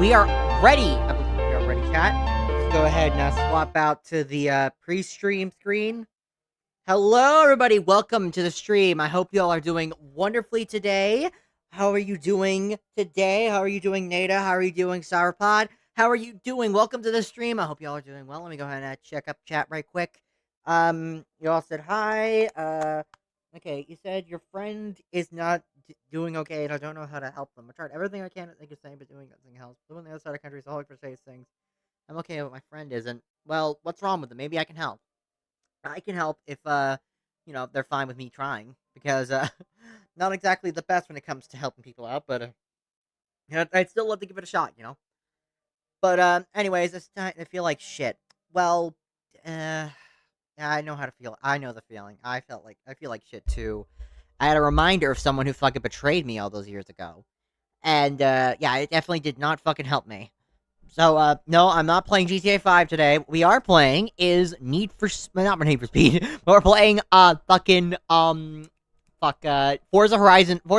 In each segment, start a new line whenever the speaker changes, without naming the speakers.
We are ready. I believe we are ready, chat. Let's go ahead and swap out to the pre-stream screen. Hello, everybody. Welcome to the stream. I hope you all are doing wonderfully today. How are you doing today? How are you doing, Nada? How are you doing, Sourpod? How are you doing? Welcome to the stream. I hope you all are doing well. Let me go ahead and check up chat right quick. You all said hi. Okay, you said your friend is not doing okay, and I don't know how to help them. I tried everything I can to think of saying, but doing nothing helps. Living on the other side of the country is all I for say things. I'm okay, but my friend isn't. Well, what's wrong with them? Maybe I can help. I can help if they're fine with me trying, because not exactly the best when it comes to helping people out, but I'd still love to give it a shot, But anyways, it's time. I feel like shit. Well, I know how to feel. I know the feeling. I feel like shit too. I had a reminder of someone who fucking betrayed me all those years ago, and yeah, it definitely did not fucking help me. So, no, I'm not playing GTA 5 today. What we are playing is not Need for Speed, but we're playing, Forza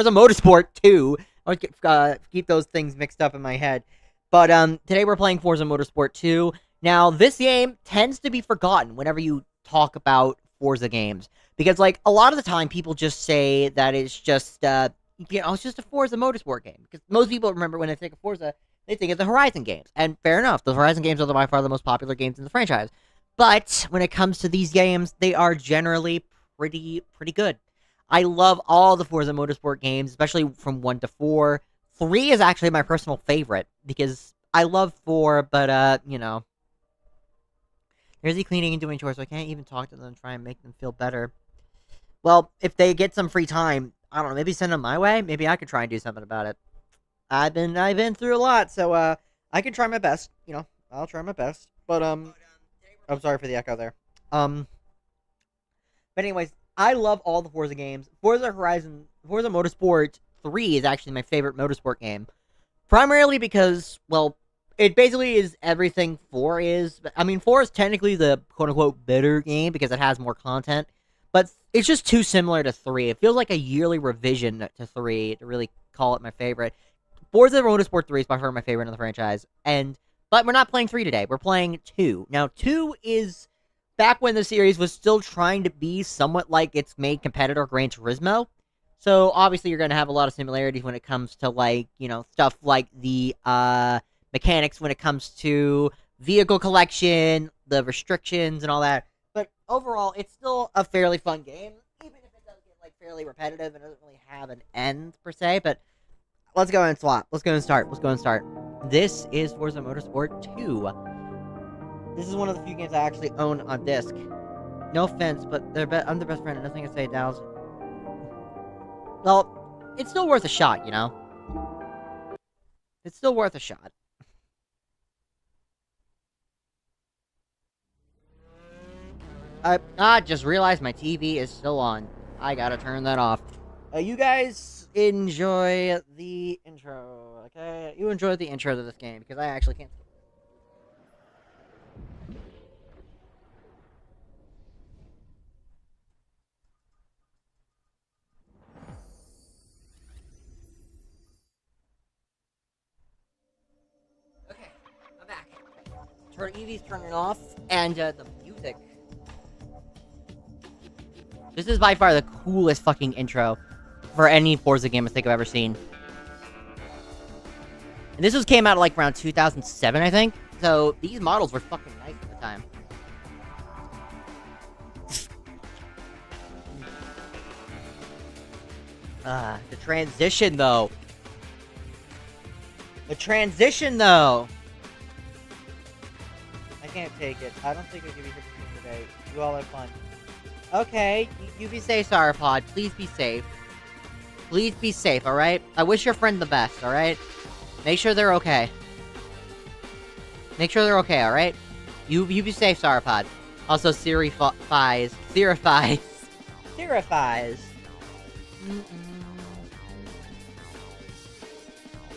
Motorsport 2. I keep those things mixed up in my head. But, today we're playing Forza Motorsport 2. Now, this game tends to be forgotten whenever you talk about Forza games. Because, like, a lot of the time people just say that it's just, it's just a Forza Motorsport game. Because most people remember when they think of Forza, they think of the Horizon games. And fair enough, the Horizon games are by far the most popular games in the franchise. But when it comes to these games, they are generally pretty good. I love all the Forza Motorsport games, especially from 1 to 4. 3 is actually my personal favorite, because I love 4, but, They're busy cleaning and doing chores, so I can't even talk to them and try and make them feel better. Well, if they get some free time, I don't know, maybe send them my way? Maybe I could try and do something about it. I've been through a lot, so I can try my best. I'll try my best. But I'm sorry for the echo there. But anyways, I love all the Forza games. Forza Motorsport 3 is actually my favorite motorsport game. Primarily because, well, it basically is everything 4 is. I mean, 4 is technically the quote-unquote better game because it has more content. But it's just too similar to 3. It feels like a yearly revision to 3 to really call it my favorite. Forza Motorsport 3 is by far my favorite in the franchise, but we're not playing 3 today. We're playing 2. Now, 2 is back when the series was still trying to be somewhat like its main competitor, Gran Turismo. So, obviously, you're going to have a lot of similarities when it comes to, like, stuff like the mechanics when it comes to vehicle collection, the restrictions, and all that. But overall, it's still a fairly fun game, even if it does get, like, fairly repetitive and doesn't really have an end, per se, but let's go and swap. Let's go and start. This is Forza Motorsport 2. This is one of the few games I actually own on disc. No offense, but I'm the best friend and nothing to say, Dow's. Well, it's still worth a shot, It's still worth a shot. I just realized my TV is still on. I gotta turn that off. You guys enjoy the intro, okay? You enjoy the intro to this game, because I actually can't. Okay, I'm back. EV's turning off, and the music. This is by far the coolest fucking intro for any Forza game I think I've ever seen. And this came out like around 2007, I think. So these models were fucking nice at the time. The transition though. The transition though. I can't take it. I don't think I can be here today. You all have fun. Okay, you be safe, Sauropod. Please be safe. Please be safe, alright? I wish your friend the best, alright? Make sure they're okay. Make sure they're okay, alright? You be safe, Sauropod. Also, Sirifies.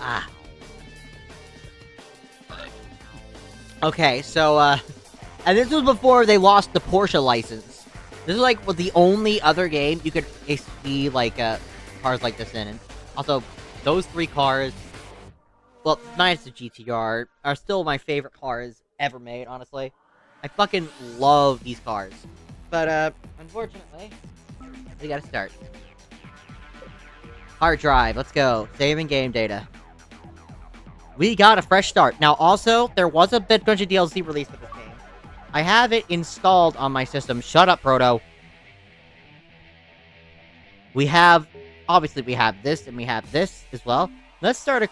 Ah. Okay, so, and this was before they lost the Porsche license. This is, like, the only other game you could see, like, cars like this in. And also, those three cars, well, minus the GTR, are still my favorite cars ever made, honestly. I fucking love these cars. But, unfortunately, we gotta start. Hard drive, let's go. Saving game data. We got a fresh start. Now, also, there was a bunch of DLC released for this game. I have it installed on my system. Shut up, Proto. Obviously, we have this, and we have this as well. Let's start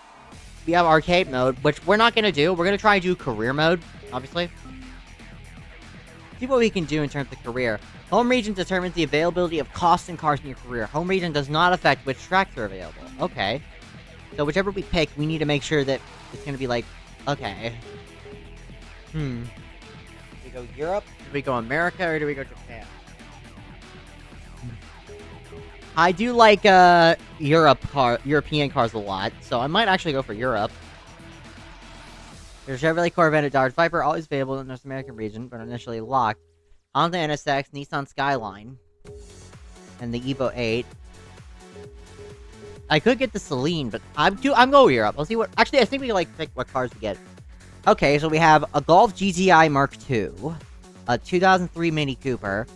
we have arcade mode, which we're not going to do. We're going to try and do career mode, obviously. See what we can do in terms of career. Home region determines the availability of costs and cars in your career. Home region does not affect which tracks are available. Okay. So whichever we pick, we need to make sure that it's going to be like, okay. Do we go Europe? Do we go America? Or do we go Japan? I do like, European cars a lot, so I might actually go for Europe. There's Chevrolet Corvette and Dodge Viper, always available in the North American region, but initially locked. Honda NSX, Nissan Skyline, and the Evo 8. I could get the Celine, but I'm going Europe. Let's see what... Actually, I think we can, pick what cars we get. Okay, so we have a Golf GTI Mark II, a 2003 Mini Cooper,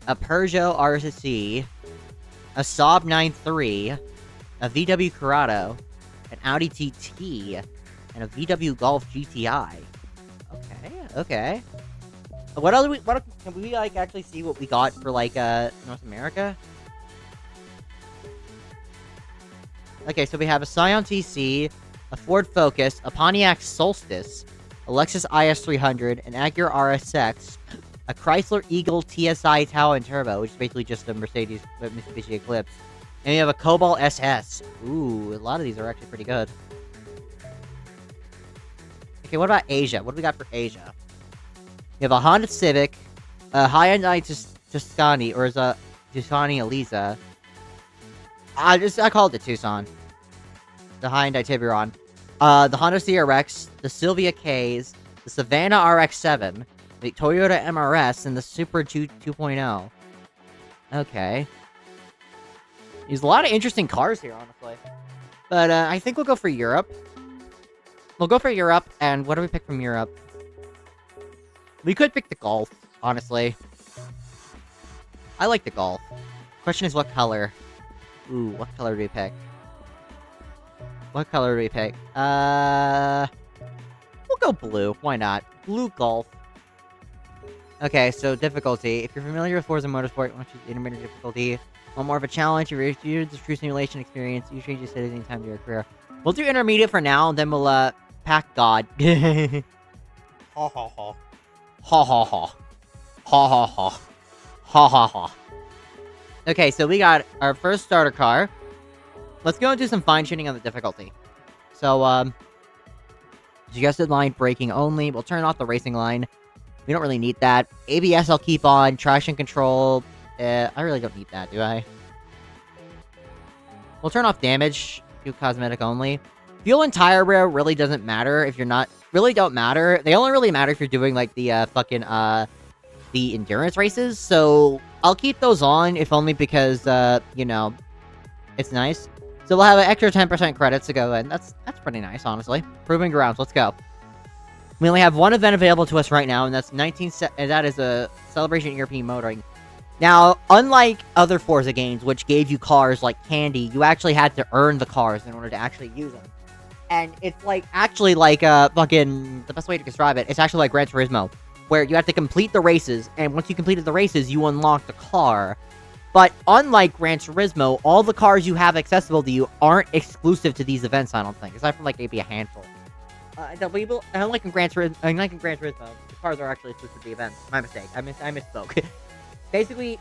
a Peugeot RSC, a Saab 9.3, a VW Corrado, an Audi TT, and a VW Golf GTI. Okay. What else can we, actually see what we got for, North America? Okay, so we have a Scion TC, a Ford Focus, a Pontiac Solstice, a Lexus IS300, an Acura RSX, a Chrysler Eagle TSI Talon Turbo, which is basically just a Mitsubishi Eclipse, and we have a Cobalt SS. Ooh, a lot of these are actually pretty good. Okay, what about Asia? What do we got for Asia? We have a Honda Civic, a Hyundai Tuscany, or is a Tucson Eliza. I call it the Tucson. The Hyundai Tiburon. The Honda CRX, the Silvia K's, the Savannah RX-7, the Toyota MRS, and the Supra 2.0. Okay. There's a lot of interesting cars here, honestly. But, I think we'll go for Europe. We'll go for Europe, and what do we pick from Europe? We could pick the Golf, honestly. I like the Golf. Question is what color? Ooh, what color do we pick? What color do we pick? We'll go blue. Why not? Blue Golf. Okay, so difficulty. If you're familiar with Forza Motorsport, you want to choose intermediate difficulty. Want more of a challenge, you're the true simulation experience. You change your settings anytime to your career. We'll do intermediate for now, and then we'll, pack God. Ha ha ha. Ha ha ha. Ha ha ha. Ha ha ha. Okay, so we got our first starter car. Let's go and do some fine-tuning on the difficulty. So, suggested line braking only. We'll turn off the racing line. We don't really need that. ABS I'll keep on. Traction control. I really don't need that, do I? We'll turn off damage. Do cosmetic only. Fuel and tire wear really doesn't matter if you're not... Really don't matter. They only really matter if you're doing, the endurance races. So, I'll keep those on, if only because, it's nice. So we'll have an extra 10% credits to go in. That's pretty nice, honestly. Proving grounds, let's go. We only have one event available to us right now, and that's and that is a Celebration European Motoring. Now, unlike other Forza games, which gave you cars like candy, you actually had to earn the cars in order to actually use them. And it's actually like fucking, the best way to describe it, it's actually like Gran Turismo, where you have to complete the races, and once you completed the races, you unlock the car. But unlike Gran Turismo, all the cars you have accessible to you aren't exclusive to these events, I don't think, aside from like maybe a handful. Unlike in Gran Turismo, the cars are actually exclusive to the events. My mistake. I misspoke. Basically,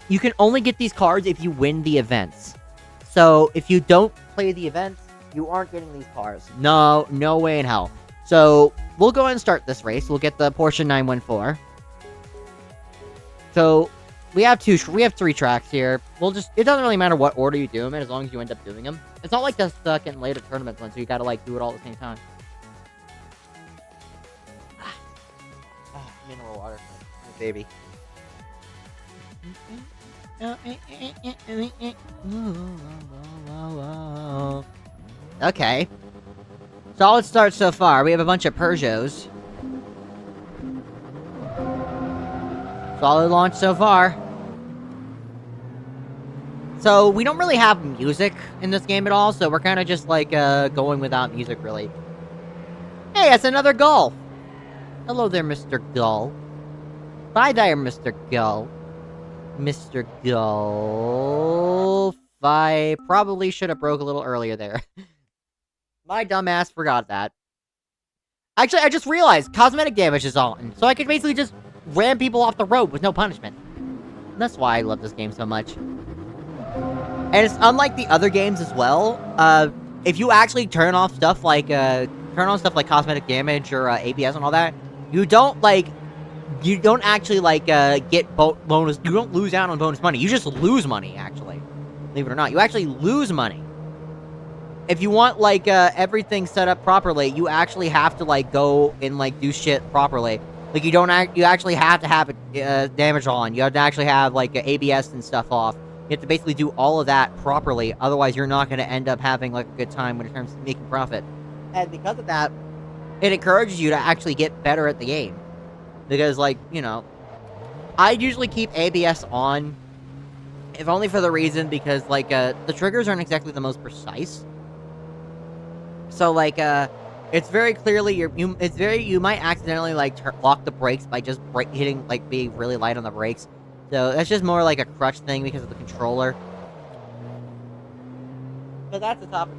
you can only get these cars if you win the events. So if you don't play the events, you aren't getting these cars. No way in hell. So we'll go ahead and start this race. We'll get the Porsche 914. So we have 3 tracks here. It doesn't really matter what order you do them in, as long as you end up doing them. It's not like the second later tournament one, so you gotta do it all at the same time. Mineral water, oh, baby. Okay. Solid start so far. We have a bunch of Peugeots. Solid launch so far. So, we don't really have music in this game at all, so we're kind of just, going without music, really. Hey, it's another Gull! Hello there, Mr. Gull. Bye there, Mr. Gull. Mr. Gull. I probably should have broke a little earlier there. My dumbass forgot that. Actually, I just realized cosmetic damage is on, so I could basically just ram people off the road with no punishment. And that's why I love this game so much. And it's unlike the other games as well. If you actually turn off stuff like cosmetic damage or ABS and all that, you don't actually get bonus. You don't lose out on bonus money. You just lose money, actually. Believe it or not, you actually lose money. If you want everything set up properly, you actually have to go and do shit properly. You actually have to have damage on. You have to actually have ABS and stuff off. You have to basically do all of that properly. Otherwise, you're not going to end up having a good time when it comes to making profit. And because of that, it encourages you to actually get better at the game. Because, I usually keep ABS on, if only for the reason because, the triggers aren't exactly the most precise. So, it's very clearly, you might accidentally, lock the brakes by just hitting, being really light on the brakes. So, that's just more like a crutch thing because of the controller. But that's the topic.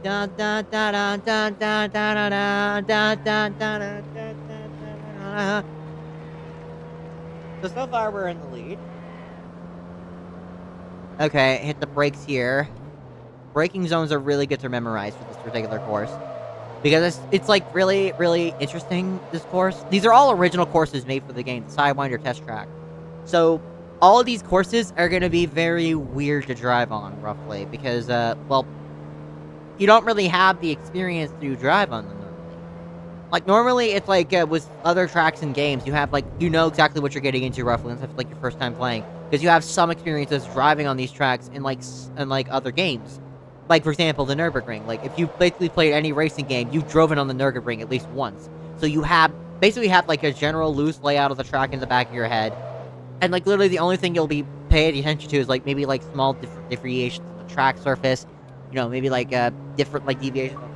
Da da da da da da da da da da da da. So far we're in the lead. Okay, hit the brakes here. Braking zones are really good to memorize for this particular course. Because it's really, really interesting, this course. These are all original courses made for the game, the Sidewinder test track. So, all of these courses are going to be very weird to drive on, roughly. Because, you don't really have the experience to drive on them normally. Normally, it's with other tracks and games, you have, you know exactly what you're getting into, roughly, unless it's, your first time playing. Because you have some experiences driving on these tracks in, other games. For example, the Nürburgring. If you basically played any racing game, you've driven on the Nürburgring at least once. So you basically have, a general loose layout of the track in the back of your head. And,
literally the only thing you'll be paying attention to is, maybe, small differentiations of the track surface. You know, maybe, different, deviations of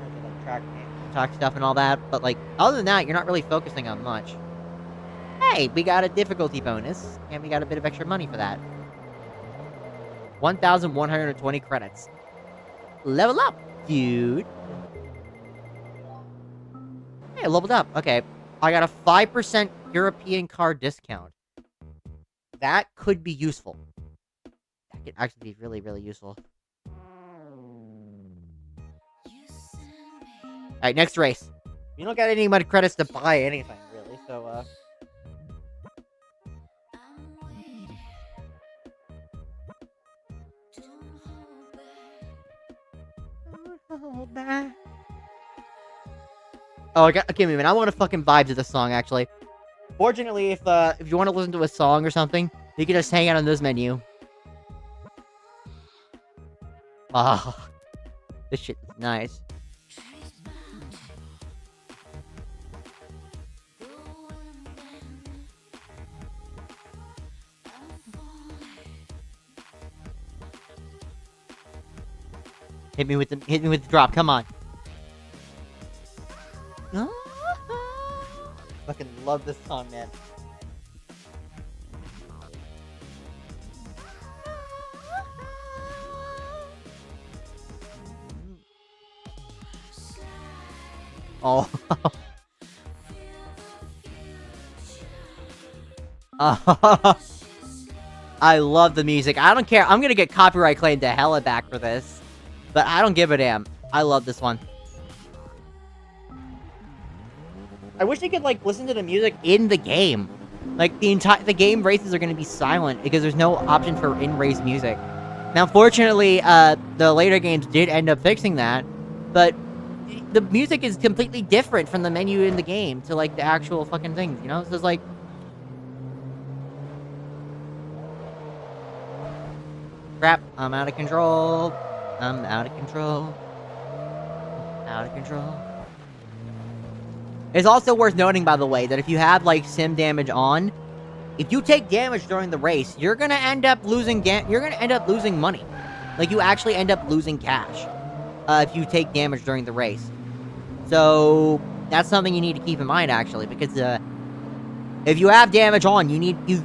track stuff and all that. But, other than that, you're not really focusing on much. Hey, we got a difficulty bonus. And we got a bit of extra money for that. 1,120 credits. Level up, dude. Hey, I leveled up. Okay. I got a 5% European car discount. That could be useful. That could actually be really, really useful. Alright, next race. You don't got any money credits to buy anything, really, so, Oh, okay, man, I want to fucking vibe to this song, actually. Fortunately, if you want to listen to a song or something, you can just hang out on this menu. Ah, this shit is nice. Hit me with the drop. Come on. Fucking love this song, man. Oh. I love the music. I don't care. I'm gonna get copyright claimed to hella back for this. But I don't give a damn. I love this one. I wish I could, like, listen to the music in the game. Like, the game races are gonna be silent because there's no option for in-race music. Now, fortunately, the later games did end up fixing that, but the music is completely different from the menu in the game to, like, the actual fucking things, you know? So it's like... Crap, I'm out of control. I'm out of control. Out of control. It's also worth noting, by the way, that if you have, like, sim damage on, if you take damage during the race, you're gonna end up losing money. Like, you actually end up losing cash, if you take damage during the race. So, that's something you need to keep in mind, actually, because, if you have damage on,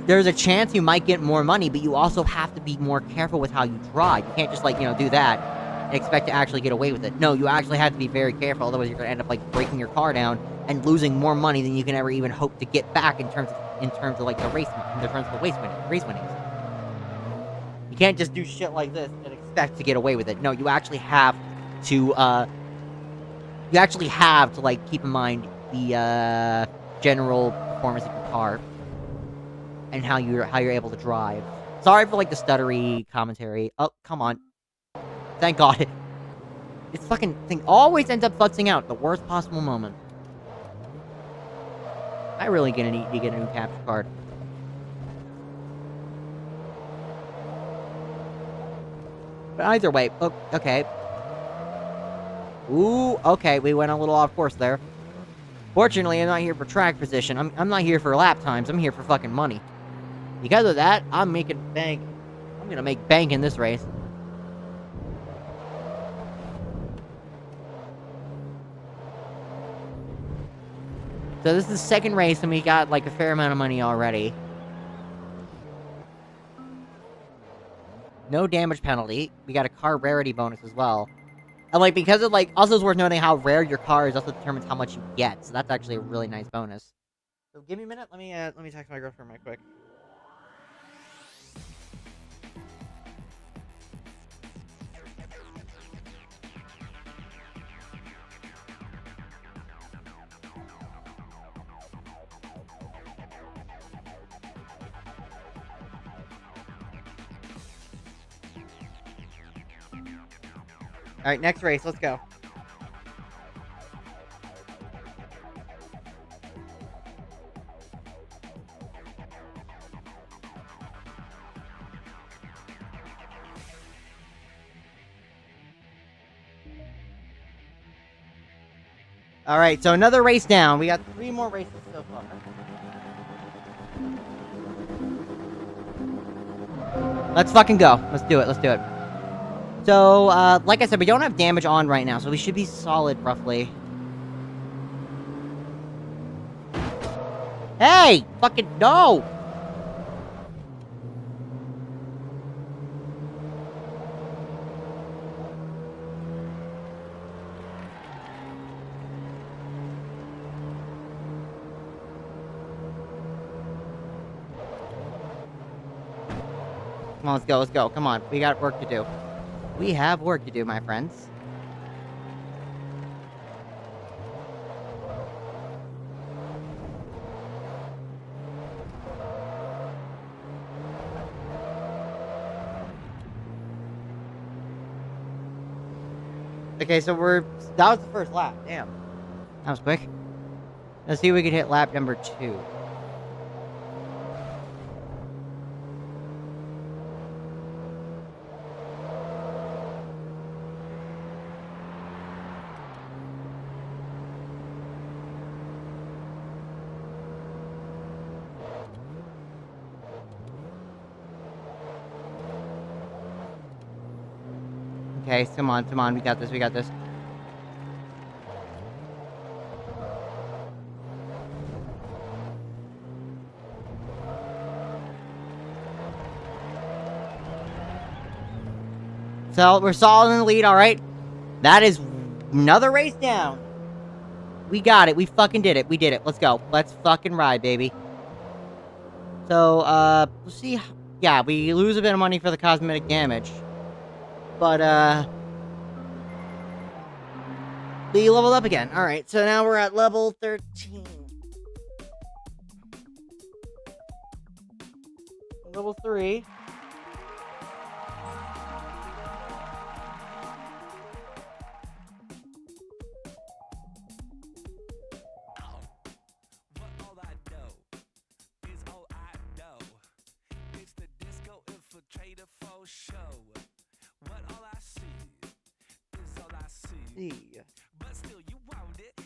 there's a chance you might get more money, but you also have to be more careful with how you drive. You can't just, like, do that and expect to actually get away with it. No, you actually have to be very careful, otherwise you're gonna end up, like, breaking your car down and losing more money than you can ever even hope to get back in terms of like the race winnings. You can't just do shit like this and expect to get away with it. No, you actually have to like keep in mind the general performance of your car and how you're able to drive. Sorry for like the stuttery commentary. Oh, come on. Thank God. This fucking thing always ends up futzing out at the worst possible moment. I really gonna need to get a new capture card. But either way, okay. Ooh, okay, we went a little off course there. Fortunately, I'm not here for track position. I'm not here for lap times. I'm here for fucking money. Because of that, I'm making bank. I'm gonna make bank in this race. So this is the second race, and we got, like, a fair amount of money already. No damage penalty. We got a car rarity bonus as well. And, like, because of, like... Also, it's worth noting how rare your car is also determines how much you get. So that's actually a really nice bonus. So give me a minute. Let me text my girlfriend right quick. Alright, next race. Let's go. Alright, so another race down. We got 3 more races so far. Let's fucking go. Let's do it. So, like I said, we don't have damage on right now, so we should be solid, roughly. Hey! Fucking no! Come on, let's go. Come on, we got work to do. We have work to do, my friends. Okay, so that was the first lap. Damn. That was quick. Let's see if we can hit lap number 2. Okay, come on, we got this. So, we're solid in the lead, alright? That is another race down. We got it. We fucking did it. We did it. Let's go. Let's fucking ride, baby. So, we'll see. Yeah, we lose a bit of money for the cosmetic damage. But, we leveled up again. Alright, so now we're at level 13. Level 3.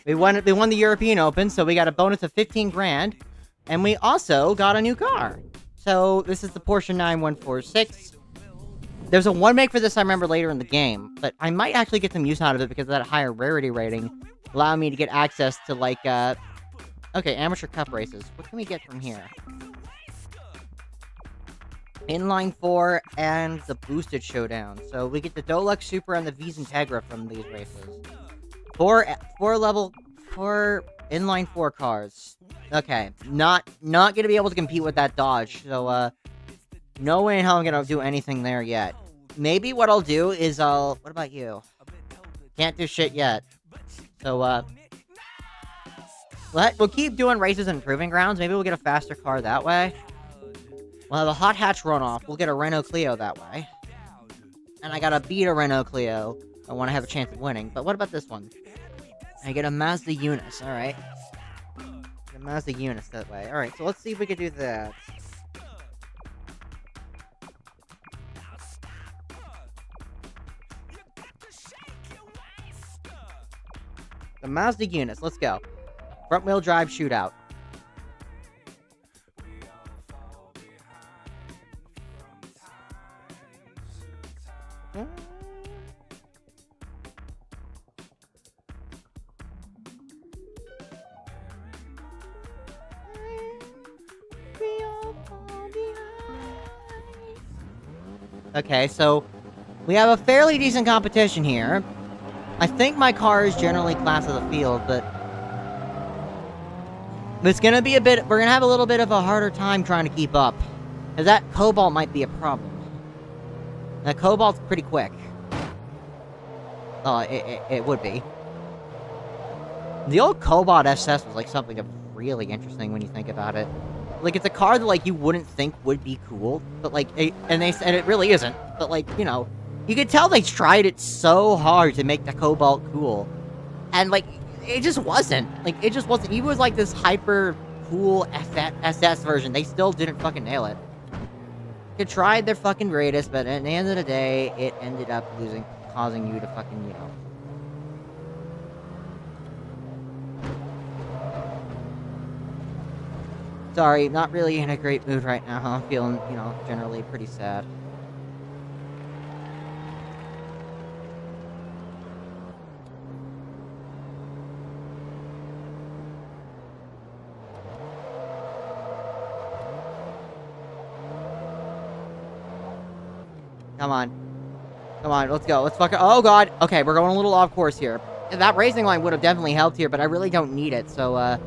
We won the European Open, so we got a bonus of 15 grand. And we also got a new car. So, this is the Porsche 9146. There's a 1 make for this I remember later in the game. But I might actually get some use out of it because of that higher rarity rating. Allowing me to get access to, like, okay, Amateur Cup races. What can we get from here? Inline 4 and the Boosted Showdown. So, we get the Dolux Super and the V's Integra from these races. Four inline 4 cars. Okay, not gonna be able to compete with that Dodge, so, no way in hell I'm gonna do anything there yet. Maybe what I'll do is what about you? Can't do shit yet. So, we'll keep doing races and proving grounds. Maybe we'll get a faster car that way. We'll have a hot hatch runoff. We'll get a Renault Clio that way. And I gotta beat a Renault Clio. I want to have a chance of winning. But what about this one? I get a Mazda Eunice, alright. A Mazda Eunice that way. Alright, so let's see if we can do that. The Mazda Eunice, let's go. Front wheel drive shootout. Okay, so we have a fairly decent competition here. I think my car is generally class of the field, but it's gonna be we're gonna have a little bit of a harder time trying to keep up. Because that Cobalt might be a problem. That Cobalt's pretty quick. Oh, it would be. The old Cobalt SS was like something really interesting when you think about it. Like, it's a car that, like, you wouldn't think would be cool, but, like, and it really isn't, but, like, you know, you could tell they tried it so hard to make the Cobalt cool, and, like, it just wasn't. Like, it just wasn't. Even was, like, this hyper cool SS version, they still didn't fucking nail it. They tried their fucking greatest, but at the end of the day, it ended up causing you to fucking, you know. Sorry, not really in a great mood right now. I'm feeling, you know, generally pretty sad. Come on. Come on, let's go. Let's fucking... Oh, God. Okay, we're going a little off course here. That racing line would have definitely helped here, but I really don't need it, so,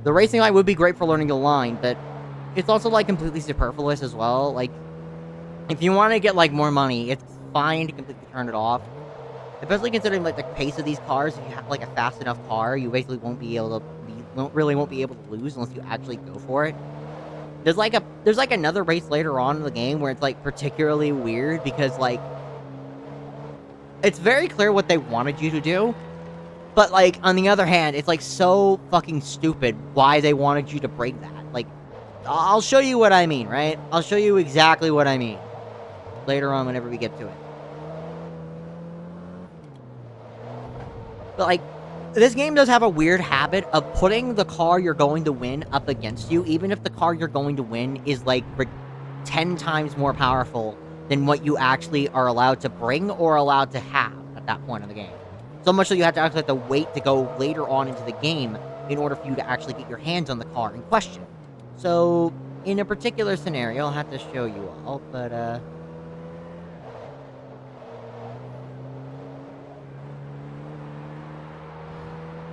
the racing line would be great for learning the line, but it's also, like, completely superfluous as well. Like, if you want to get, like, more money, it's fine to completely turn it off. Especially considering, like, the pace of these cars. If you have, like, a fast enough car, you basically won't be able to... won't be able to lose unless you actually go for it. There's, like, another race later on in the game where it's, like, particularly weird because, like... It's very clear what they wanted you to do. But, like, on the other hand, it's, like, so fucking stupid why they wanted you to break that. Like, I'll show you what I mean, right? I'll show you exactly what I mean. Later on, whenever we get to it. But, like, this game does have a weird habit of putting the car you're going to win up against you, even if the car you're going to win is, like, 10 times more powerful than what you actually are allowed to bring or allowed to have at that point in the game. So much so you actually have to wait to go later on into the game in order for you to actually get your hands on the car in question. So, in a particular scenario, I'll have to show you all, but,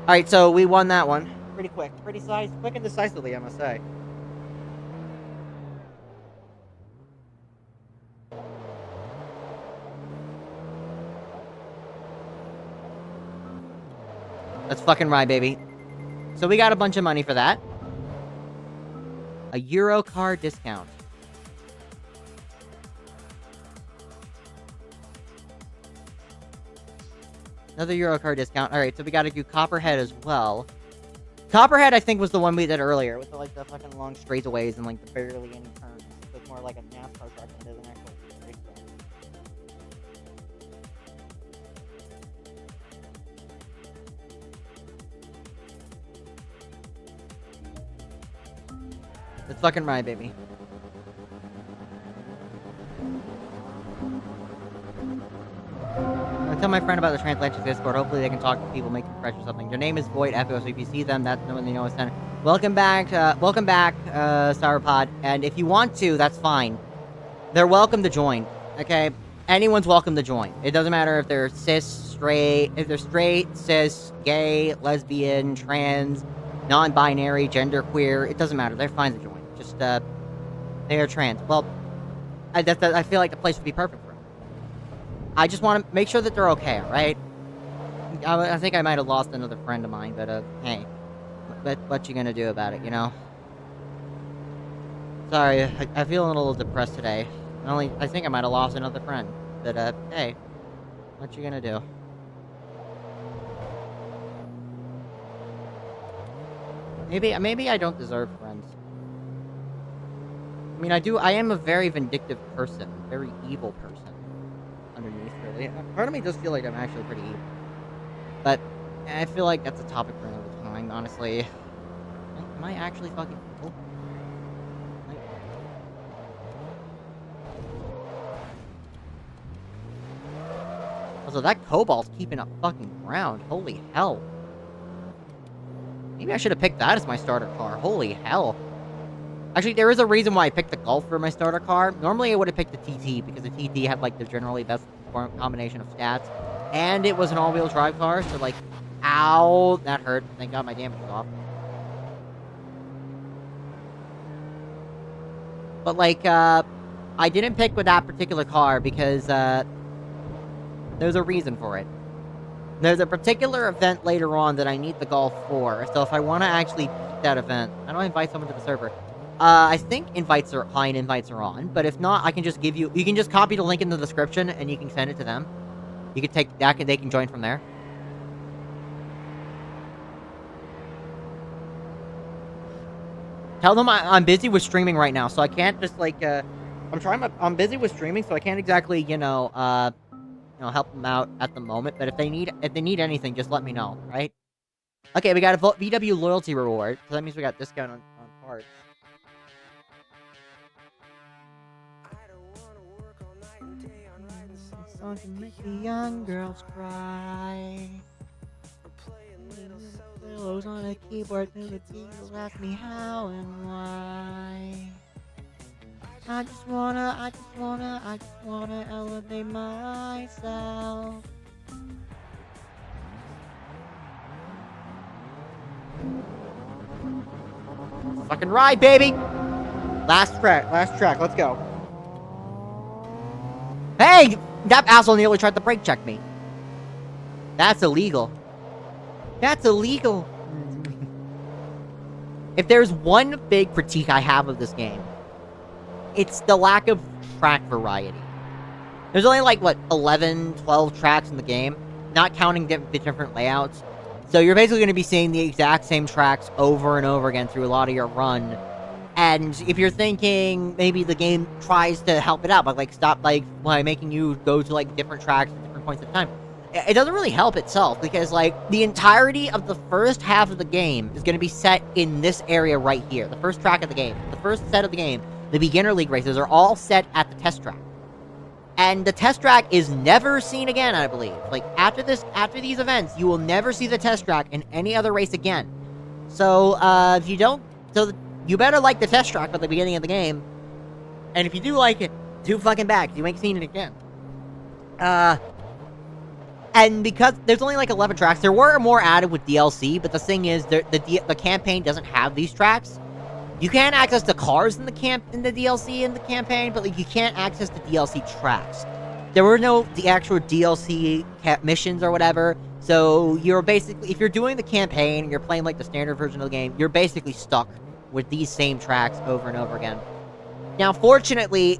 Alright, so we won that one. Pretty quick. Quick and decisively, I must say. That's fucking right, baby. So we got a bunch of money for that. A Euro car discount. Another Euro car discount. Alright, so we gotta do Copperhead as well. Copperhead, I think, was the one we did earlier, with the, like, the fucking long straightaways and, like, the barely any turns. So it's more like a NASCAR track than it is an actual straight track. That's fucking right, baby. I'll tell my friend about the Transatlantic Discord. Hopefully they can talk to people, make them fresh or something. Their name is Void Echo, so if you see them, that's when they know it's done. Welcome back, Sauropod. And if you want to, that's fine. They're welcome to join, okay? Anyone's welcome to join. It doesn't matter if they're straight, cis, gay, lesbian, trans, non-binary, genderqueer. It doesn't matter. They're fine to join. Just, they are trans. Well, I feel like the place would be perfect for them. I just want to make sure that they're okay, alright? I think I might have lost another friend of mine, but, hey. What you gonna do about it, you know? Sorry, I'm feeling a little depressed today. I think I might have lost another friend. But, hey. What you gonna do? Maybe I don't deserve friends. I mean, I am a very vindictive person. Very evil person. Underneath, really. Part of me does feel like I'm actually pretty evil. But, I feel like that's a topic for another time, honestly. Am I actually fucking evil? Also, that Cobalt's keeping up fucking ground. Holy hell. Maybe I should have picked that as my starter car. Holy hell. Actually, there is a reason why I picked the Golf for my starter car. Normally, I would have picked the TT, because the TT had, like, the generally best combination of stats. And it was an all-wheel drive car, so, like, ow, that hurt. Thank God my damage was off. But, like, I didn't pick with that particular car because, there's a reason for it. There's a particular event later on that I need the Golf for, so if I want to actually beat that event, how do I invite someone to the server? I think client invites are on, but if not, I can just give you can just copy the link in the description and you can send it to them. You can take that, they can join from there. Tell them I'm busy with streaming right now, so I can't just, like, I'm busy with streaming, so I can't exactly, help them out at the moment, but if they need anything, just let me know, right? Okay, we got a VW loyalty reward, so that means we got discount on parts. Songs that make the young girls cry. Pillows on a keyboard, melodies ask me how and why. I just wanna elevate myself. Fucking ride, baby! Last track, let's go. Hey! That asshole nearly tried to brake check me. That's illegal. That's illegal. If there's one big critique I have of this game, it's the lack of track variety. There's only, like, what, 11, 12 tracks in the game, not counting the different layouts. So you're basically going to be seeing the exact same tracks over and over again through a lot of your run. And if you're thinking maybe the game tries to help it out, but, like, stop, like, by making you go to, like, different tracks at different points of time, it doesn't really help itself, because, like, the entirety of the first half of the game is going to be set in this area right here. The first track of the game. The first set of the game. The beginner league races are all set at the test track. And the test track is never seen again, I believe. Like, after these events, you will never see the test track in any other race again. So, if you don't, you better like the test track at the beginning of the game. And if you do like it, too fucking bad, 'cause you ain't seen it again. And because there's only like 11 tracks, there were more added with DLC, but the thing is, the campaign doesn't have these tracks. You can access the cars in the DLC in the campaign, but like, you can't access the DLC tracks. There were no the actual DLC missions or whatever, so you're basically, if you're doing the campaign and you're playing like the standard version of the game, you're basically stuck with these same tracks over and over again. Now, fortunately,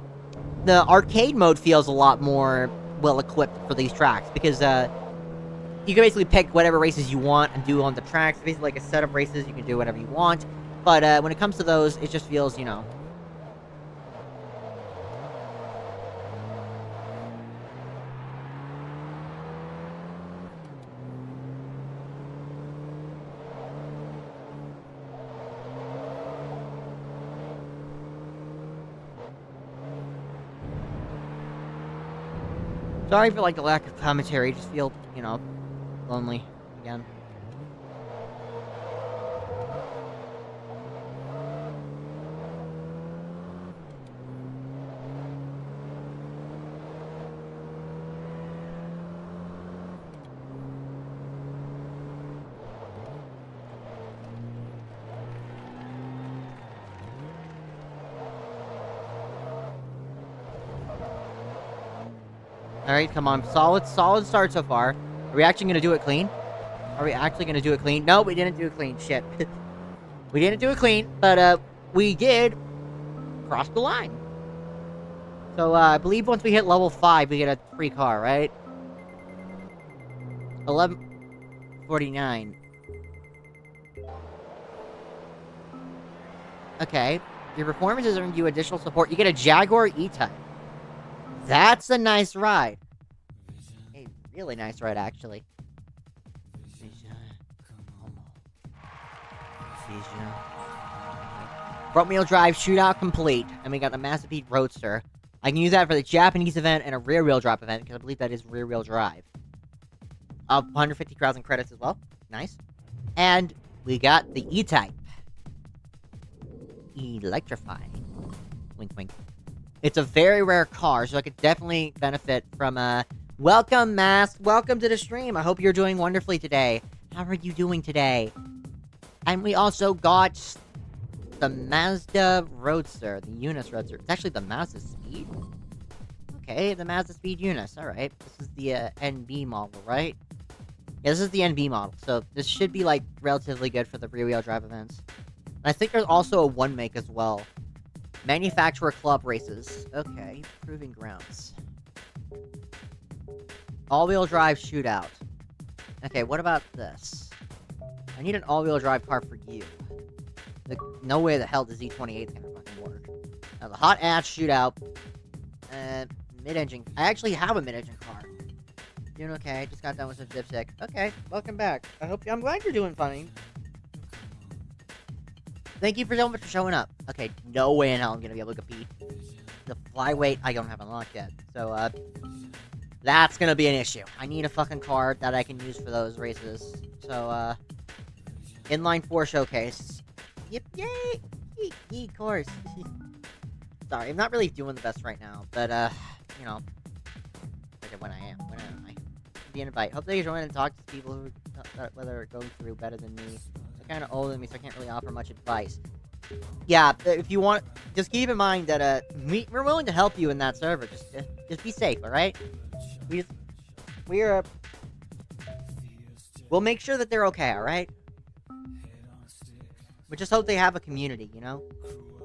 the arcade mode feels a lot more well-equipped for these tracks, because you can basically pick whatever races you want and do on the tracks. It's basically like a set of races, you can do whatever you want. But when it comes to those, it just feels, you know... Sorry for, like, the lack of commentary. Just feel, you know, lonely again. Alright, come on. Solid start so far. Are we actually gonna do it clean? No, we didn't do it clean. Shit. We didn't do it clean, but, we did cross the line. So, I believe once we hit level 5, we get a free car, right? 1149. Okay. Your performance has earned you additional support. You get a Jaguar E-Type. That's a nice ride. A really nice ride, actually. Front wheel drive shootout complete. And we got the Master Speed Roadster. I can use that for the Japanese event and a rear wheel drive event, because I believe that is rear wheel drive. 150,000 credits as well. Nice. And we got the E-Type. Electrifying. Wink, wink. It's a very rare car, so I could definitely benefit from, welcome, Mask. Welcome to the stream. I hope you're doing wonderfully today. How are you doing today? And we also got the Mazda Roadster, the Eunice Roadster. It's actually the Mazda Speed? Okay, the Mazda Speed Eunice. Alright. This is the, NB model, right? Yeah, this is the NB model, so this should be, like, relatively good for the rear-wheel drive events. And I think there's also a one-make as well. Manufacturer club races. Okay, proving grounds. All-wheel drive shootout. Okay, what about this? I need an all-wheel drive car for you. No way the hell the Z28 is gonna fucking work. Now, the hot ass shootout. Mid-engine. I actually have a mid-engine car. Doing okay. Just got done with some dipstick. Okay, welcome back. I'm glad you're doing fine. Thank you so much for showing up. Okay, no way in hell I'm gonna be able to compete. The flyweight I don't have unlocked yet. So, that's gonna be an issue. I need a fucking car that I can use for those races. So, inline 4 showcase. Yep, yay! Of course. Sorry, I'm not really doing the best right now, but, you know. When I am. The invite. Hope they join and talk to people who whether are going through better than me. They're kind of older than me, so I can't really offer much advice. Yeah, if you want, just keep in mind that we're willing to help you in that server. Just be safe, all right? We'll make sure that they're okay, all right? We just hope they have a community, you know?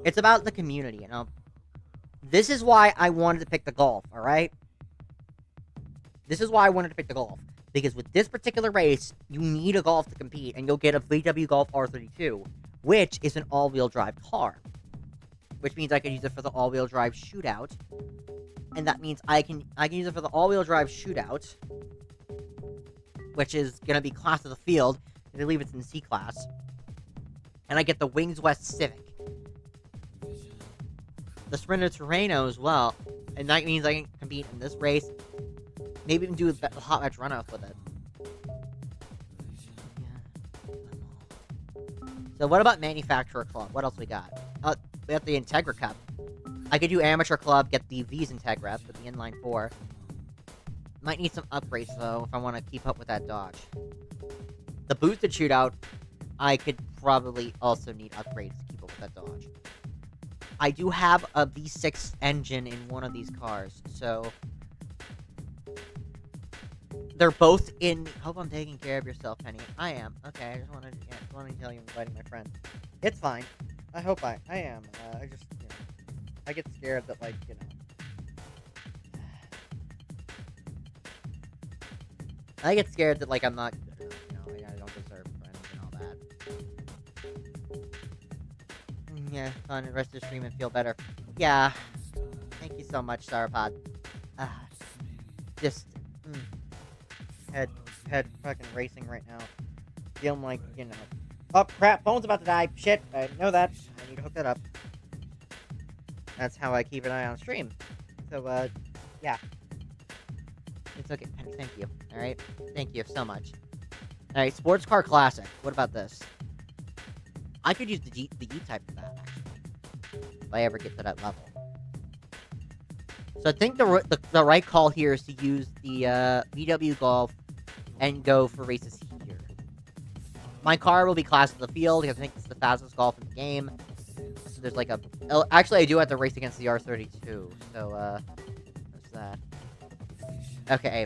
It's about the community, you know? This is why I wanted to pick the Golf, all right? This is why I wanted to pick the Golf. Because with this particular race, you need a Golf to compete, and you'll get a VW Golf R32, which is an all-wheel drive car. Which means I can use it for the all-wheel drive shootout. And that means I can use it for the all-wheel drive shootout, which is going to be class of the field. I believe it's in C-class. And I get the Wings West Civic. The Sprinter Terreno as well. And that means I can compete in this race. Maybe even do a hot match runoff with it. So what about Manufacturer Club? What else we got? We got the Integra Cup. I could do Amateur Club, get the V's Integra with the inline 4. Might need some upgrades, though, if I want to keep up with that Dodge. The Boosted Shootout, I could probably also need upgrades to keep up with that Dodge. I do have a V6 engine in one of these cars, so... They're both in... Hope I'm taking care of yourself, Penny. I am. Okay, I just wanted to tell you I'm inviting my friend. It's fine. I hope I am. I just, I get scared that, like, I get scared that, like, I'm not good enough, I don't deserve friends and all that. Yeah, fun, the rest of the stream and feel better. Yeah. Thank you so much, Sauropod. Just, head fucking racing right now. Feeling like, oh crap, phone's about to die. Shit, I know that. I need to hook that up. That's how I keep an eye on stream. So, yeah. It's okay, Penny, thank you. Alright? Thank you so much. Alright, Sports Car Classic. What about this? I could use the E-Type for that, actually. If I ever get to that level. So I think the right call here is to use the VW Golf and go for races here. My car will be class of the field because I think it's the fastest Golf in the game. So there's like a... Actually, I do have to race against the R32. So, what's that? Okay.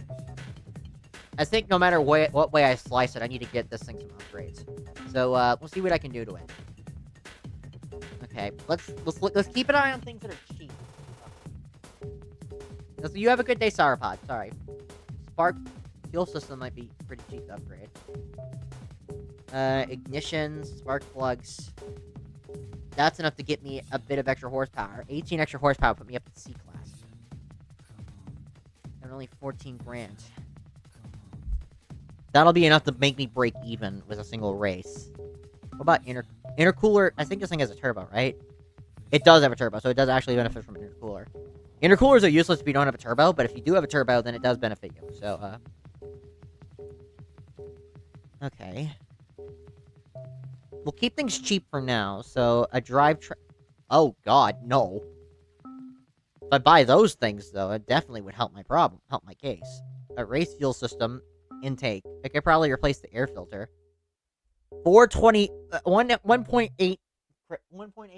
I think no matter what way I slice it, I need to get this thing some upgrades. So, we'll see what I can do to it. Okay, let's keep an eye on things that are cheap. So you have a good day, Sauropod. Sorry. Spark fuel system might be pretty cheap to upgrade. Ignitions, spark plugs. That's enough to get me a bit of extra horsepower. 18 extra horsepower put me up to C class. And only 14 grand. That'll be enough to make me break even with a single race. What about intercooler? I think this thing has a turbo, right? It does have a turbo, so it does actually benefit from an intercooler. Intercoolers are useless if you don't have a turbo, but if you do have a turbo, then it does benefit you. So, okay. We'll keep things cheap for now. So, a oh, God, no. If I buy those things, though, it definitely would help my case. A race fuel system intake. I could probably replace the air filter. 1.8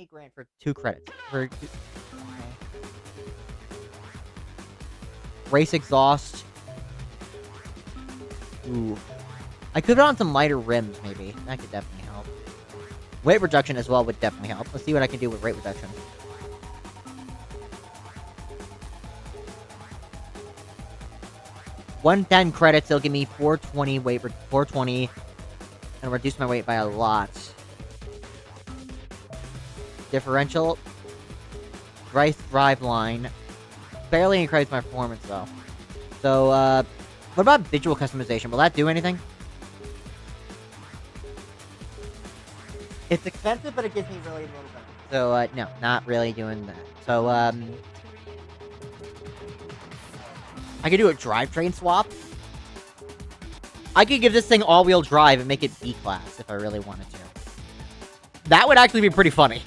grand for 2 credits. Race exhaust. Ooh. I could put on some lighter rims, maybe. That could definitely help. Weight reduction as well would definitely help. Let's see what I can do with weight reduction. $110 credits, it'll give me 420 weight, 420, and reduce my weight by a lot. Differential. Drive line. Barely increase my performance, though. So, what about visual customization? Will that do anything? It's expensive, but it gives me really little benefit. So, no, not really doing that. So, I could do a drivetrain swap. I could give this thing all-wheel drive and make it B-class if I really wanted to. That would actually be pretty funny.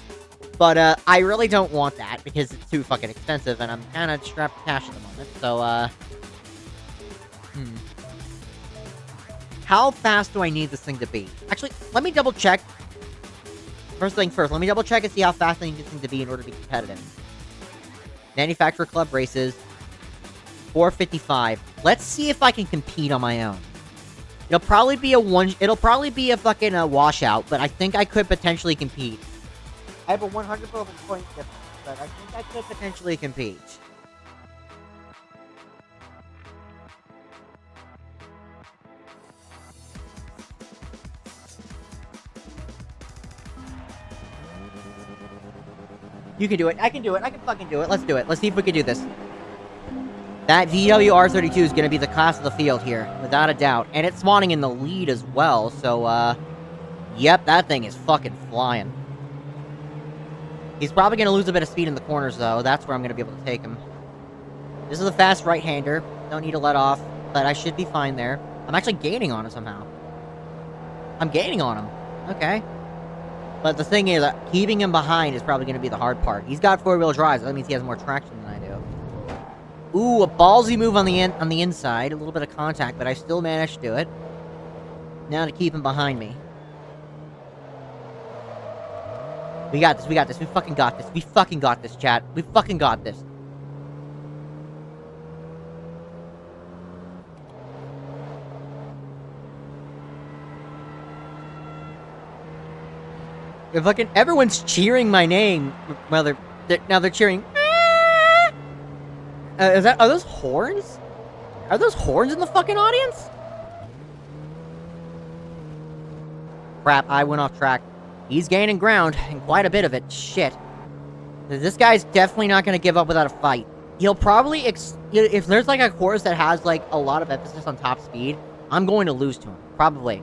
But, I really don't want that because it's too fucking expensive and I'm kind of strapped for cash at the moment. So, how fast do I need this thing to be? Actually, let me double check. First thing first, let me double check and see how fast I need this thing to be in order to be competitive. Manufacturer Club races. 455. Let's see if I can compete on my own. It'll probably be a fucking washout, but I think I could potentially compete. I have a 100 point difference, but I think I could potentially compete. You can do it. I can do it. I can fucking do it. Let's do it. Let's see if we can do this. That VW R32 is going to be the class of the field here, without a doubt. And it's spawning in the lead as well, so, yep, that thing is fucking flying. He's probably going to lose a bit of speed in the corners, though. That's where I'm going to be able to take him. This is a fast right-hander. Don't need to let off, but I should be fine there. I'm actually gaining on him somehow. I'm gaining on him. Okay. But the thing is, keeping him behind is probably going to be the hard part. He's got four-wheel drive, so that means he has more traction than I do. Ooh, a ballsy move on the inside. A little bit of contact, but I still managed to do it. Now to keep him behind me. We got this, we got this, we fucking got this. We fucking got this, chat. We fucking got this. Fucking everyone's cheering my name. Well, they're cheering. Are those horns? Are those horns in the fucking audience? Crap, I went off track. He's gaining ground, and quite a bit of it. Shit. This guy's definitely not gonna give up without a fight. He'll probably, if there's like a course that has like a lot of emphasis on top speed, I'm going to lose to him. Probably.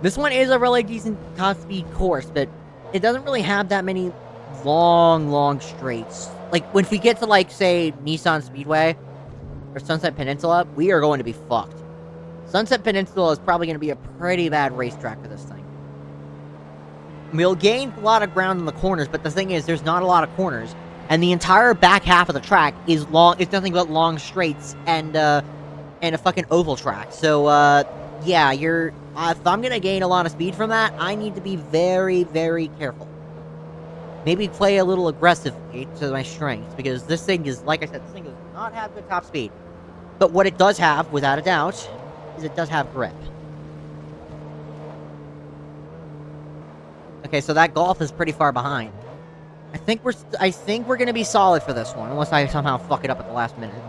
This one is a really decent top speed course, but it doesn't really have that many long straights. Like, when we get to, like, say, Nissan Speedway or Sunset Peninsula, we are going to be fucked. Sunset Peninsula is probably going to be a pretty bad racetrack for this thing. We'll gain a lot of ground in the corners, but the thing is, there's not a lot of corners. And the entire back half of the track is long. It's nothing but long straights and a fucking oval track. So, yeah, if I'm going to gain a lot of speed from that, I need to be very, very careful. Maybe play a little aggressively to my strengths, because this thing is, like I said, this thing does not have good top speed. But what it does have, without a doubt, is it does have grip. Okay, so that Golf is pretty far behind. I think we're gonna be solid for this one, unless I somehow fuck it up at the last minute.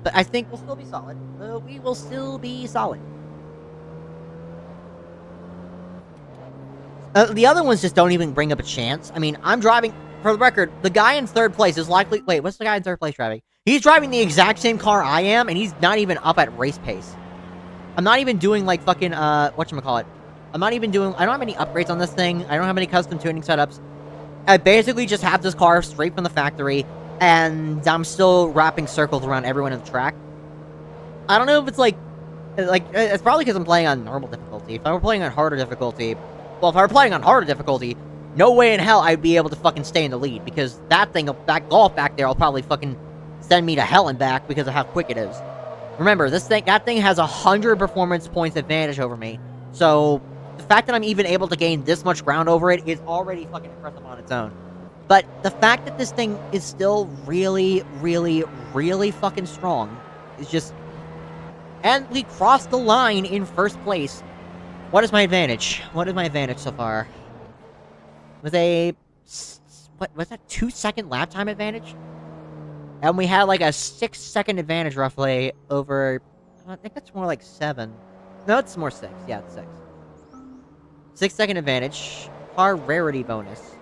But I think we'll still be solid. We will still be solid. The other ones just don't even bring up a chance. I mean, I'm driving, for the record, the guy in third place is likely... Wait, what's the guy in third place driving? He's driving the exact same car I am, and he's not even up at race pace. I'm not even doing, like, fucking, whatchamacallit. I'm not even doing... I don't have any upgrades on this thing. I don't have any custom tuning setups. I basically just have this car straight from the factory, and I'm still wrapping circles around everyone in the track. I don't know if it's, like, it's probably because I'm playing on normal difficulty. If I were playing on harder difficulty... Well, if I were playing on harder difficulty, no way in hell I'd be able to fucking stay in the lead, because that Golf back there will probably fucking send me to hell and back because of how quick it is. Remember, that thing has 100 performance points advantage over me, so the fact that I'm even able to gain this much ground over it is already fucking impressive on its own. But the fact that this thing is still really, really, really fucking strong is just... And we crossed the line in first place. What is my advantage? What is my advantage so far? With a... What was that? 2-second lap time advantage? And we had like a 6-second advantage roughly over... I think that's more like 7. No, it's more 6. Yeah, it's 6. 6-second advantage. Car rarity bonus.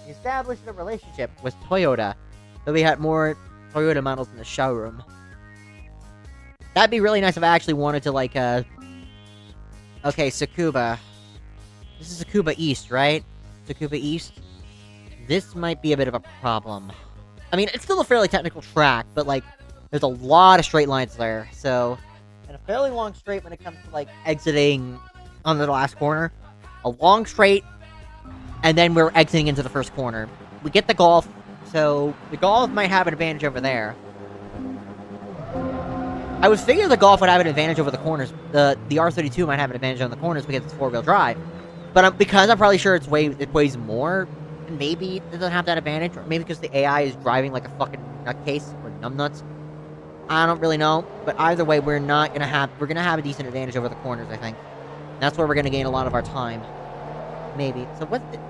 We established a relationship with Toyota. So we had more Toyota models in the showroom. That'd be really nice if I actually wanted to, like, okay, Tsukuba. This is Tsukuba East, right? Tsukuba East? This might be a bit of a problem. I mean, it's still a fairly technical track, but, like, there's a lot of straight lines there, so... And a fairly long straight when it comes to, like, exiting on the last corner. A long straight, and then we're exiting into the first corner. We get the Golf, so the Golf might have an advantage over there. I would figure the Golf would have an advantage over the corners. The R32 might have an advantage on the corners because it's four-wheel drive. But because I'm probably sure it weighs more, maybe it doesn't have that advantage. Or maybe because the AI is driving like a fucking nutcase or numbnuts. I don't really know. But either way, we're gonna have a decent advantage over the corners, I think. That's where we're gonna gain a lot of our time. Maybe.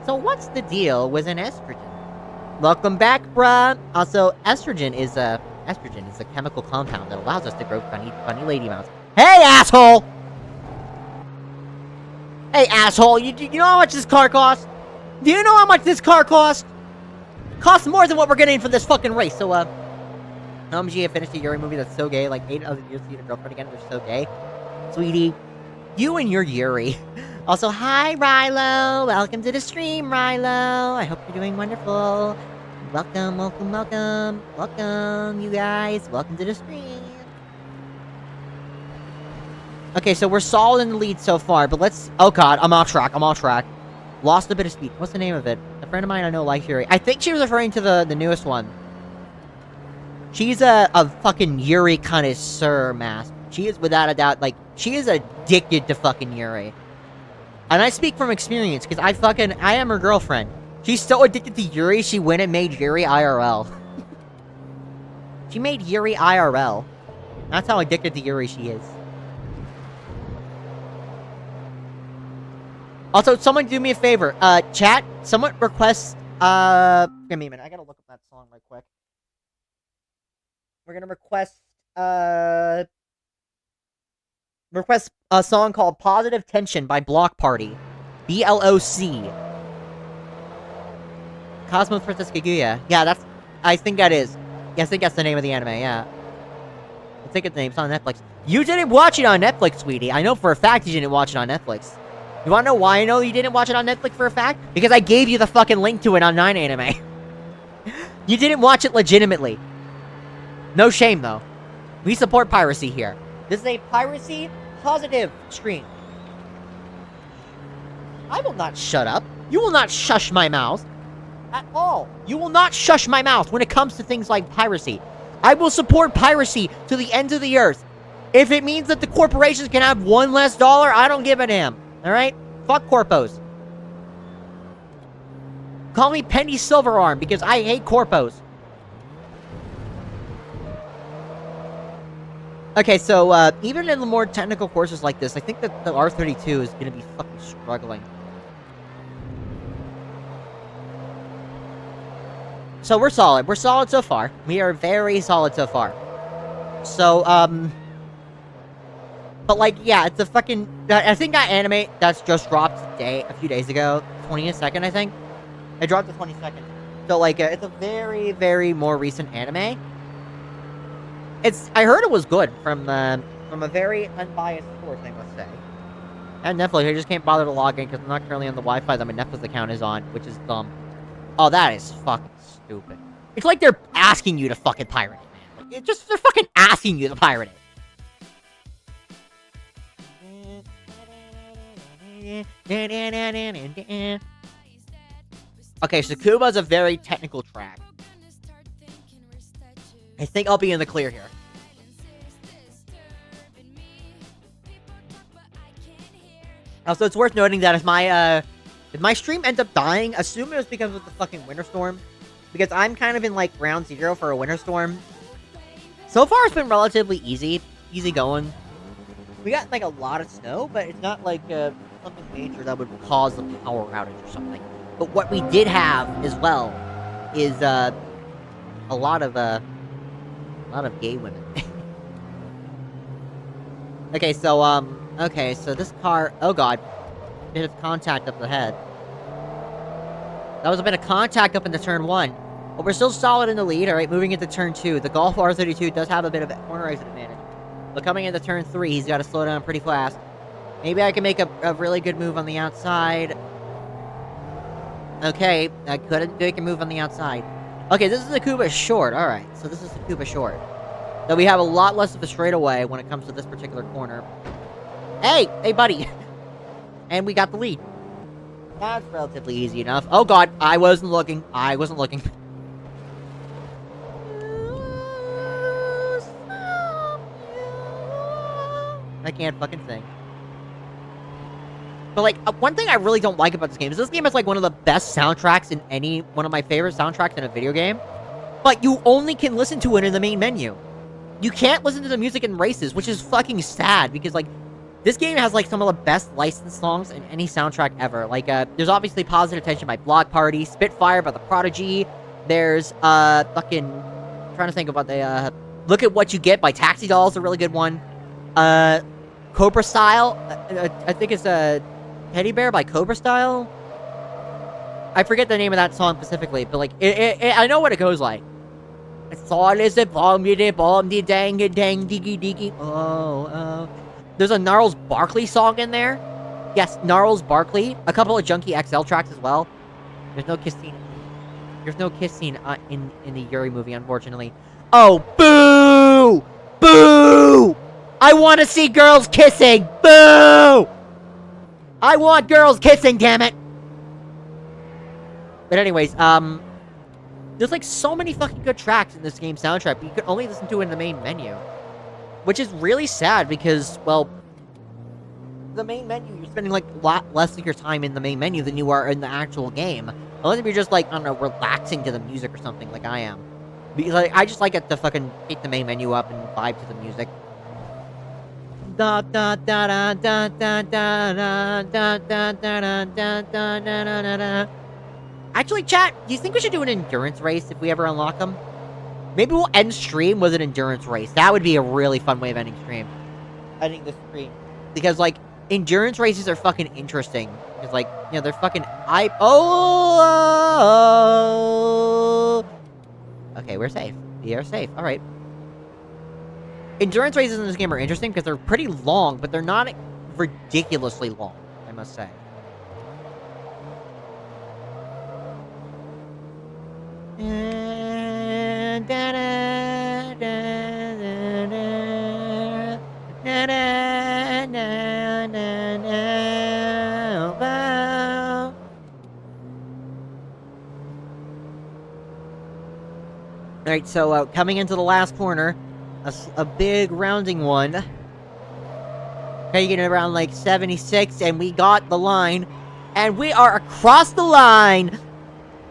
So what's the deal with an estrogen? Welcome back, bruh. Also, estrogen is a chemical compound that allows us to grow funny lady mounts. Hey, asshole! Hey, asshole! You know how much this car costs? Do you know how much this car costs? Costs more than what we're getting for this fucking race. So, OMG, I finished a Yuri movie that's so gay. Like 8 other years to see a girlfriend again. They're so gay. Sweetie, you and your Yuri. Also, hi, Rilo. Welcome to the stream, Rilo. I hope you're doing wonderful. Welcome, welcome, welcome. Welcome, you guys. Welcome to the stream. Okay, so we're solid in the lead so far, but let's... Oh god, I'm off track, Lost a bit of speed. What's the name of it? A friend of mine I know likes Yuri. I think she was referring to the newest one. She's a fucking Yuri connoisseur, mask. She is without a doubt, like, she is addicted to fucking Yuri. And I speak from experience, because I am her girlfriend. She's so addicted to Yuri, she went and made Yuri IRL. She made Yuri IRL. That's how addicted to Yuri she is. Also, someone do me a favor. Chat, someone request, give me a minute. I gotta look up that song right quick. We're gonna request a song called Positive Tension by Block Party. BLOC. Cosmos Princess Kaguya. Yeah, I think that is. Yeah, I think that's the name of the anime, yeah. I think it's the name. It's on Netflix. You didn't watch it on Netflix, sweetie. I know for a fact you didn't watch it on Netflix. You wanna know why I know you didn't watch it on Netflix for a fact? Because I gave you the fucking link to it on 9anime. You didn't watch it legitimately. No shame, though. We support piracy here. This is a piracy positive stream. I will not shut up. You will not shush my mouth. At all. You will not shush my mouth when it comes to things like piracy. I will support piracy to the ends of the earth. If it means that the corporations can have one less dollar, I don't give a damn. Alright? Fuck corpos. Call me Penny Silverarm because I hate corpos. Okay, so, even in the more technical courses like this, I think that the R32 is gonna be fucking struggling. So, we're solid. We're solid so far. We are very solid so far. So, but, like, yeah, it's a fucking... I think that anime that's just dropped today, a few days ago, 20th, I think. It dropped the 22nd. So, like, it's a very, very more recent anime. I heard it was good from a very unbiased source, I must say. And Netflix, I just can't bother to log in because I'm not currently on the Wi-Fi that my Netflix account is on, which is dumb. Oh, that is fucking stupid. It's like they're asking you to fucking pirate it, man. Like, they're fucking asking you to pirate it. Okay, so Kuba's a very technical track. I think I'll be in the clear here. Also, it's worth noting that if my stream ends up dying, assume it was because of the fucking winter storm. Because I'm kind of in, like, ground zero for a winter storm. So far, it's been relatively easy going. We got, like, a lot of snow, but it's not, like, something major that would cause a power outage or something. But what we did have, as well, is, a lot of gay women. Okay, so this car... Oh, God. Bit of contact up ahead. That was a bit of contact up into turn 1. But we're still solid in the lead, alright, moving into turn 2. The Golf R32 does have a bit of a corner exit advantage. But coming into turn 3, he's got to slow down pretty fast. Maybe I can make a really good move on the outside. Okay, I couldn't make a move on the outside. Okay, this is the Kuba short, alright. So this is the Kuba short. So we have a lot less of a straightaway when it comes to this particular corner. Hey, buddy. And we got the lead. That's relatively easy enough. Oh, God, I wasn't looking. I can't fucking sing. But, like, one thing I really don't like about this game is this game has, like, one of the best soundtracks in one of my favorite soundtracks in a video game. But you only can listen to it in the main menu. You can't listen to the music in races, which is fucking sad, because, like, this game has, like, some of the best licensed songs in any soundtrack ever. Like, there's obviously Positive Tension by Block Party, Spitfire by The Prodigy, there's, fucking, I'm trying to think about the, Look at What You Get by Taxi Doll is a really good one. Cobra Style, I think it's, Teddy Bear by Cobra Style? I forget the name of that song specifically, but, like, I know what it goes like. It's all is a bomb, you bomb, the dang, dang, diggy, diggy. Oh. There's a Gnarls Barkley song in there. Yes, Gnarls Barkley. A couple of Junkie XL tracks as well. There's no Christina. There's no kiss scene in the Yuri movie, unfortunately. Oh, boo! Boo! I want to see girls kissing! Boo! I want girls kissing, damn it! But anyways, there's like so many fucking good tracks in this game soundtrack, but you can only listen to it in the main menu. Which is really sad because, well, the main menu, you're spending like a lot less of your time in the main menu than you are in the actual game. Unless if you're just like, I don't know, relaxing to the music or something like I am. Because like, I just like it to fucking pick the main menu up and vibe to the music. Da da da da da da da da da da da da da da. Actually, chat, do you think we should do an endurance race if we ever unlock them? Maybe we'll end stream with an endurance race. That would be a really fun way of ending stream. Ending the stream. Because, like, endurance races are fucking interesting. Because, like, you know, they're fucking... Oh! Okay, we're safe. We are safe. Alright. Endurance races in this game are interesting because they're pretty long, but they're not ridiculously long, I must say. Alright, so coming into the last corner, a big rounding one. Taking it around like 76, and we got the line. And we are across the line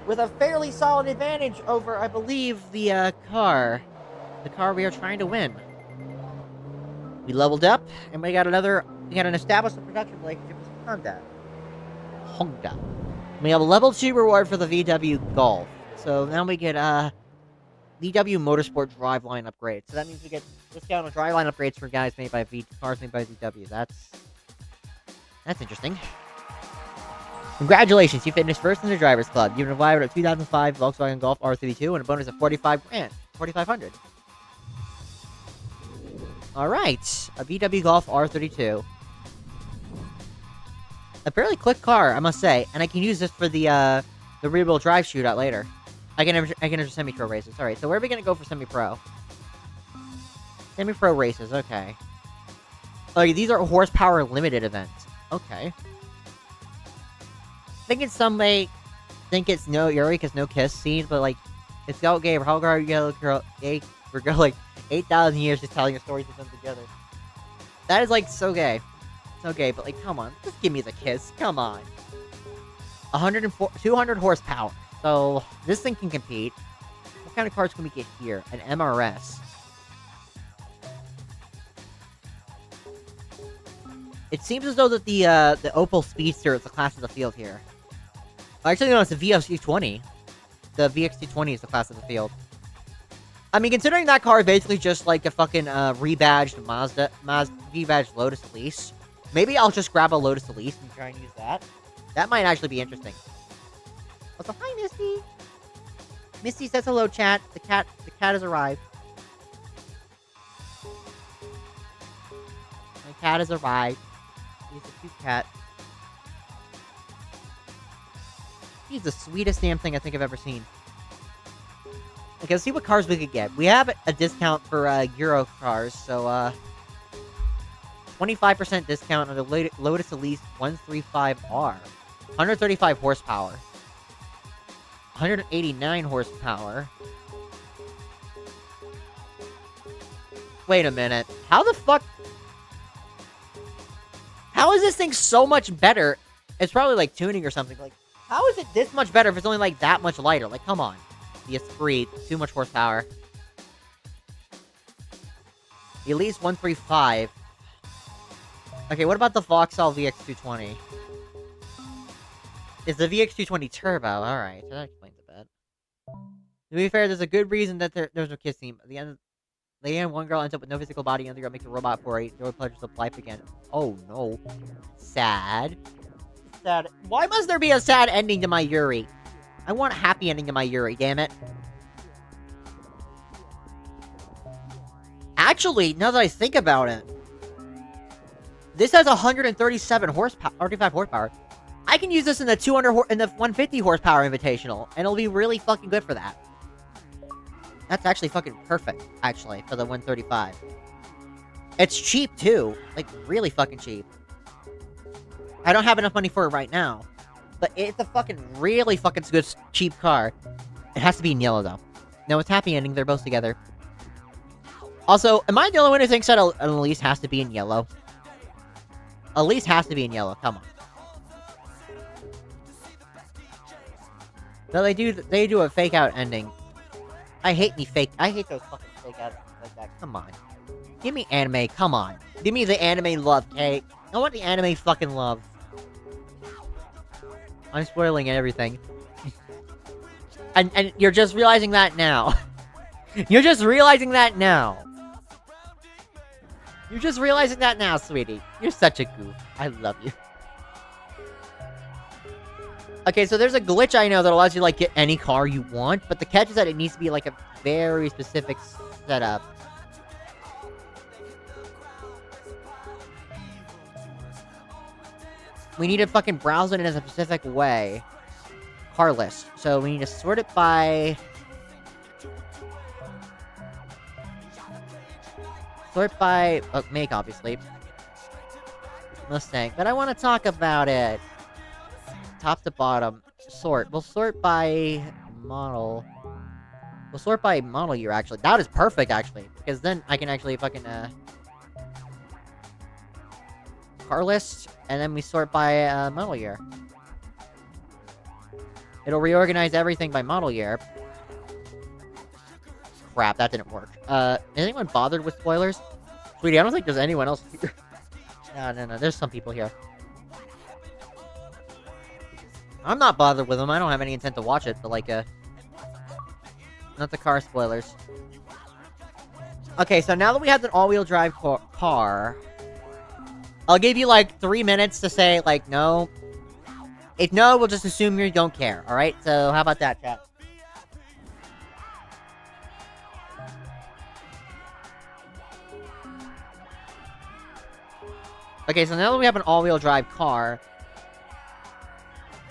with a fairly solid advantage over, I believe, the car. The car we are trying to win. We leveled up, and we got an established production relationship with Honda. We have a level 2 reward for the VW Golf. So now we get, VW Motorsport driveline upgrades. So that means we get discount on driveline upgrades for cars made by VW. That's interesting. Congratulations, you finished first in the Drivers Club. You've been awarded a 2005 Volkswagen Golf R32 and a bonus of 45 grand. 4,500. Alright, a VW Golf R32. A fairly quick car, I must say, and I can use this for the rear-wheel drive shootout later. I can enter semi-pro races. Alright, so where are we gonna go for semi-pro? Semi-pro races, okay. Oh, these are horsepower limited events. Okay. I think it's some, like, think it's no Yuri because no kiss scene, but, like, it's so gay. How are you yellow girl? We're going, like, 8,000 years just telling a story to them together. That is, like, so gay. So gay, but, like, come on. Just give me the kiss. Come on. 200 horsepower. So, this thing can compete. What kind of cars can we get here? An MRS. It seems as though that the Opel Speedster is the class of the field here. Actually, no, it's the VX220. The VX220 is the class of the field. I mean, considering that car is basically just like a fucking rebadged Mazda rebadged Lotus Elise, maybe I'll just grab a Lotus Elise and try and use that. That might actually be interesting. Also, hi, Misty. Misty says hello, chat. The cat has arrived. My cat has arrived. He's a cute cat. He's the sweetest damn thing I think I've ever seen. Okay, let's see what cars we could get. We have a discount for Euro cars, so 25% discount on the Lotus Elise 135R. 135 horsepower. 189 horsepower. Wait a minute. How the fuck... How is this thing so much better? It's probably like tuning or something. Like, how is it this much better if it's only like that much lighter? Like, come on. The Esprit, too much horsepower. The Elise 135. Okay, what about the Vauxhall VX220? It's the VX220 Turbo. Alright, so that explains a bit. To be fair, there's a good reason that there's no kiss scene. At the end, one girl ends up with no physical body, and the other girl makes a robot for a joy pleasures of life again. Oh no. Sad. Sad. Why must there be a sad ending to my Yuri? I want a happy ending to my Yuri, damn it. Actually, now that I think about it, this has 137 horsepower, 35 horsepower. I can use this in the 150 horsepower invitational, and it'll be really fucking good for that. That's actually fucking perfect, actually, for the 135. It's cheap, too. Like, really fucking cheap. I don't have enough money for it right now. But it's a fucking really fucking good, cheap car. It has to be in yellow, though. No, it's happy ending. They're both together. Also, am I the only one who thinks that an Elise has to be in yellow? Elise has to be in yellow. Come on. No, they do a fake out ending. I hate those fucking fake outs like that. Come on. Give me anime, come on. Give me the anime love, okay? I want the anime fucking love. I'm spoiling everything. and you're just realizing that now. You're just realizing that now. You're just realizing that now, sweetie. You're such a goof. I love you. Okay, so there's a glitch I know that allows you to, like, get any car you want, but the catch is that it needs to be, like, a very specific setup. We need to fucking browse it in a specific way. Car list. So we need to sort it by... make, obviously. Mustang. But I want to talk about it. Top to bottom. Sort. We'll sort by model. We'll sort by model year, actually. That is perfect, actually. Because then I can actually fucking, car list, and then we sort by, model year. It'll reorganize everything by model year. Crap, that didn't work. Is anyone bothered with spoilers? Sweetie, I don't think there's anyone else here. No, there's some people here. I'm not bothered with them, I don't have any intent to watch it, but like, not the car spoilers. Okay, so now that we have an all-wheel drive car, I'll give you, like, 3 minutes to say, like, no. If no, we'll just assume you don't care, alright? So, how about that, chat? Okay, so now that we have an all-wheel drive car...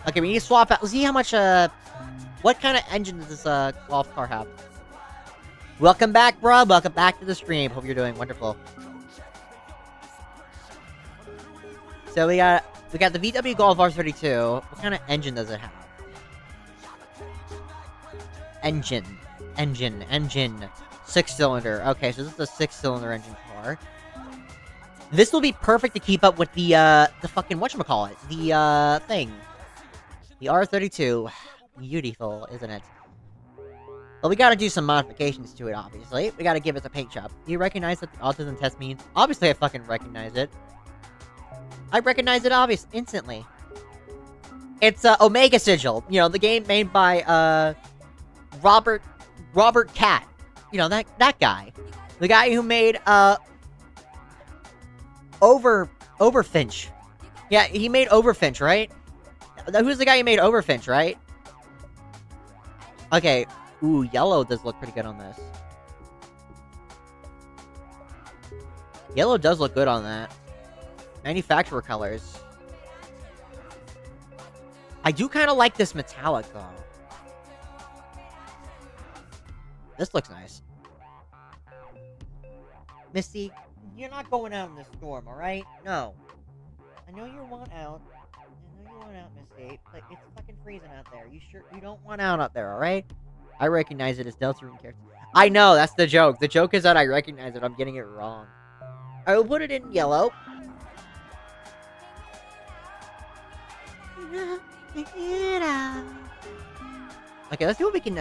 Okay, we need to swap out... See how much, what kind of engine does this, golf car have? Welcome back, bro. Welcome back to the stream. Hope you're doing wonderful. So we got the VW Golf R32. What kind of engine does it have? Engine. 6-cylinder. Okay, so this is a 6-cylinder engine car. This will be perfect to keep up with the fucking whatchamacallit. The, thing. The R32. Beautiful, isn't it? Well, we gotta do some modifications to it, obviously. We gotta give it a paint job. Do you recognize what the autism test means? Obviously, I fucking recognize it. I recognize it instantly. It's, Omega Sigil. You know, the game made by, Robert Cat. You know, that guy. The guy who made, Overfinch. Yeah, he made Overfinch, right? Who's the guy who made Overfinch, right? Okay. Ooh, yellow does look pretty good on this. Yellow does look good on that. Manufacturer colors. I do kind of like this metallic, though. This looks nice. Misty, you're not going out in the storm, alright? No. I know you want out. I know you want out, Misty, but it's fucking freezing out there. You don't want out there, alright? I recognize it as Deltarune character. I know, that's the joke. The joke is that I recognize it. I'm getting it wrong. I will put it in yellow. Okay, let's see what we can,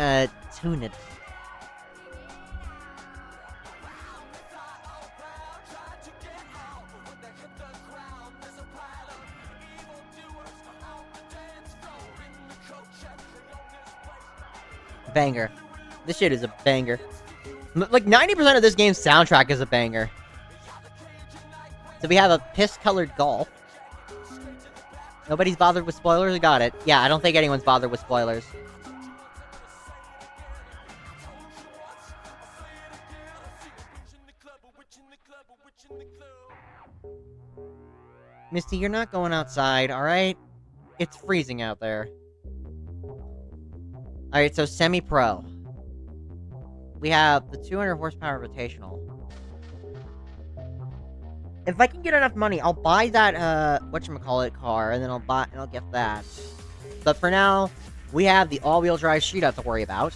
tune it. Banger. This shit is a banger. Like, 90% of this game's soundtrack is a banger. So we have a piss-colored Golf. Nobody's bothered with spoilers? We got it. Yeah, I don't think anyone's bothered with spoilers. Misty, you're not going outside, alright? It's freezing out there. Alright, so semi-pro. We have the 200 horsepower rotational. If I can get enough money, I'll buy that, whatchamacallit car, and then I'll get that. But for now, we have the all-wheel drive shootout to worry about.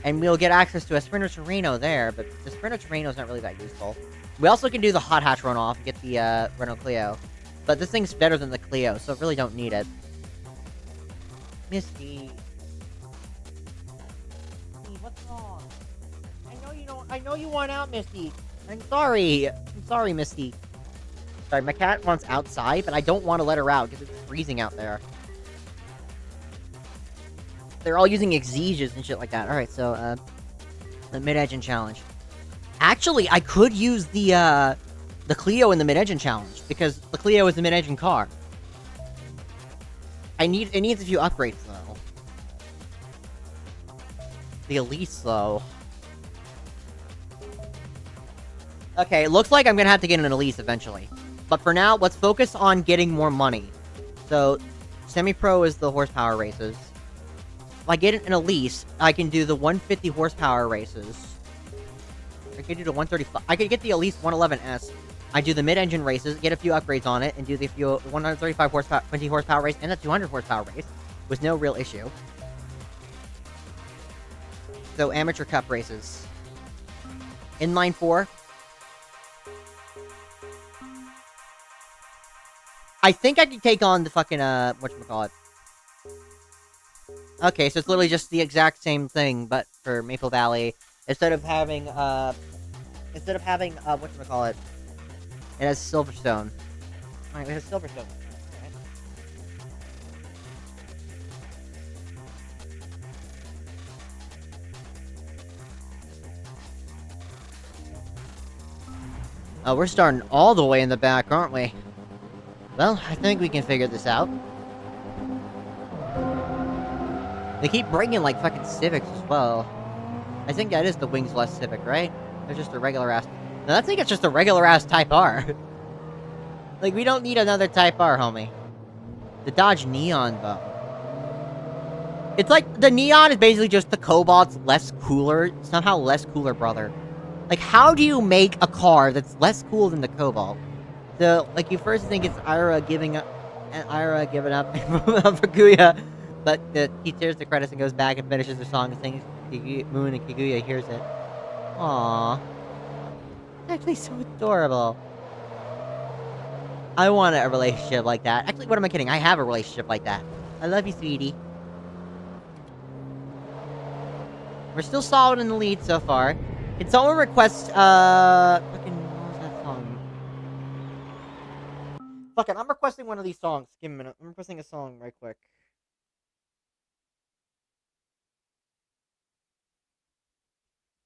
And we'll get access to a Sprinter Torino there, but the Sprinter Torino's not really that useful. We also can do the hot hatch runoff and get the, Renault Clio. But this thing's better than the Clio, so I really don't need it. Misty. Misty, what's wrong? I know you want out, Misty. I'm sorry, Misty. Sorry, my cat wants outside, but I don't want to let her out, because it's freezing out there. They're all using exeges and shit like that. Alright, so, the mid-engine challenge. Actually, I could use the Clio in the mid-engine challenge, because the Clio is the mid-engine car. It needs a few upgrades, though. The Elise, though. Okay, it looks like I'm gonna have to get an Elise eventually. But for now, let's focus on getting more money. So, semi-pro is the horsepower races. If I get an Elise, I can do the 150 horsepower races. I could do the 135. I could get the Elise 111S. I do the mid-engine races, get a few upgrades on it, and do the few 135 horsepower, 20 horsepower race, and the 200 horsepower race with no real issue. So, amateur cup races. Inline 4. I think I could take on the fucking, whatchamacallit. Okay, so it's literally just the exact same thing, but for Maple Valley. Instead of having, whatchamacallit, it has Silverstone. Alright, it has Silverstone. Okay. Oh, we're starting all the way in the back, aren't we? Well, I think we can figure this out. They keep bringing, like, fucking Civics as well. I think that is the Wings Less Civic, right? They're just a regular-ass... No, I think it's just a regular-ass Type R. Like, we don't need another Type R, homie. The Dodge Neon, though. It's like, the Neon is basically just the Cobalt's less cooler, somehow less cooler brother. Like, how do you make a car that's less cool than the Cobalt? So, like, you first think it's Ira giving up for Kaguya, but he tears the credits and goes back and finishes the song and sings Moon and Kaguya hears it. Aww. It's actually so adorable. I want a relationship like that. Actually, what am I kidding? I have a relationship like that. I love you, sweetie. We're still solid in the lead so far. Can someone request, fucking, what was that song? Fuck it, I'm requesting one of these songs. Give me a minute. I'm requesting a song right quick.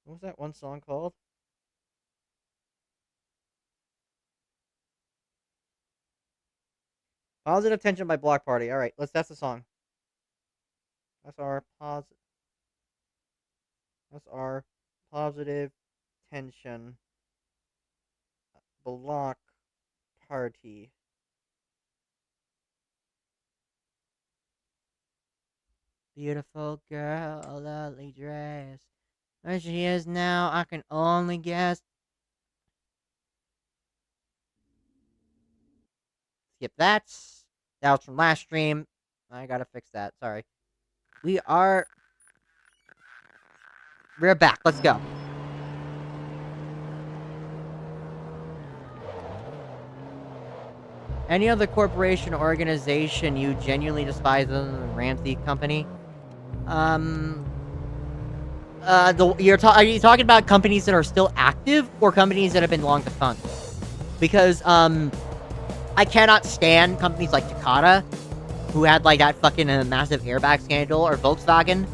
What was that one song called? Positive Tension by Block Party. Alright, that's the song. That's our Positive Tension Block Party. Beautiful girl, lovely dress. Where she is now, I can only guess. Skip that. That was from last stream. I gotta fix that. Sorry. We're back. Let's go. Any other corporation or organization you genuinely despise other than the Ramsey Company? Are you talking about companies that are still active or companies that have been long defunct? Because, I cannot stand companies like Takata, who had, like, that fucking massive airbag scandal, or Volkswagen,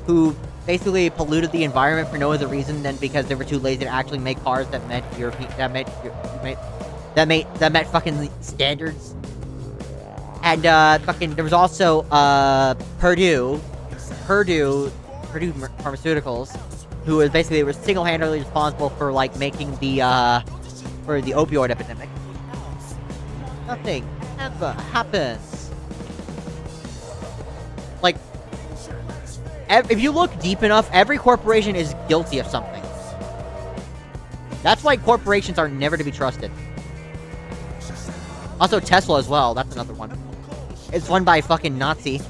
who basically polluted the environment for no other reason than because they were too lazy to actually make cars that met that met fucking standards. And, fucking, there was also, Purdue Pharmaceuticals, who was basically single-handedly responsible for, like, making the, for the opioid epidemic. Nothing ever happens. if you look deep enough, every corporation is guilty of something. That's why corporations are never to be trusted. Also, Tesla as well. That's another one. It's run by a fucking Nazi.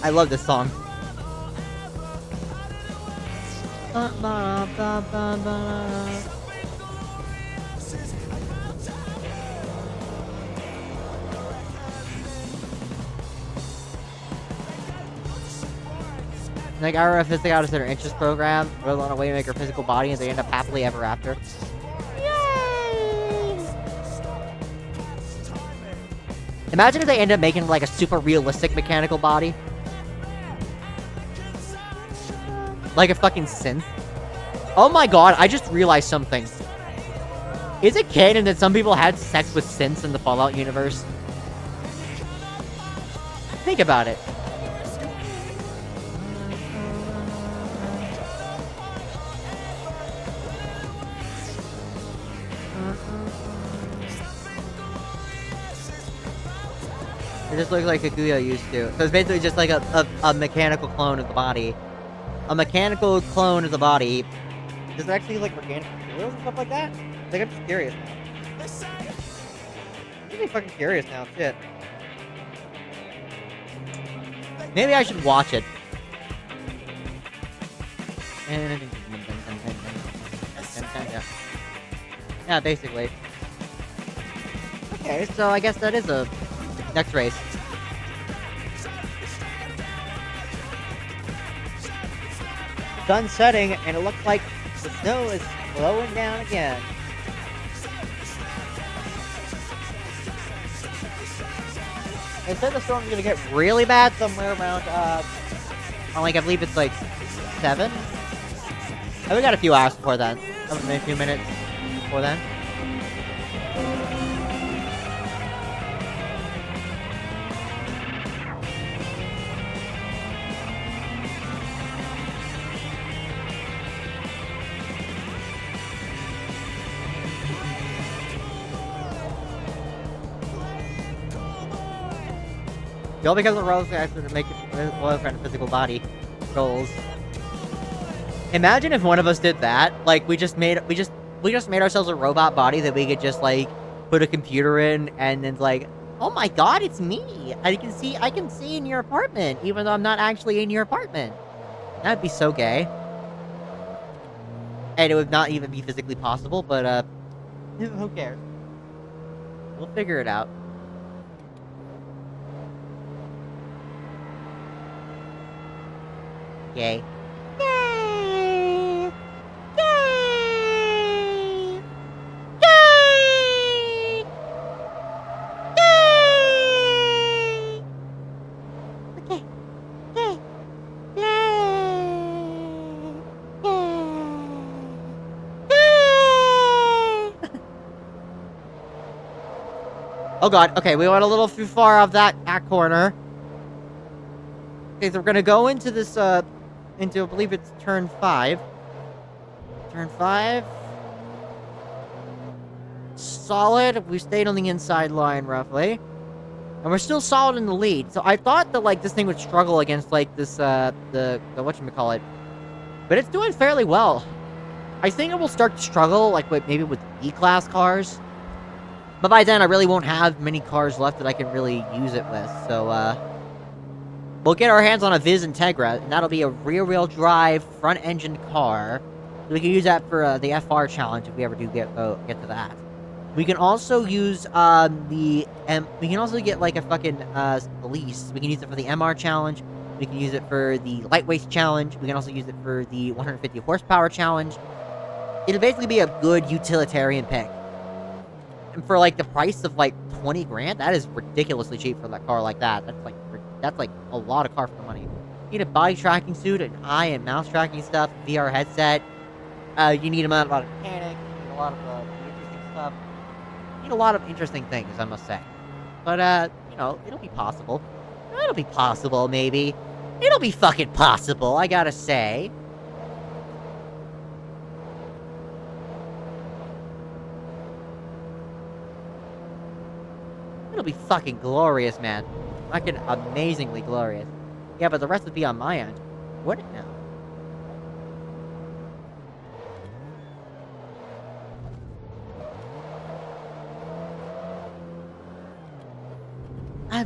I love this song. Like, I remember physical out of their interest program, wrote on a way to make her physical body, and they end up happily ever after. Yay! Imagine if they end up making, like, a super realistic mechanical body. Like a fucking synth. Oh my god, I just realized something. Is it canon that some people had sex with synths in the Fallout universe? Think about it. It just looks like Kaguya used to. So it's basically just like a mechanical clone of the body. A mechanical clone of the body. Does it actually like organic materials and stuff like that? Like, I'm just curious now. I'm really fucking curious now, shit. Maybe I should watch it. Yeah, basically. Okay, so I guess that is a next race. Sun's setting, and it looks like the snow is slowing down again. They said the storm's gonna get really bad somewhere around, like, I believe it's like 7? Oh, we got a few hours before then. A few minutes before then. All because of roles guys to make it boyfriend physical body goals. Imagine if one of us did that. Like we just made ourselves a robot body that we could just like put a computer in and then like, oh my god, it's me. I can see in your apartment, even though I'm not actually in your apartment. That'd be so gay. And it would not even be physically possible, but who cares? We'll figure it out. Yay. Yay! Yay! Yay! Yay! Okay. Yay! Yay! Yay! Oh god, okay, we went a little too far off that corner. Okay, so we're gonna go into this, into, I believe it's turn 5. Turn 5. Solid. We stayed on the inside line, roughly. And we're still solid in the lead. So I thought that, like, this thing would struggle against, like, this, the whatchamacallit. But it's doing fairly well. I think it will start to struggle, like, maybe with E-Class cars. But by then, I really won't have many cars left that I can really use it with. So, we'll get our hands on a Viz Integra, and that'll be a rear-wheel drive, front-engine car. So we can use that for the FR challenge if we ever do get to that. We can also use we can also get like a fucking lease. We can use it for the MR challenge. We can use it for the lightweight challenge. We can also use it for the 150 horsepower challenge. It'll basically be a good utilitarian pick. And for like the price of like 20 grand, that is ridiculously cheap for that car like that. That's like a lot of car for the money. You need a body tracking suit, an eye and mouse tracking stuff, VR headset. You need a lot of mechanics, you need a lot of interesting stuff. You need a lot of interesting things, I must say. But, you know, it'll be possible. It'll be possible, maybe. It'll be fucking possible, I gotta say. It'll be fucking glorious, man. Fucking amazingly glorious. Yeah, but the rest would be on my end. Would it now?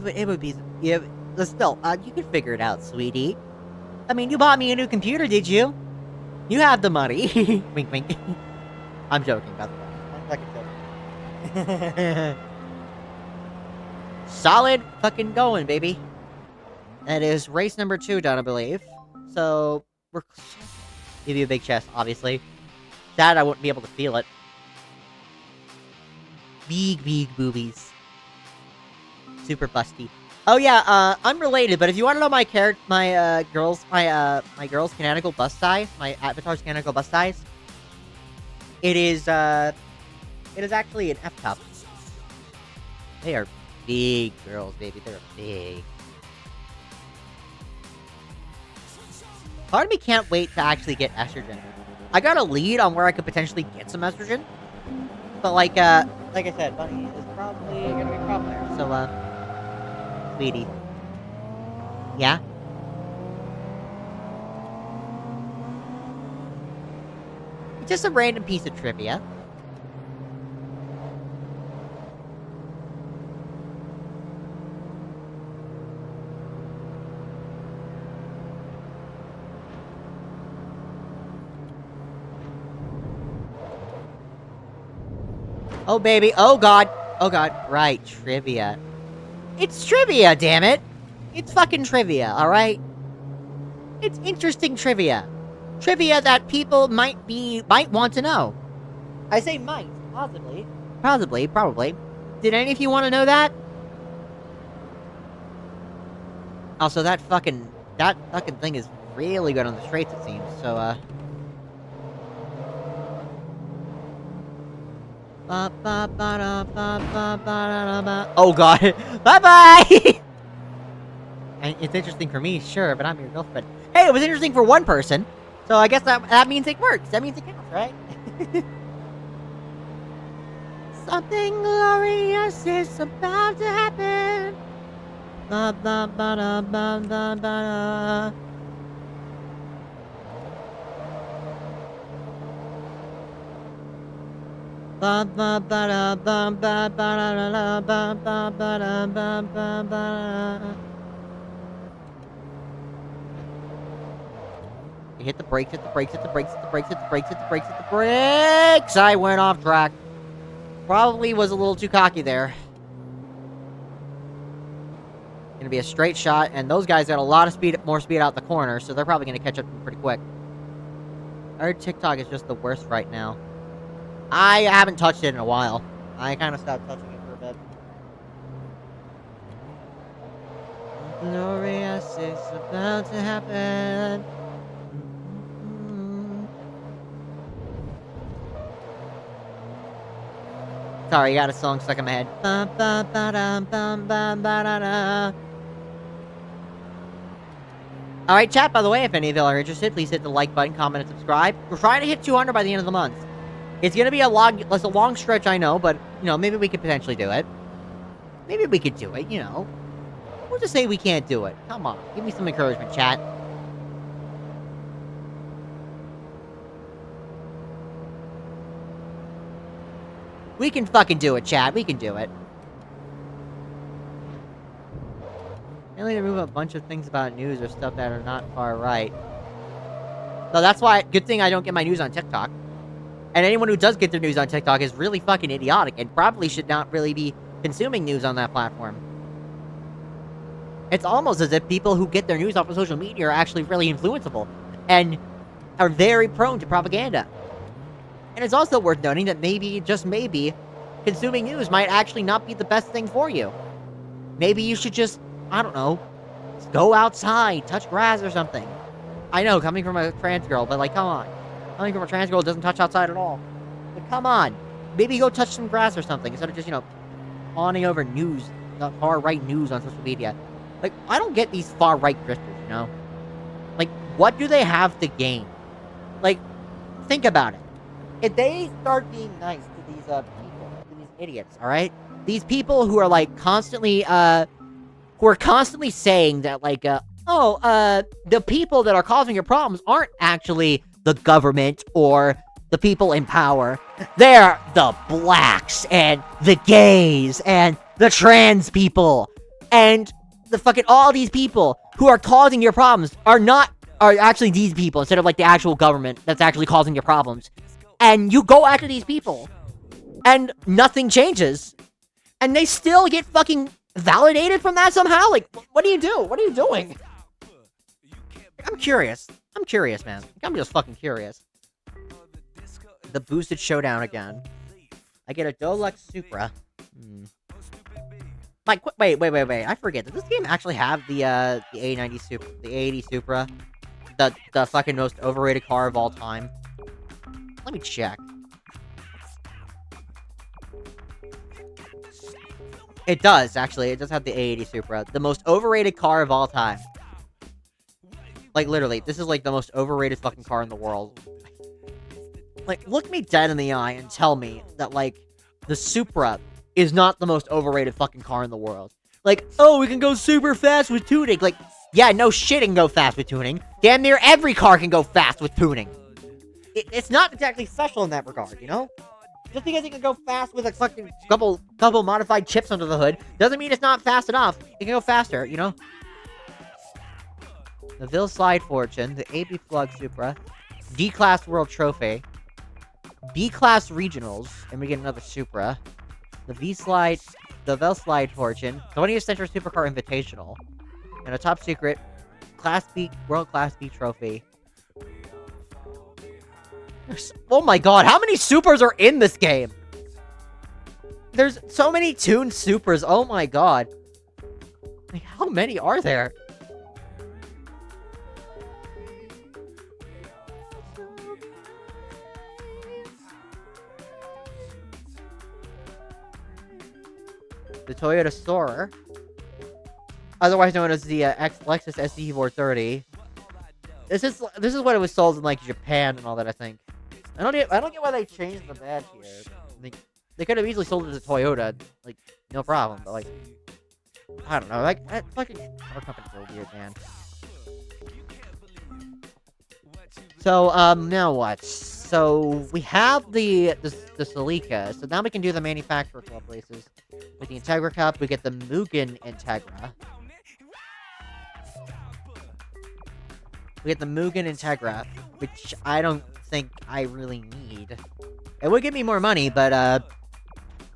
It would be... Yeah, but still, you can figure it out, sweetie. I mean, you bought me a new computer, did you? You have the money. Wink, wink. I'm joking, by the way. I'm fucking joking. Solid fucking going, baby. That is race number 2 done, I believe. So, we're... Give you a big chest, obviously. Sad I wouldn't be able to feel it. Big, big boobies. Super busty. Oh yeah, unrelated, but if you want to know my girl's canonical bust size, my avatar's canonical bust size, it is actually an F cup. They are big girls, baby. They're big. Part of me can't wait to actually get estrogen. I got a lead on where I could potentially get some estrogen, but like I said, Bunny is probably gonna be a problem there. So sweetie. Yeah? It's just a random piece of trivia. Oh, baby. Oh, God. Oh, God. Right. Trivia. It's trivia, damn it! It's fucking trivia, alright? It's interesting trivia. Trivia that people might want to know. I say might, possibly. Probably. Did any of you want to know that? Also, that fucking thing is really good on the straights, it seems, so, Oh god. Bye-bye! And it's interesting for me, sure, but I'm your girlfriend. Hey, it was interesting for one person. So I guess that means it works. That means it counts, right? Something glorious is about to happen. Ba ba ba da ba da ba da. Ba ba ba da ba ba ba da da ba ba ba da ba ba ba. Hit the brakes, hit the brakes, hit the brakes, hit the brakes, hit the brakes, hit the brakes, hit the brakes! I went off track. Probably was a little too cocky there. Gonna be a straight shot, and those guys got a lot of speed, more speed out the corner, so they're probably gonna catch up pretty quick. Our TikTok is just the worst right now. I haven't touched it in a while. I kind of stopped touching it for a bit. Glorious is about to happen. Sorry, I got a song stuck in my head. Ba ba ba da ba ba ba da da. Alright, chat, by the way, if any of y'all are interested, please hit the like button, comment, and subscribe. We're trying to hit 200 by the end of the month. It's gonna be a long stretch, I know, but, you know, maybe we could potentially do it. Maybe we could do it, you know. We'll just say we can't do it. Come on, give me some encouragement, chat. We can fucking do it, chat. We can do it. I only remove a bunch of things about news or stuff that are not far right. So that's why, good thing I don't get my news on TikTok. And anyone who does get their news on TikTok is really fucking idiotic and probably should not really be consuming news on that platform. It's almost as if people who get their news off of social media are actually really influenceable and are very prone to propaganda. And it's also worth noting that maybe, just maybe, consuming news might actually not be the best thing for you. Maybe you should just, I don't know, go outside, touch grass or something. I know, coming from a trans girl, but like, come on. Coming from a trans girl who doesn't touch outside at all. But come on. Maybe go touch some grass or something instead of just, you know, fawning over news, the far-right news on social media. Like, I don't get these far-right grifters, you know? what do they have to gain? Like, think about it. If they start being nice to these people, to these idiots, all right? These people who are like constantly saying that like the people that are causing your problems aren't actually the government or the people in power. They're the blacks and the gays and the trans people and the fucking all these people who are causing your problems are actually these people instead of like the actual government that's actually causing your problems. And you go after these people and nothing changes. And they still get fucking validated from that somehow? Like, what do you do? What are you doing? I'm curious. I'm curious, man. I'm just fucking curious. The boosted showdown again. I get a Deluxe Supra. Like, wait. I forget. Does this game actually have the A90 Supra, the A80 Supra? The fucking most overrated car of all time? Let me check. It does, actually. It does have the A80 Supra. The most overrated car of all time. Like, literally, this is, like, the most overrated fucking car in the world. Like, look me dead in the eye and tell me that, like, the Supra is not the most overrated fucking car in the world. Like, oh, we can go super fast with tuning. Like, yeah, no shit, it can go fast with tuning. Damn near every car can go fast with tuning. It's not exactly special in that regard, you know? Just because it can go fast with a fucking couple modified chips under the hood doesn't mean it's not fast enough. It can go faster, you know? The Ville Slide Fortune, the AB Flug Supra, D-Class World Trophy, B-Class Regionals, and we get another Supra, the Ville Slide Fortune, 20th Century Supercar Invitational, and a top secret Class B, World Class B Trophy. Oh my god, how many supers are in this game? There's so many tuned supers, oh my god. Like, how many are there? The Toyota Soarer, otherwise known as the Lexus SC430. This is what it was sold in like Japan and all that, I think. I don't get why they changed the badge here. They could have easily sold it to Toyota, like, no problem, but like, I don't know, like, that fucking car companies are weird, man. So, now what? So, we have the Celica, so now we can do the manufacturer club races. With the Integra Cup, we get the Mugen Integra. We get the Mugen Integra, which I don't think I really need. It would give me more money, but,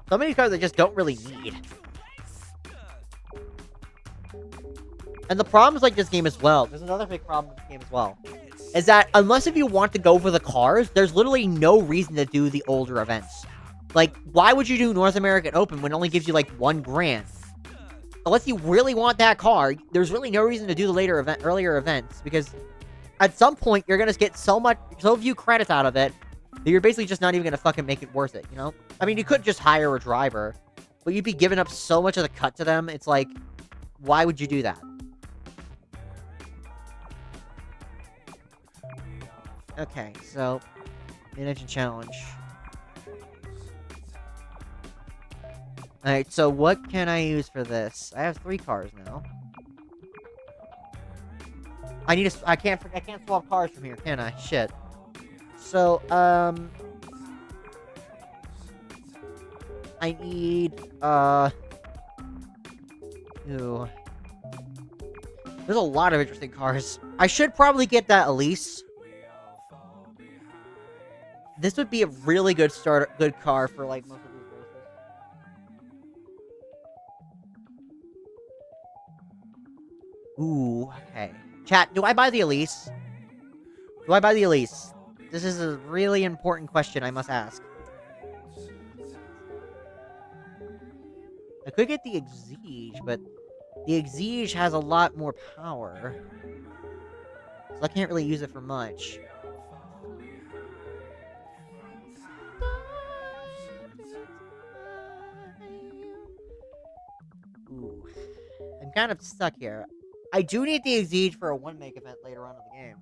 so many cars I just don't really need. And the problems like this game as well, there's another big problem with this game as well, is that unless if you want to go for the cars, there's literally no reason to do the older events. Like, why would you do North American Open when it only gives you, like, 1 grand? Unless you really want that car, there's really no reason to do the earlier events, because at some point, you're gonna get so few credits out of it, that you're basically just not even gonna fucking make it worth it, you know? I mean, you could just hire a driver, but you'd be giving up so much of the cut to them, it's like, why would you do that? Okay, so, mid-engine challenge. Alright, so what can I use for this? I have 3 cars now. I can't swap cars from here, can I? Shit. So, I need, ooh. There's a lot of interesting cars. I should probably get that Elise. This would be a really good car for, like, most of these races. Ooh, okay. Chat, do I buy the Elise? Do I buy the Elise? This is a really important question I must ask. I could get the Exige, but the Exige has a lot more power. So I can't really use it for much. Ooh. I'm kind of stuck here. I do need the Exige for a one-make event later on in the game.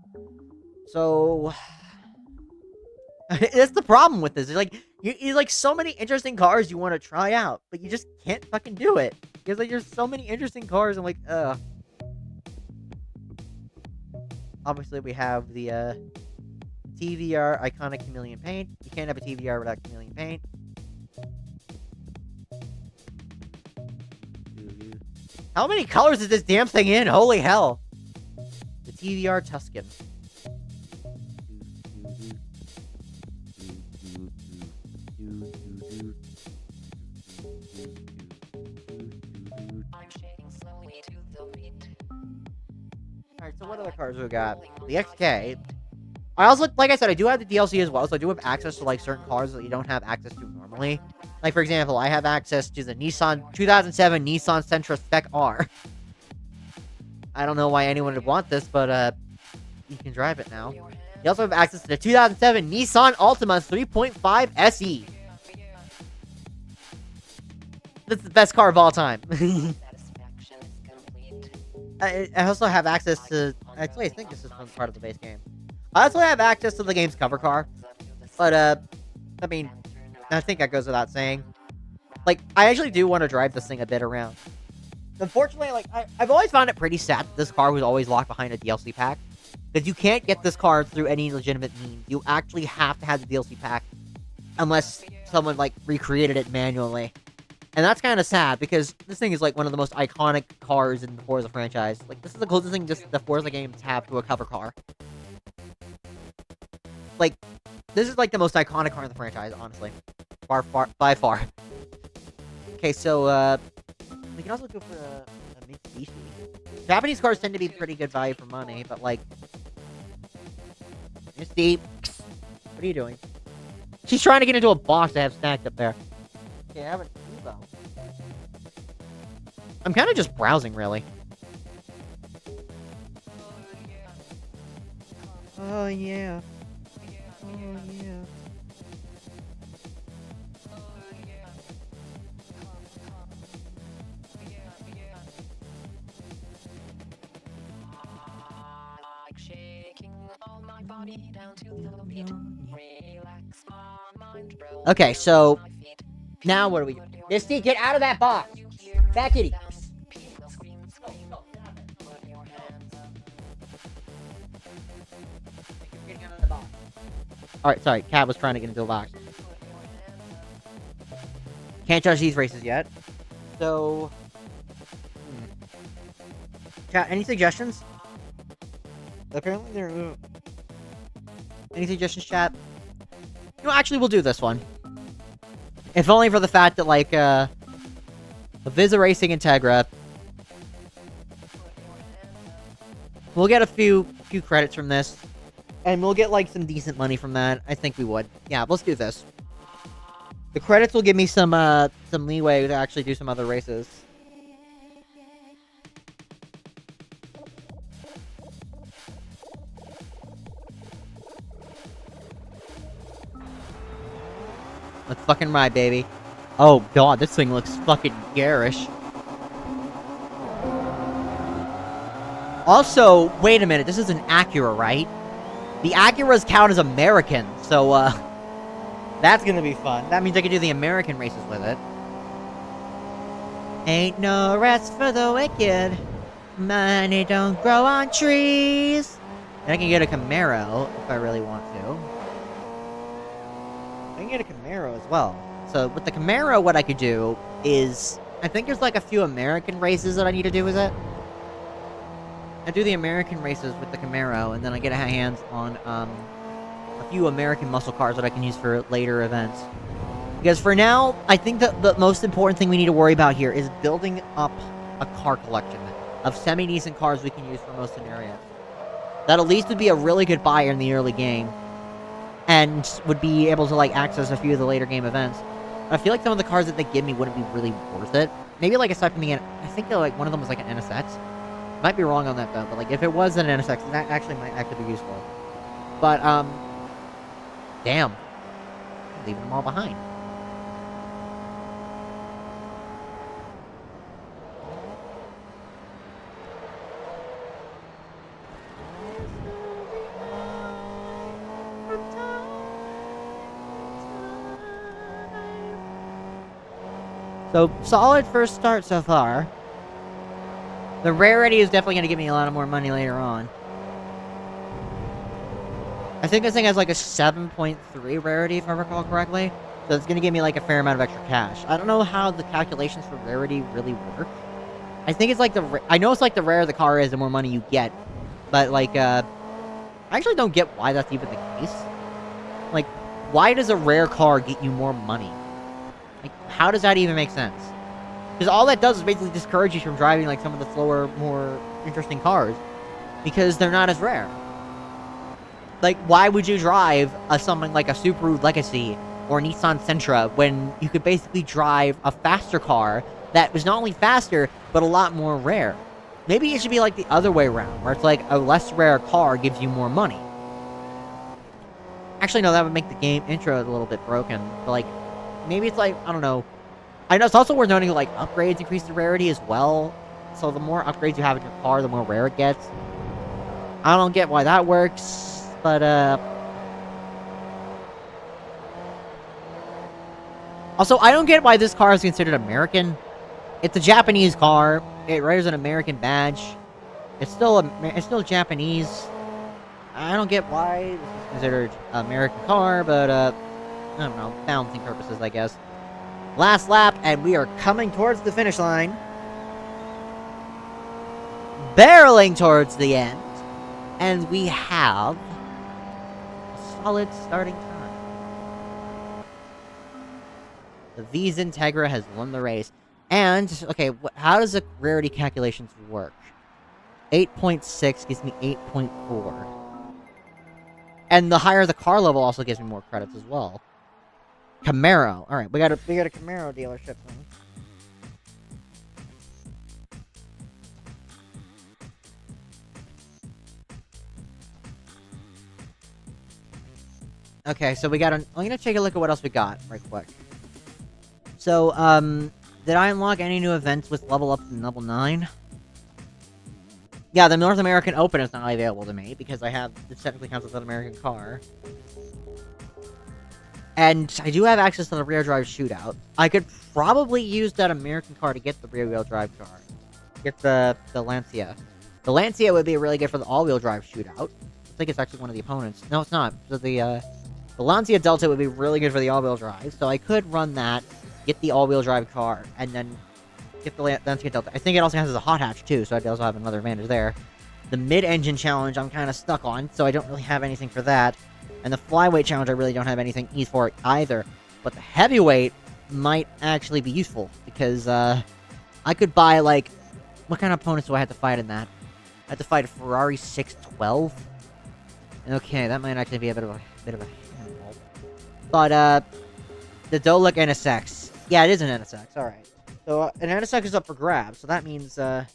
So that's the problem with this. It's like you like so many interesting cars you want to try out, but you just can't fucking do it because like there's so many interesting cars. I'm like, Obviously, we have the TVR iconic chameleon paint. You can't have a TVR without chameleon paint. How many colors is this damn thing in? Holy hell! The TVR Tuscan. Alright, so what other cars we got? The XK. I also, like I said, I do have the DLC as well, so I do have access to, like, certain cars that you don't have access to normally. Like, for example, I have access to the 2007 Nissan Sentra Spec R. I don't know why anyone would want this, but, you can drive it now. You also have access to the 2007 Nissan Altima 3.5 SE. That's the best car of all time. I also have access to... Actually, I think this is from part of the base game. I also have access to the game's cover car. But, I mean, I think that goes without saying. Like, I actually do want to drive this thing a bit around. Unfortunately, like, I've always found it pretty sad that this car was always locked behind a DLC pack. Because you can't get this car through any legitimate means. You actually have to have the DLC pack. Unless someone, like, recreated it manually. And that's kind of sad, because this thing is, like, one of the most iconic cars in the Forza franchise. Like, this is the closest thing just the Forza games have to a cover car. Like, this is, like, the most iconic car in the franchise, honestly. By far. Okay, so, we can also go for a Mitsubishi. Japanese cars tend to be pretty good value for money, but, like... Misty, what are you doing? She's trying to get into a box to have snacked up there. Okay, I have an Evo. I'm kind of just browsing, really. Oh, yeah. Oh, yeah. Okay, so now what do we do? Misty, get out of that box! Back kitty! Alright, sorry, Cat was trying to get into the box. Can't judge these races yet. So... Chat, any suggestions? Apparently there are... Any suggestions, chat? You know, actually, we'll do this one. If only for the fact that, like, the Visa Racing Integra... We'll get a few credits from this. And we'll get, like, some decent money from that. I think we would. Yeah, let's do this. The credits will give me some leeway to actually do some other races. Let's fucking ride, baby. Oh, God, this thing looks fucking garish. Also, wait a minute, this is an Acura, right? The Acuras count as American, so, that's gonna be fun. That means I can do the American races with it. Ain't no rest for the wicked. Money don't grow on trees. And I can get a Camaro, if I really want to. I can get a Camaro as well. So, with the Camaro, what I could do is... I think there's, like, a few American races that I need to do with it. I do the American races with the Camaro, and then I get a hands on, a few American muscle cars that I can use for later events. Because for now, I think that the most important thing we need to worry about here is building up a car collection of semi-decent cars we can use for most scenarios. That at least would be a really good buyer in the early game. And would be able to, like, access a few of the later game events. I feel like some of the cars that they give me wouldn't be really worth it. Maybe, like, aside from the... I think, like, one of them was, like, an NSX. Might be wrong on that, though. But, like, if it was an NSX, that actually might actually be useful. But, damn. I'm leaving them all behind. So, solid first start so far. The rarity is definitely going to give me a lot of more money later on. I think this thing has like a 7.3 rarity, if I recall correctly. So it's going to give me like a fair amount of extra cash. I don't know how the calculations for rarity really work. I think it's like I know it's like the rarer the car is, the more money you get. But like, I actually don't get why that's even the case. Like, why does a rare car get you more money? Like, how does that even make sense? Because all that does is basically discourage you from driving like some of the slower, more interesting cars. Because they're not as rare. Like, why would you drive something like a Subaru Legacy or Nissan Sentra when you could basically drive a faster car that was not only faster, but a lot more rare? Maybe it should be like the other way around, where it's like a less rare car gives you more money. Actually, no, that would make the game intro a little bit broken. But like, maybe it's like, I don't know. I know it's also worth noting like upgrades increase the rarity as well. So the more upgrades you have in your car, the more rare it gets. I don't get why that works. But, also, I don't get why this car is considered American. It's a Japanese car. It wears an American badge. It's still Japanese. I don't get why this is considered an American car, but, I don't know, balancing purposes, I guess. Last lap, and we are coming towards the finish line. Barreling towards the end. And we have solid starting time. The V's Integra has won the race. And, okay, how does the rarity calculations work? 8.6 gives me 8.4. And the higher the car level also gives me more credits as well. Camaro. Alright, we got a Camaro dealership thing. Okay, so we got I'm gonna take a look at what else we got, right quick. So, did I unlock any new events with level up to level 9? Yeah, the North American Open is not available to me, because it technically counts as an American car. And I do have access to the rear drive shootout. I could probably use that American car to get the rear wheel drive car. Get the Lancia. The Lancia would be really good for the all-wheel drive shootout. I think it's actually one of the opponents. No, it's not. So the Lancia Delta would be really good for the all-wheel drive, so I could run that, get the all-wheel drive car, and then get the Lancia Delta. I think it also has a hot hatch, too, so I'd also have another advantage there. The mid-engine challenge I'm kind of stuck on, so I don't really have anything for that. And the flyweight challenge I really don't have anything for either. But the heavyweight might actually be useful, because I could buy, like... What kind of opponents do I have to fight in that? I have to fight a Ferrari 612? Okay, that might actually be a bit of a handle. But, the Dolek NSX. Yeah, it is an NSX, alright. So, an NSX is up for grabs, so that means, So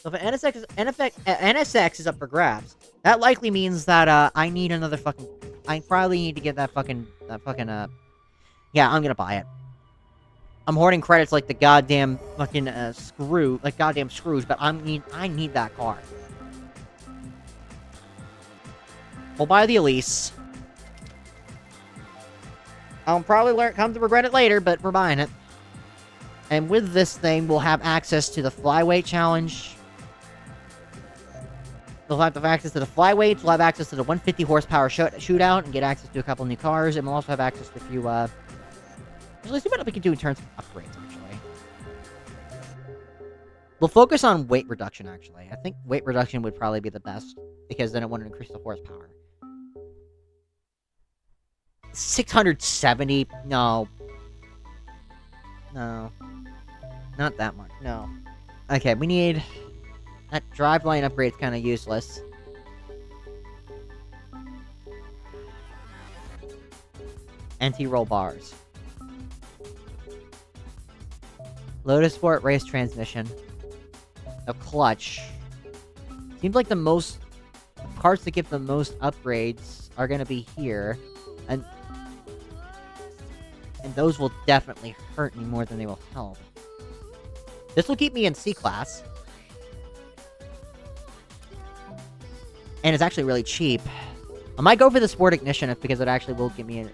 if an NSX is up for grabs, that likely means that, I need another fucking... I probably need to get that fucking, Yeah, I'm gonna buy it. I'm hoarding credits like the goddamn fucking, goddamn screws, but I need that car. We'll buy the Elise. I'll probably come to regret it later, but we're buying it. And with this thing, we'll have access to the flyweight challenge. We'll have access to the flyweights, we'll have access to the 150 horsepower shootout, and get access to a couple new cars, and we'll also have access to a few, let's see what we can do in terms of upgrades, actually. We'll focus on weight reduction, actually. I think weight reduction would probably be the best, because then it wouldn't increase the horsepower. 670? No. No. Not that much, no. Okay, we need... That driveline upgrade's kind of useless. Anti-roll bars. Lotus Sport race transmission. A clutch. Seems like the parts that give the most upgrades are gonna be here. And those will definitely hurt me more than they will help. This will keep me in C-Class. And it's actually really cheap. I might go for the Sport Ignition because it actually will give me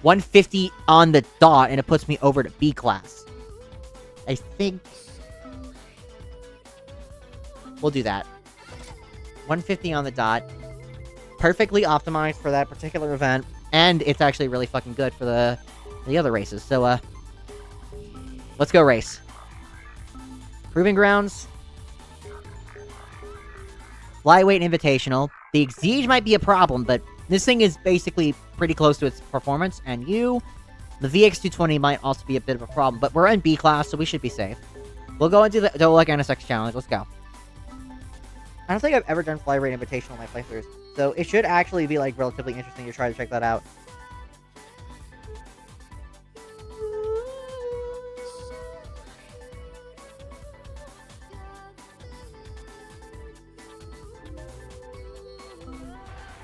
150 on the dot, and it puts me over to B class. I think we'll do that. 150 on the dot. Perfectly optimized for that particular event. And it's actually really fucking good for the other races. So, let's go race. Proving Grounds. Flyweight Invitational. The Exige might be a problem, but this thing is basically pretty close to its performance. And the VX220 might also be a bit of a problem. But we're in B class, so we should be safe. We'll go into the Dolek NSX Challenge. Let's go. I don't think I've ever done Flyweight Invitational in my playthroughs. So it should actually be, like, relatively interesting to try to check that out.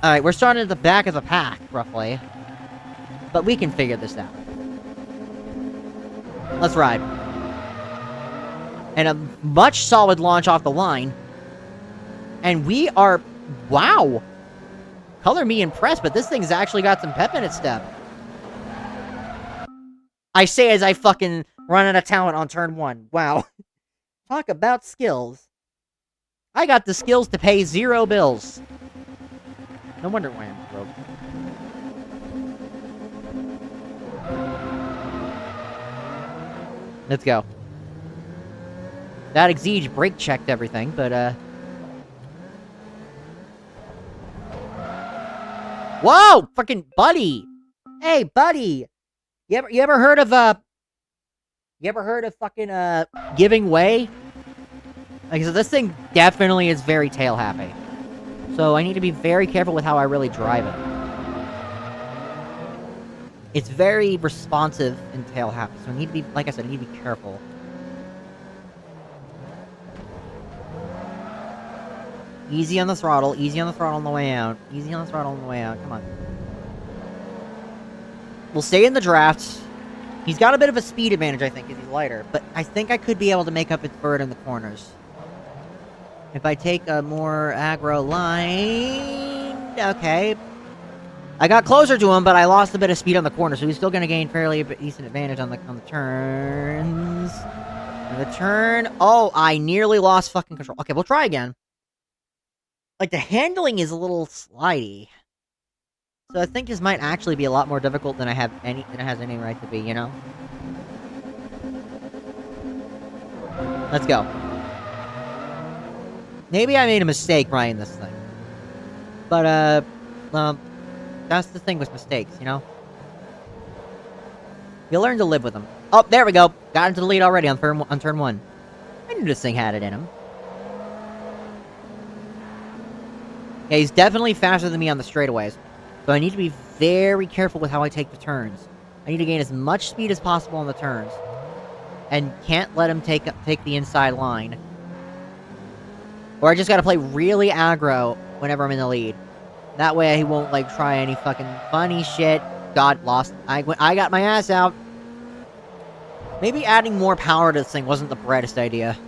Alright, we're starting at the back of the pack, roughly. But we can figure this out. Let's ride. And a much solid launch off the line. And we are... Wow! Color me impressed, but this thing's actually got some pep in its step. I say as I fucking run out of talent on turn 1. Wow. Talk about skills. I got the skills to pay 0 bills. No wonder why I'm broke. Let's go. That Exige brake checked everything, but whoa! Fucking buddy! Hey, buddy! You ever heard of fucking, giving way? Like, so this thing definitely is very tail happy. So I need to be very careful with how I really drive it. It's very responsive and tail happy, so I need to be, like I said, I need to be careful. Easy on the throttle on the way out. Easy on the throttle on the way out, come on. We'll stay in the draft. He's got a bit of a speed advantage, I think, because he's lighter, but I think I could be able to make up its bird in the corners. If I take a more aggro line... Okay. I got closer to him, but I lost a bit of speed on the corner, so he's still going to gain fairly decent advantage on the turns. And the turn... Oh, I nearly lost fucking control. Okay, we'll try again. Like, the handling is a little slidey. So I think this might actually be a lot more difficult than it has any right to be, you know? Let's go. Maybe I made a mistake riding this thing. But, that's the thing with mistakes, you know? You learn to live with them. Oh, there we go! Got into the lead already on turn 1. I knew this thing had it in him. Yeah, he's definitely faster than me on the straightaways. So I need to be very careful with how I take the turns. I need to gain as much speed as possible on the turns. And can't let him take the inside line. Or I just gotta play really aggro whenever I'm in the lead. That way he won't, like, try any fucking funny shit. God, lost. I got my ass out. Maybe adding more power to this thing wasn't the brightest idea.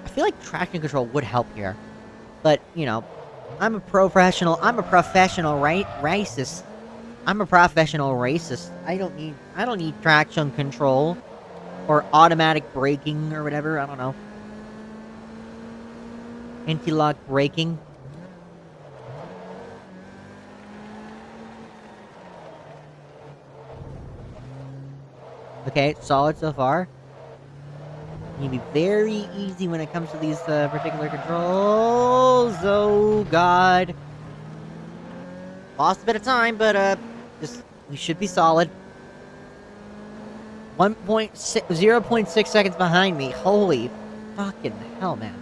I feel like traction control would help here. But, you know, I'm a professional racist. I'm a professional racist. I don't need traction control. Or automatic braking or whatever, I don't know. Anti-lock braking. Okay, solid so far. You need to be very easy when it comes to these particular controls. Oh, God. Lost a bit of time, but we should be solid. 0.6 seconds behind me. Holy fucking hell, man.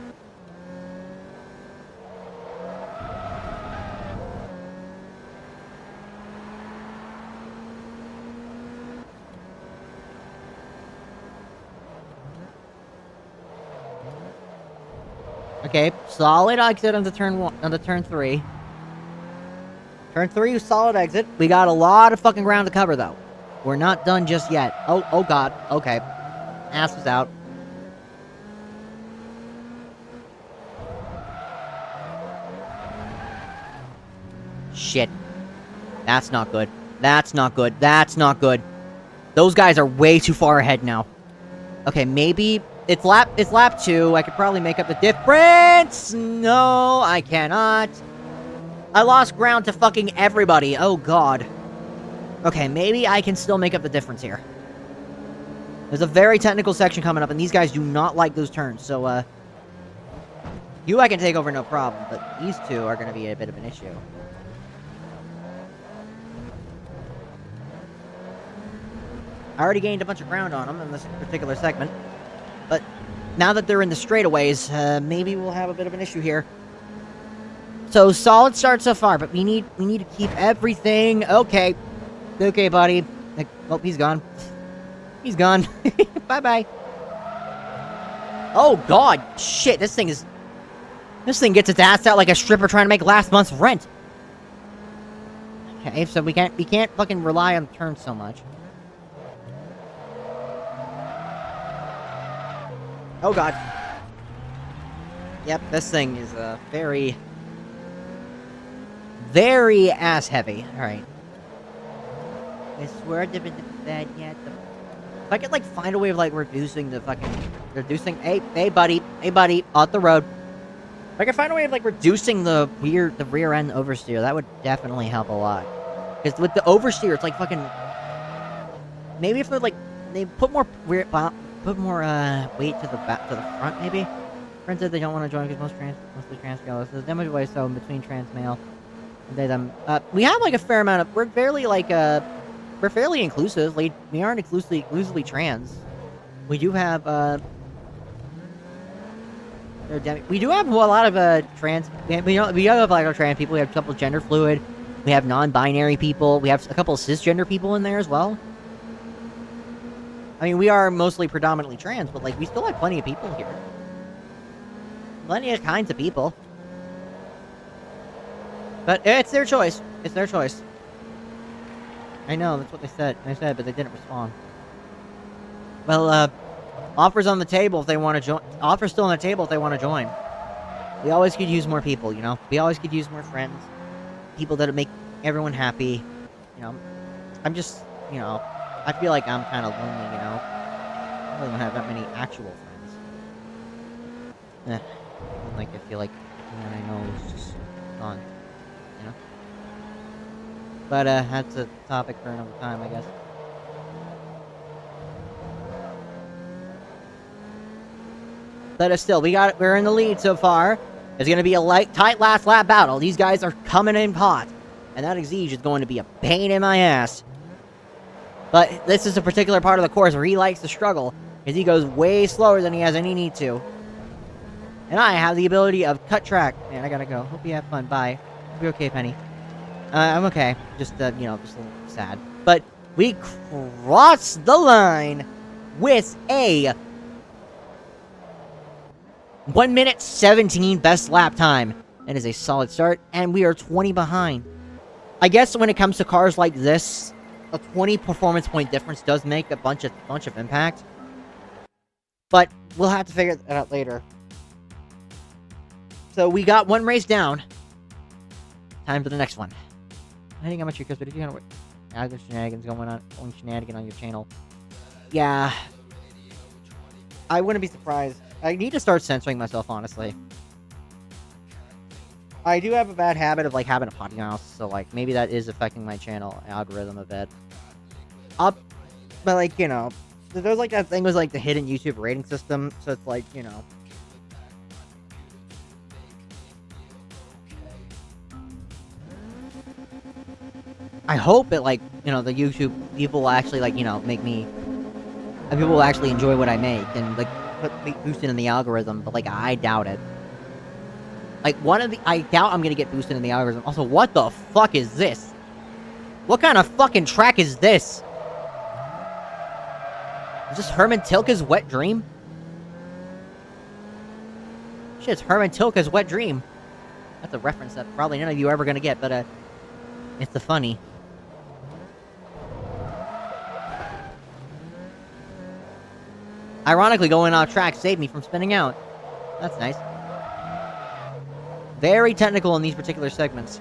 Okay, solid exit on the turn 3. Turn 3, solid exit. We got a lot of fucking ground to cover, though. We're not done just yet. Oh God. Okay. Ass was out. Shit. That's not good. That's not good. That's not good. Those guys are way too far ahead now. Okay, maybe it's lap 2. I could probably make up the difference. No, I cannot. I lost ground to fucking everybody. Oh god. Okay, maybe I can still make up the difference here. There's a very technical section coming up, and these guys do not like those turns, so, you I can take over no problem, but these two are gonna be a bit of an issue. I already gained a bunch of ground on them in this particular segment, but now that they're in the straightaways, maybe we'll have a bit of an issue here. So, solid start so far, but we need to keep everything... Okay. Okay, buddy. Oh, he's gone. He's gone. Bye-bye. Oh, God. Shit, this thing gets its ass out like a stripper trying to make last month's rent. Okay, so we can't fucking rely on turns so much. Oh, God. Yep, this thing is, very... very ass-heavy. Alright. I swear to that yet. If I could, like, find a way of, like, reducing the fucking... Hey, buddy. Hey, buddy. Off the road. If I could find a way of, like, reducing the rear end oversteer, that would definitely help a lot. Because with the oversteer, it's like fucking... Maybe if they're, like... They put more weight to the front, maybe? Granted, they don't want to join because mostly trans girls. So damage away, so in between trans male and they them. We have like a fair amount of. We're fairly like we're fairly inclusive. Like, we aren't exclusively trans. We do have we do have a lot of trans. We do have like our trans people. We have a couple of gender fluid. We have non-binary people. We have a couple of cisgender people in there as well. I mean, we are mostly predominantly trans, but, like, we still have plenty of people here. Plenty of kinds of people. But it's their choice. It's their choice. I know, that's what they said. But they didn't respond. Well, offers on the table if they want to join. Offers still on the table if they want to join. We always could use more people, you know? We always could use more friends. People that make everyone happy. You know? I'm just, you know... I feel like I'm kind of lonely, you know? I really don't have that many actual friends. Like, I feel like everyone I know is just gone, you know? But, that's a topic for another time, I guess. But still, we're in the lead so far. It's gonna be a tight last lap battle. These guys are coming in hot. And that Exige is going to be a pain in my ass. But this is a particular part of the course where he likes to struggle, because he goes way slower than he has any need to. And I have the ability of cut track. Man, I gotta go. Hope you have fun. Bye. Hope you're okay, Penny. I'm okay. Just, you know, just a little sad. But we crossed the line with a 1 minute 17 best lap time. That is a solid start, and we are 20 behind. I guess when it comes to cars like this, a 20 performance point difference does make a bunch of impact. But we'll have to figure that out later. So we got one race down. Time for the next one. I think how much you but if you kind of there's shenanigans going on your channel. Yeah. I wouldn't be surprised. I need to start censoring myself, honestly. I do have a bad habit of, like, having a potty mouth, so, like, maybe that is affecting my channel algorithm a bit. But, like, you know, there's, like, that thing with, like, the hidden YouTube rating system, so it's, like, you know. I hope that, like, you know, the YouTube people will actually, like, you know, make me... people will actually enjoy what I make, and, like, boost it in the algorithm, but, like, I doubt it. Like, I doubt I'm gonna get boosted in the algorithm. Also, what the fuck is this? What kind of fucking track is this? Is this Herman Tilke's Wet Dream? Shit, it's Herman Tilke's Wet Dream. That's a reference that probably none of you are ever gonna get, but, it's the funny. Ironically, going off track saved me from spinning out. That's nice. Very technical in these particular segments.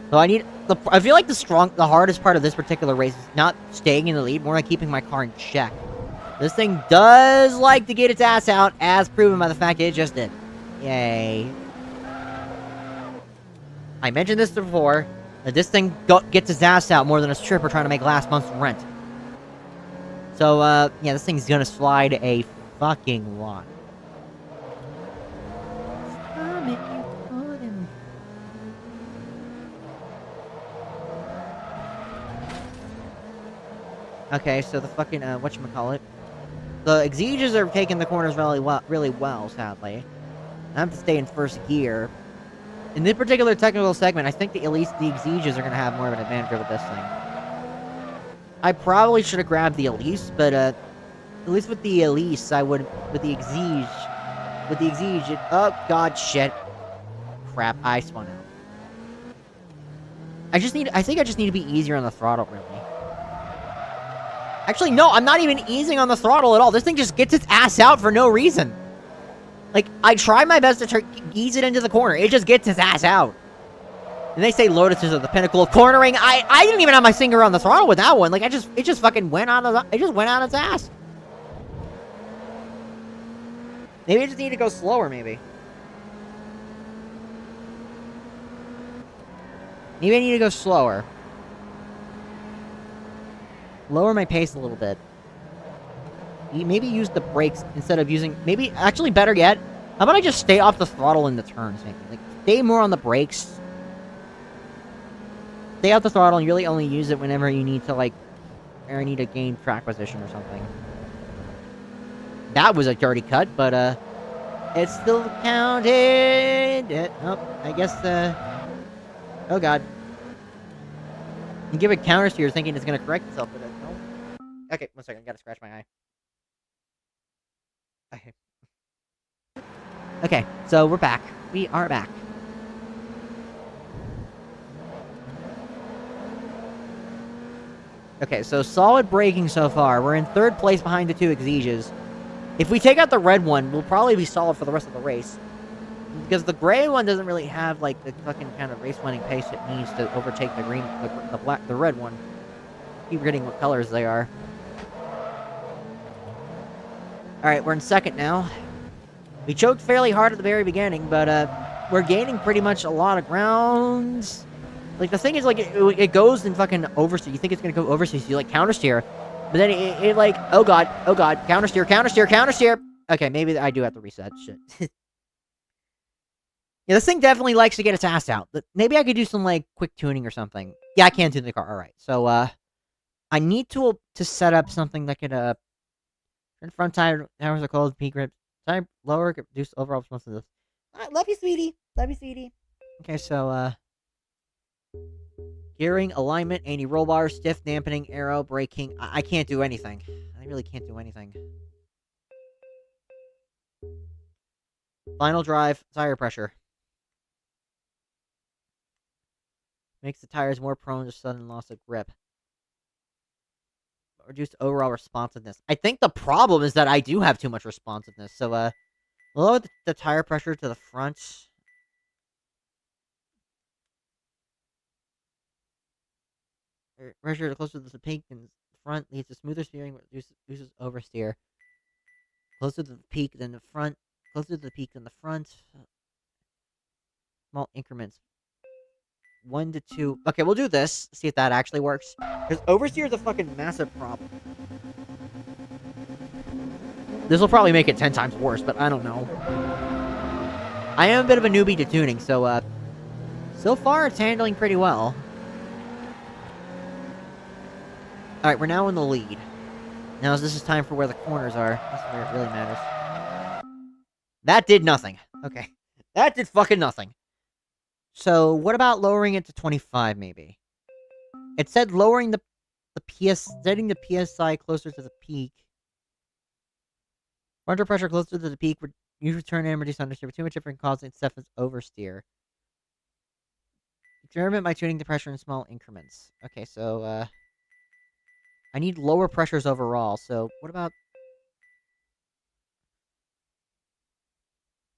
So I need I feel like the hardest part of this particular race is not staying in the lead, more like keeping my car in check. This thing does like to get its ass out, as proven by the fact it just did. Yay. I mentioned this before, that this thing gets its ass out more than a stripper trying to make last month's rent. So, yeah, this thing's gonna slide a fucking lot. Okay, so the fucking, whatchamacallit. The Exeges are taking the corners really well, sadly. I have to stay in first gear. In this particular technical segment, I think that at least the Exeges are going to have more of an advantage over this thing. I probably should have grabbed the Elise, but, at least with the Elise, I would... With the Exige... With the Exige, oh, god, shit. Crap, I spun out. I think I just need to be easier on the throttle, really. Actually, no, I'm not even easing on the throttle at all. This thing just gets its ass out for no reason. Like, I try my best to ease it into the corner. It just gets its ass out. And they say Lotuses are the pinnacle of cornering. I didn't even have my finger on the throttle with that one. Like, it just fucking went on its ass. Maybe I just need to go slower, maybe. Maybe I need to go slower. Lower my pace a little bit. Maybe use the brakes instead of using... Maybe, actually, better yet, how about I just stay off the throttle in the turns, maybe? Like, stay more on the brakes. Stay off the throttle and really only use it whenever you need to, like... Or need to gain track position or something. That was a dirty cut, but, it's still counted! Oh, I guess, oh, God. You give it counter steer thinking it's gonna correct itself, but no. Okay, 1 second, I gotta scratch my eye. Okay, so we're back. We are back. Okay, so solid braking so far. We're in 3rd place behind the 2 Exeges. If we take out the red one, we'll probably be solid for the rest of the race. Because the gray one doesn't really have, like, the fucking kind of race-winning pace it needs to overtake the green, the red one. Keep forgetting what colors they are. Alright, we're in 2nd now. We choked fairly hard at the very beginning, but, we're gaining pretty much a lot of ground. Like, the thing is, like, it goes in fucking oversteer. You think it's gonna go oversteer, so you, like, countersteer. But then it like, oh god, countersteer, countersteer, countersteer! Okay, maybe I do have to reset. Shit. Yeah, this thing definitely likes to get its ass out. But maybe I could do some, like, quick tuning or something. Yeah, I can tune the car. Alright, so, I need to set up something that could, turn front tires are closed, peak grip, tire lower, reduce overall responsiveness. Alright, love you, sweetie. Love you, sweetie. Okay, so, gearing, alignment, anti-roll bar, stiff, dampening, aero, braking. I can't do anything. I really can't do anything. Final drive, tire pressure. Makes the tires more prone to sudden loss of grip. Reduced overall responsiveness. I think the problem is that I do have too much responsiveness. So, lower the tire pressure to the front. Pressure closer to the peak than front leads to smoother steering, reduces oversteer. Closer to the peak than the front. Closer to the peak than the front. Small increments. 1 to 2. Okay, we'll do this. See if that actually works. Because oversteer is a fucking massive problem. This will probably make it 10 times worse, but I don't know. I am a bit of a newbie to tuning, so, so far it's handling pretty well. Alright, we're now in the lead. Now this is time for where the corners are. This is where it really matters. That did nothing. Okay. That did fucking nothing. So, what about lowering it to 25, maybe? It said lowering setting the PSI closer to the peak. Under pressure closer to the peak, use return and reduce understeer. Too much different causing stuff as oversteer. Experiment by tuning the pressure in small increments. Okay, so, I need lower pressures overall, so what about...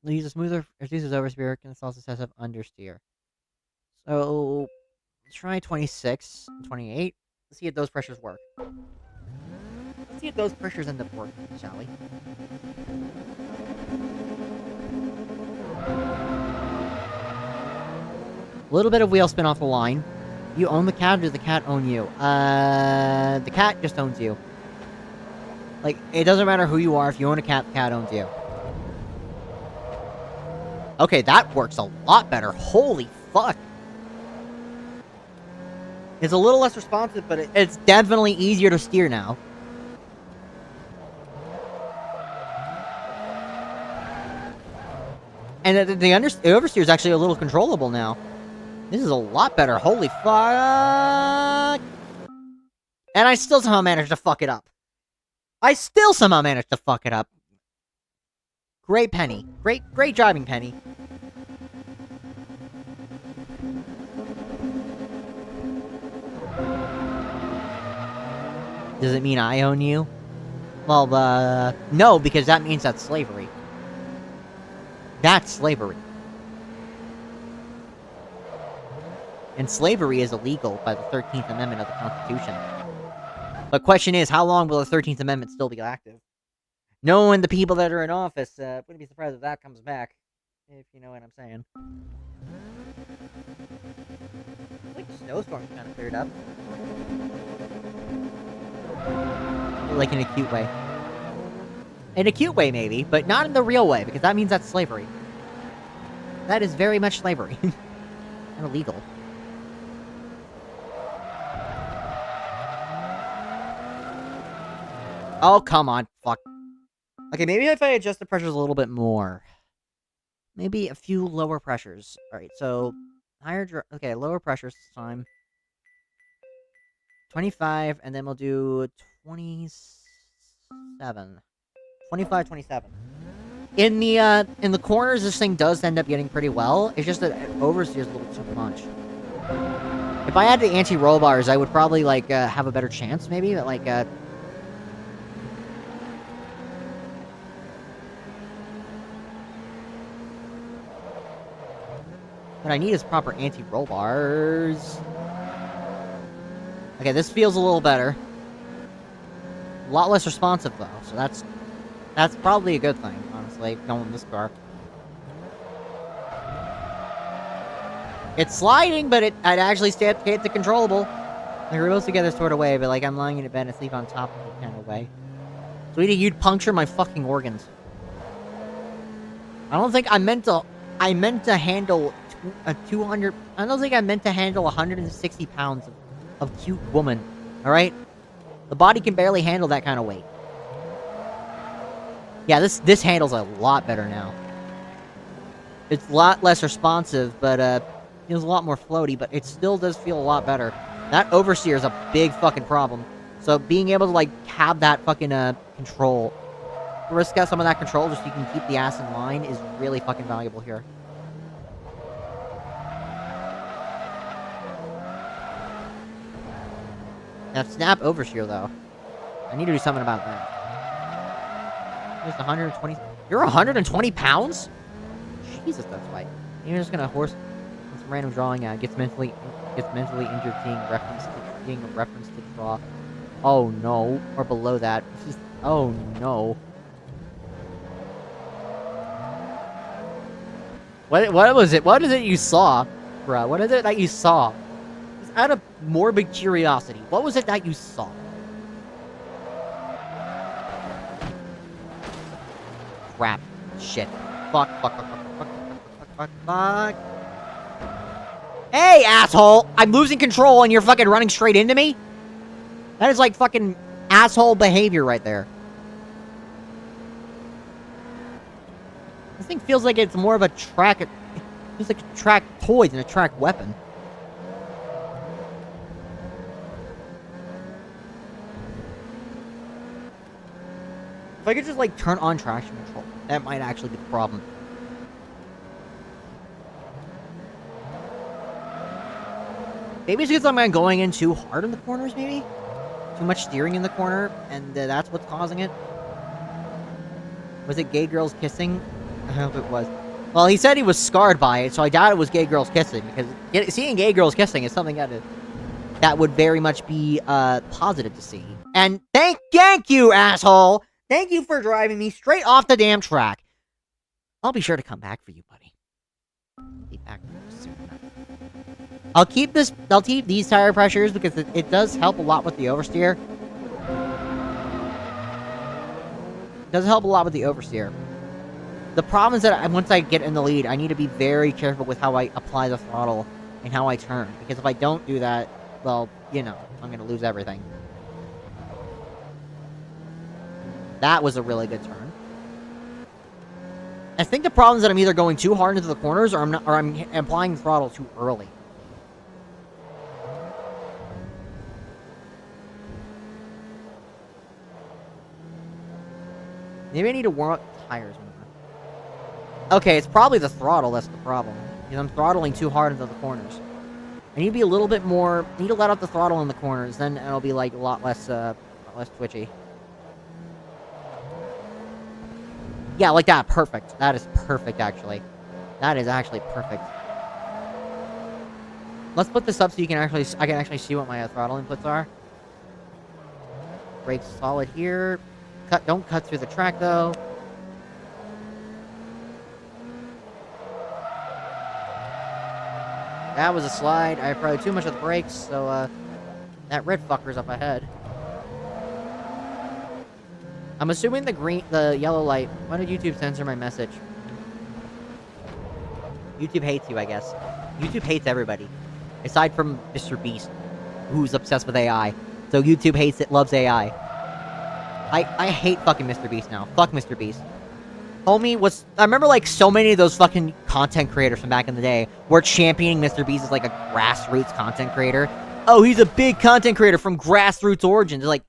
Use a smoother, reduces oversteer, can also set up understeer. So... Let's try 26 and 28. Let's see if those pressures work. Let's see if those pressures end up working, shall we? A little bit of wheel spin off the line. You own the cat, or does the cat own you? The cat just owns you. Like, it doesn't matter who you are. If you own a cat, the cat owns you. Okay, that works a lot better. Holy fuck. It's a little less responsive, but it's definitely easier to steer now. And the oversteer is actually a little controllable now. This is a lot better. Holy fuck. And I still somehow managed to fuck it up. Great Penny. Great driving, Penny. Does it mean I own you? Well, no, because that means that's slavery. That's slavery. And slavery is illegal by the 13th Amendment of the Constitution. The question is, how long will the 13th Amendment still be active? Knowing the people that are in office, wouldn't be surprised if that comes back. If you know what I'm saying. I think the snowstorm's kind of cleared up. Like in a cute way. In a cute way, maybe, but not in the real way, because that means that's slavery. That is very much slavery. And illegal. Oh, come on. Fuck. Okay, maybe if I adjust the pressures a little bit more. Maybe a few lower pressures. Alright, so... Okay, lower pressures this time. 25, and then we'll do 27. 25, 27. In the corners, this thing does end up getting pretty well. It's just that it oversteers a little too much. If I had the anti-roll bars, I would probably, like, have a better chance, maybe, but, like, what I need is proper anti-roll bars. Okay, this feels a little better. A lot less responsive, though, so that's probably a good thing, honestly, going this car. It's sliding, but it actually stay up to the controllable. Like, we're supposed to get this sort of way, but, like, I'm lying in bed and sleep on top of it kind of way. Sweetie, you'd puncture my fucking organs. I don't think I meant to handle a 200... I don't think I meant to handle 160 pounds of cute woman, alright? The body can barely handle that kind of weight. Yeah, this handles a lot better now. It's a lot less responsive, but, feels a lot more floaty, but it still does feel a lot better. That oversteer is a big fucking problem. So being able to, like, have that fucking, control, risk out some of that control just so you can keep the ass in line is really fucking valuable here. Now, snap oversteer, though. I need to do something about that. Just 120... You're 120 pounds? Jesus, that's right. You're just gonna horse some random drawing out. Gets mentally injured being a reference to draw. Oh, no. Or below that. Just, oh, no. What was it? What is it you saw, bruh? What is it that you saw? Just out of morbid curiosity, what was it that you saw? Crap. Shit. Fuck. Hey, asshole! I'm losing control and you're fucking running straight into me? That is like fucking asshole behavior right there. This thing feels like it's more of a track... It's like a track toy than a track weapon. If I could just, like, turn on traction control, that might actually be the problem. Maybe it's because I'm going in too hard in the corners, maybe? Too much steering in the corner, and that's what's causing it? Was it gay girls kissing? I hope it was. Well, he said he was scarred by it, so I doubt it was gay girls kissing, because seeing gay girls kissing is something that would very much be positive to see. And thank you, asshole! Thank you for driving me straight off the damn track. I'll be sure to come back for you, buddy. Be back soon enough. I'll keep these tire pressures because it does help a lot with the oversteer. It does help a lot with the oversteer. The problem is that once I get in the lead, I need to be very careful with how I apply the throttle and how I turn. Because if I don't do that, well, you know, I'm going to lose everything. That was a really good turn. I think the problem is that I'm either going too hard into the corners or I'm applying the throttle too early. Maybe I need to warm up the tires more. Okay, it's probably the throttle that's the problem. Because I'm throttling too hard into the corners. I need to be a little bit more... I need to let out the throttle in the corners, then it'll be like a lot less twitchy. Yeah, like that. Perfect. That is perfect, actually. That is actually perfect. Let's put this up so I can actually see what my throttle inputs are. Brakes solid here. Don't cut through the track, though. That was a slide. I had probably too much of the brakes, so, that red fucker's up ahead. I'm assuming the yellow light... Why did YouTube censor my message? YouTube hates you, I guess. YouTube hates everybody. Aside from Mr. Beast, who's obsessed with AI. So YouTube hates it, loves AI. I hate fucking Mr. Beast now. Fuck Mr. Beast. Homie was... I remember, like, so many of those fucking content creators from back in the day were championing Mr. Beast as, like, a grassroots content creator. Oh, he's a big content creator from grassroots origins. Like...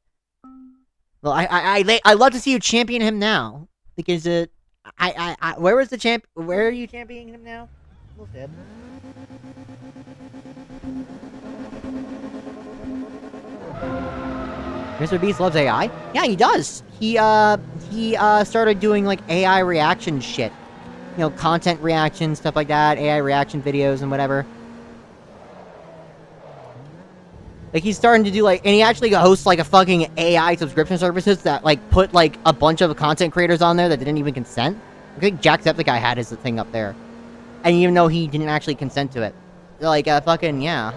Well, I love to see you champion him now. Because, where was the champ... Where are you championing him now? We'll see. Mr. Beast loves AI? Yeah, he does. He started doing, like, AI reaction shit. You know, content reaction, stuff like that. AI reaction videos and whatever. Like, he's starting to do, like... And he actually hosts, like, a fucking AI subscription services that, like, put, like, a bunch of content creators on there that didn't even consent. I think Jacksepticeye had his thing up there. And even though he didn't actually consent to it. Like, fucking, yeah.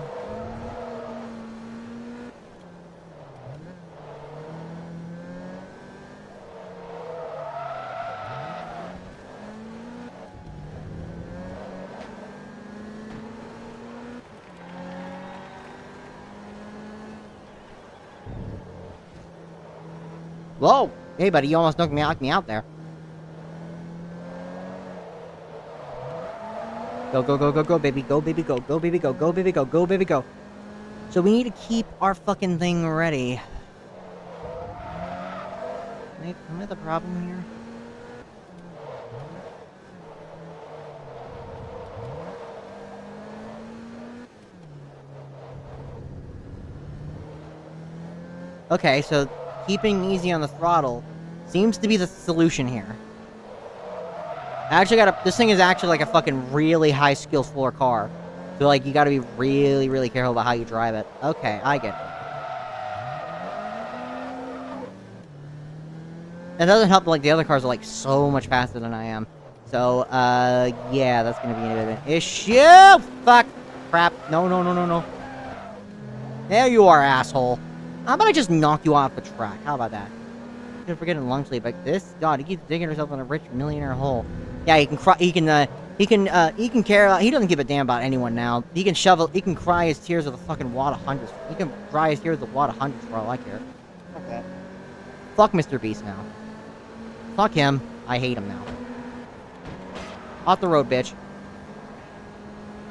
Whoa! Hey, buddy, you almost knocked me out there. Go, go, go, go, go, baby. Go, baby, go. Go, baby, go. Go, baby, go. Go, baby, go. So we need to keep our fucking thing ready. Am I the problem here? Okay, so keeping easy on the throttle seems to be the solution here. I actually this thing is actually like a fucking really high skill floor car. So like, you gotta be really, really careful about how you drive it. Okay, I get it. It doesn't help, like, the other cars are, like, so much faster than I am. So, yeah, that's gonna be a bit of an issue! Fuck! Crap. No, no, no, no, no. There you are, asshole. How about I just knock you off the track? How about that? You're forgetting lung sleep. Like this? God, he keeps digging himself in a rich millionaire hole. Yeah, he can care, he doesn't give a damn about anyone now. He can cry his tears with a fucking wad of hundreds. He can dry his tears with a wad of hundreds for all I care. Fuck that. Fuck Mr. Beast now. Fuck him. I hate him now. Off the road, bitch.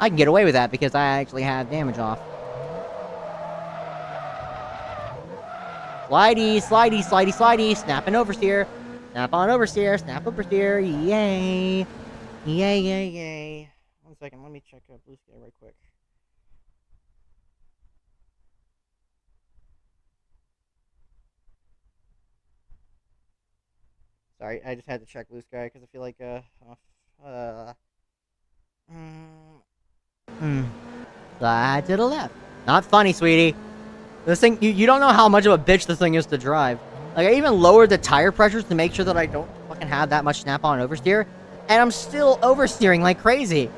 I can get away with that because I actually have damage off. Slidey, slidey, slidey, slidey. Snap and oversteer. Snap on oversteer. Snap oversteer. Yay. Yay, yay, yay. 1 second. Let me check out Blue Sky right quick. Sorry, I just had to check Blue Sky because I feel like,
Uh. Slide to the left. Not funny, sweetie. This thing, you don't know how much of a bitch this thing is to drive. Like, I even lowered the tire pressures to make sure that I don't fucking have that much snap-on oversteer. And I'm still oversteering like crazy.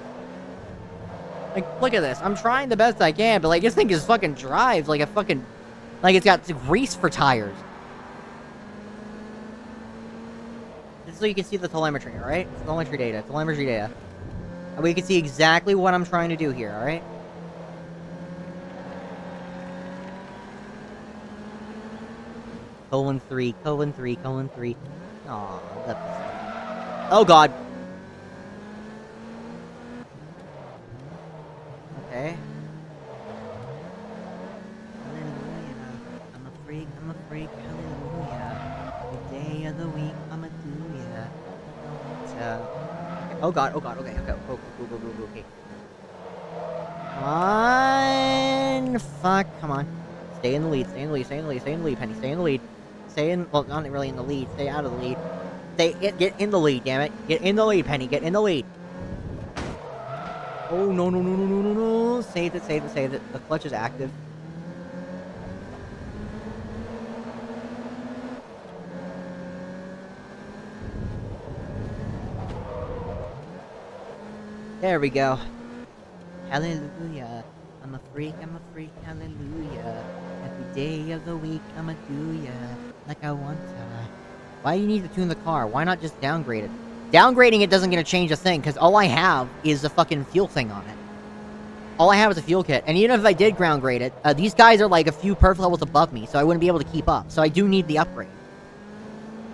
Like, look at this. I'm trying the best I can, but, like, this thing just fucking drives like a fucking... Like, it's got grease for tires. This is so you can see the telemetry, alright? It's telemetry data. Telemetry data. And we can see exactly what I'm trying to do here, alright? Colon 3, colon 3, colon 3. Aw, that's... Oh, God. Okay. Hallelujah. I'm a freak, hallelujah. Every day of the week, I'm a do ya. Oh, God, okay, okay. Come on. Fuck, come on. Stay in the lead, Penny, stay in the lead. Well, not really in the lead, stay out of the lead. Get in the lead, damn it. Get in the lead, Penny, get in the lead. Oh, no. Save it. The clutch is active. There we go. Hallelujah. I'm a freak, hallelujah. Every day of the week, I'ma do ya like I want to. Why do you need to tune the car? Why not just downgrade it? Downgrading it doesn't gonna change a thing, because all I have is a fucking fuel thing on it. All I have is a fuel kit, and even if I did ground-grade it, these guys are like a few perf levels above me, so I wouldn't be able to keep up. So I do need the upgrade.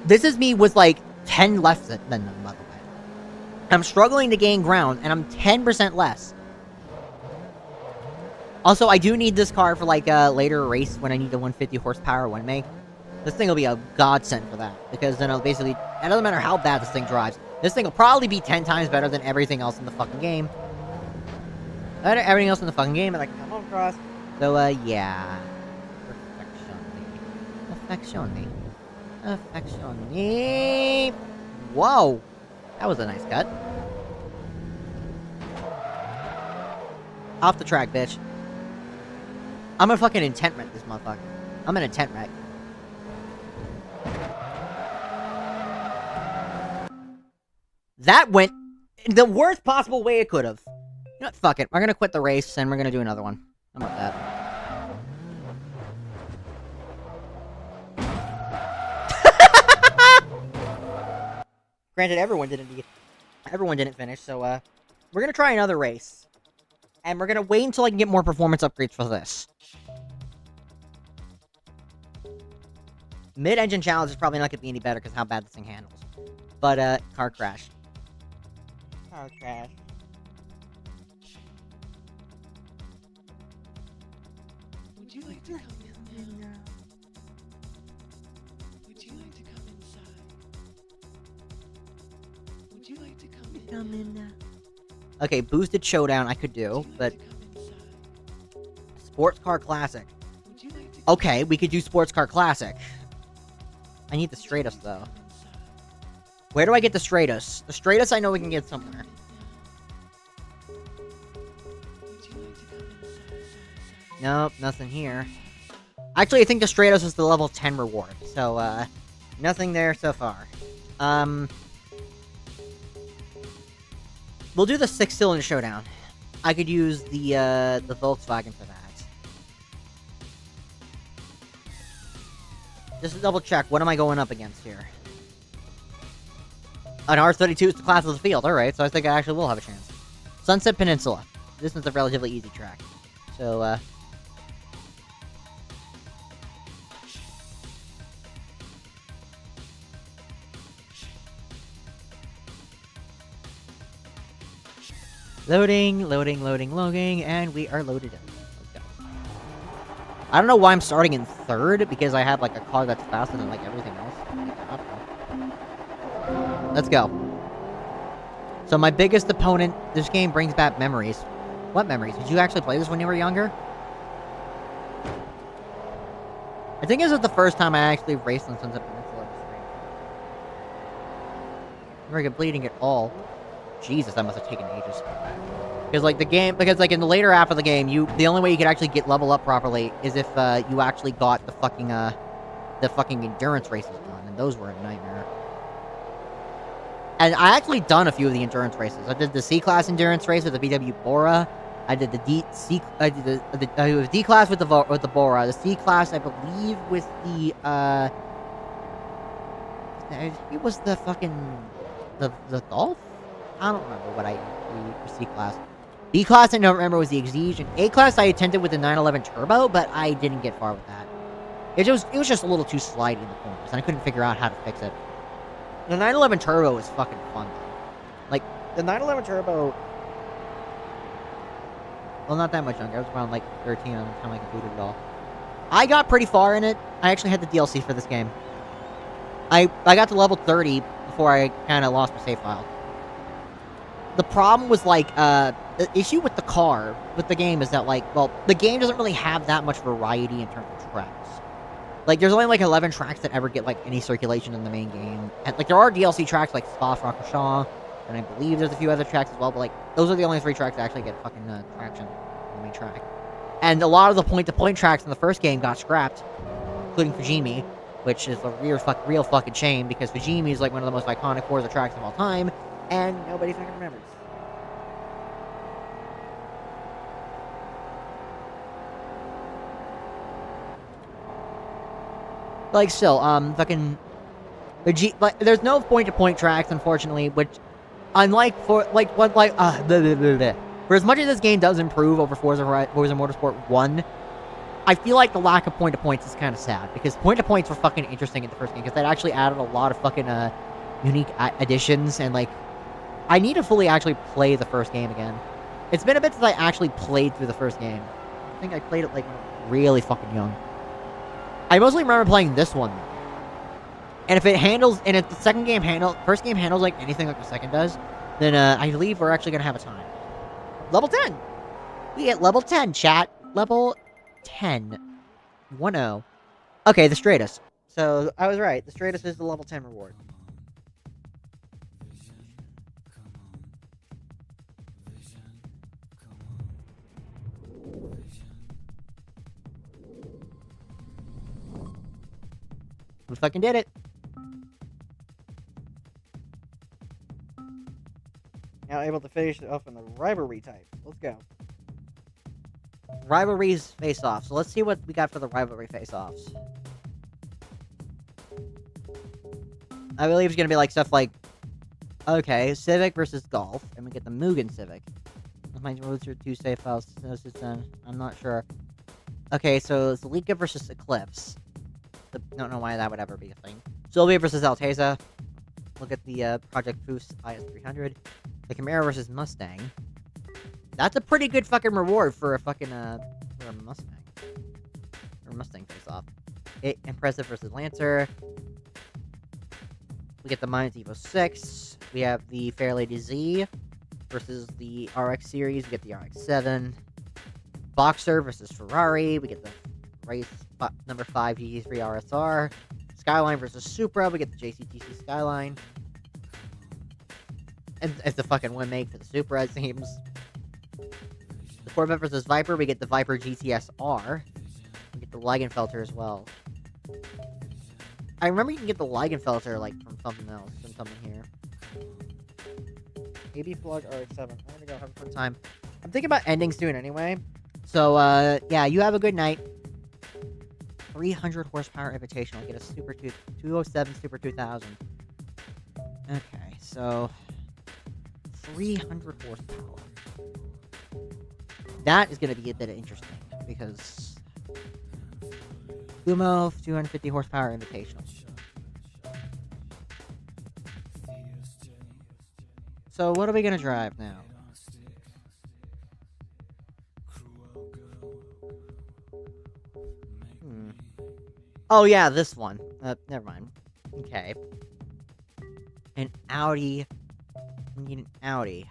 This is me with like 10 less than them, by the way. I'm struggling to gain ground, and I'm 10% less. Also, I do need this car for, like, a later race when I need the 150 horsepower one make. This thing will be a godsend for that, because then it'll basically... It doesn't matter how bad this thing drives. This thing will probably be 10 times better than everything else in the fucking game. Everything else in the fucking game that I can come across. So, yeah. Perfectione. Whoa! That was a nice cut. Off the track, bitch. I'm gonna fucking intent wreck this motherfucker. I'm an intent wreck. That went the worst possible way it could have. You know what? Fuck it. We're gonna quit the race and we're gonna do another one. How about that? Granted, everyone didn't finish, so we're gonna try another race. And we're gonna wait until I can get more performance upgrades for this. Mid-engine challenge is probably not gonna be any better because how bad this thing handles. But, car crash. Car crash.
Would you like to come in now? Would you like to come inside? Would you like to come in now?
Okay, boosted showdown I could do, but... Sports car classic. Okay, we could do sports car classic. I need the Stratus, though. Where do I get the Stratus? The Stratus I know we can get somewhere. Nope, nothing here. Actually, I think the Stratos is the level 10 reward, so, nothing there so far. We'll do the 6-cylinder showdown. I could use the Volkswagen for that. Just to double check, what am I going up against here? An R32 is the class of the field, alright, so I think I actually will have a chance. Sunset Peninsula. This is a relatively easy track. So, Loading, and we are loaded in. Let's go. I don't know why I'm starting in third, because I have, like, a car that's faster than, like, everything else. Let's go. So my biggest opponent, this game brings back memories. What memories? Did you actually play this when you were younger? I think this is the first time I actually raced on Sunset Peninsula. Never completing it all.
Jesus, that must have taken ages. Because like in the later half of the game, the only way you could actually get level up properly is if you actually got the fucking endurance races done, and those were a nightmare. And I actually done a few of the endurance races. I did the C class endurance race with the VW Bora. I did the D class with the Bora. The C class, I believe, with the it was the fucking the Golf. I don't remember what I used for C class. B class I don't remember was the Exige, and A class I attempted with the 911 Turbo, but I didn't get far with that. It was just a little too slidey in the corners, and I couldn't figure out how to fix it. The 911 Turbo was fucking fun, though. Like, the 911 Turbo... Well, not that much younger. I was around, like, 13 on the time I completed it all. I got pretty far in it. I actually had the DLC for this game. I got to level 30 before I kind of lost my save file. The problem was, like, the issue with the game is that, like, well, the game doesn't really have that much variety in terms of tracks. Like, there's only, like, 11 tracks that ever get, like, any circulation in the main game. And, like, there are DLC tracks, like Spa-Francorchamps, and I believe there's a few other tracks as well, but, like, those are the only 3 tracks that actually get fucking, traction on the main track. And a lot of the point-to-point tracks in the first game got scrapped, including Fujimi, which is a real fucking shame, because Fujimi is, like, one of the most iconic Forza tracks of all time, and nobody fucking remembers. Like, still, fucking... there's no point-to-point tracks, unfortunately, which... Unlike for, like, what, like, For as much as this game does improve over Forza Motorsport 1, I feel like the lack of point-to-points is kind of sad, because point-to-points were fucking interesting in the first game, because that actually added a lot of fucking, unique additions, and, like... I need to fully actually play the first game again. It's been a bit since I actually played through the first game. I think I played it, like, really fucking young. I mostly remember playing this one, and if the first game handles like anything like the second does, then I believe we're actually gonna have a time. Level 10! We get level 10, chat. Level 10. 1-0. Okay, the Stratus. So, I was right. The Stratus is the level 10 reward. We fucking did it. Now able to finish it off in the rivalry type. Let's go. Rivalries face-off. So let's see what we got for the rivalry face-offs. I believe it's gonna be like stuff like, okay, Civic versus Golf, and we get the Mugen Civic. My roads are 2 save files. I'm not sure. Okay, so it's Leica versus Eclipse. Don't know why that would ever be a thing. Sylvia versus Alteza. Look at the Project Boost IS300. The Camaro versus Mustang. That's a pretty good fucking reward for a fucking for a Mustang. Or Mustang face-off. Impressive versus Lancer. We get the Minus Evo 6. We have the Fairlady Z versus the RX series. We get the RX-7. Boxer versus Ferrari. We get the race number 5 GT3 RSR. Skyline versus Supra. We get the JCTC Skyline. And it's the fucking one make for the Supra, it seems. The Corvette versus Viper. We get the Viper GTS-R. We get the Leigenfelter as well. I remember you can get the Leigenfelter, like, from something else. From something here. AB Plug RX-7. I'm gonna go have a fun time. I'm thinking about ending soon anyway. So, yeah, you have a good night. 300 horsepower invitational. Get a Super 207 Super 2000. Okay, so 300 horsepower. That is going to be a bit interesting because Kumo 250 horsepower invitational. So what are we going to drive now? Oh, yeah, this one. Never mind. Okay. An Audi. We need an Audi.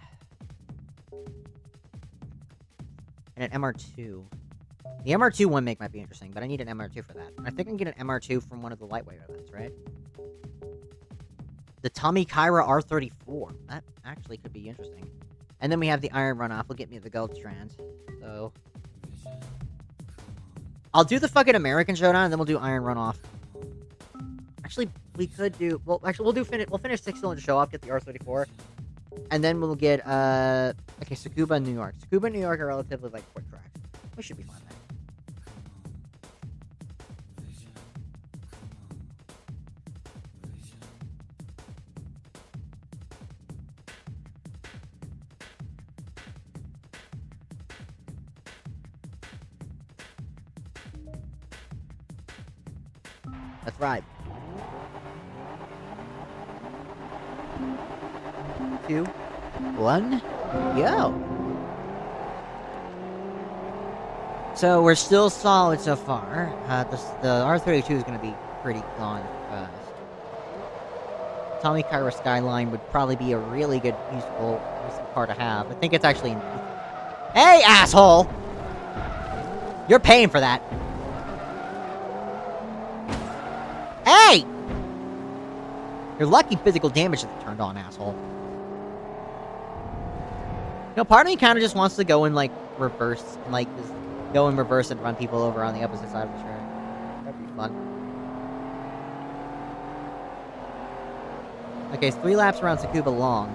And an MR2. The MR2 one make might be interesting, but I need an MR2 for that. I think I can get an MR2 from one of the lightweight events, right? The Tommy Kyra R34. That actually could be interesting. And then we have the Iron Runoff. Will get me the Gold Strand. So I'll do the fucking American Showdown, and then we'll do Iron Runoff. Actually, we could do... Well, actually, we'll finish 6-cylinder show off, get the R34. And then we'll get, okay, Tsukuba and New York. Tsukuba and New York are relatively, like, quick tracks. We should be fine there. That's right. 2, 1, go. So we're still solid so far. The R32 is going to be pretty gone fast. Tommy Kyra Skyline would probably be a really good, useful car to have. I think it's actually... Hey, asshole! You're paying for that. Hey! You're lucky physical damage isn't turned on, asshole. You know, part of me kind of just wants to go in, like, reverse, and, like, just go in reverse and run people over on the opposite side of the track. That'd be fun. Okay, it's 3 laps around Tsukuba long.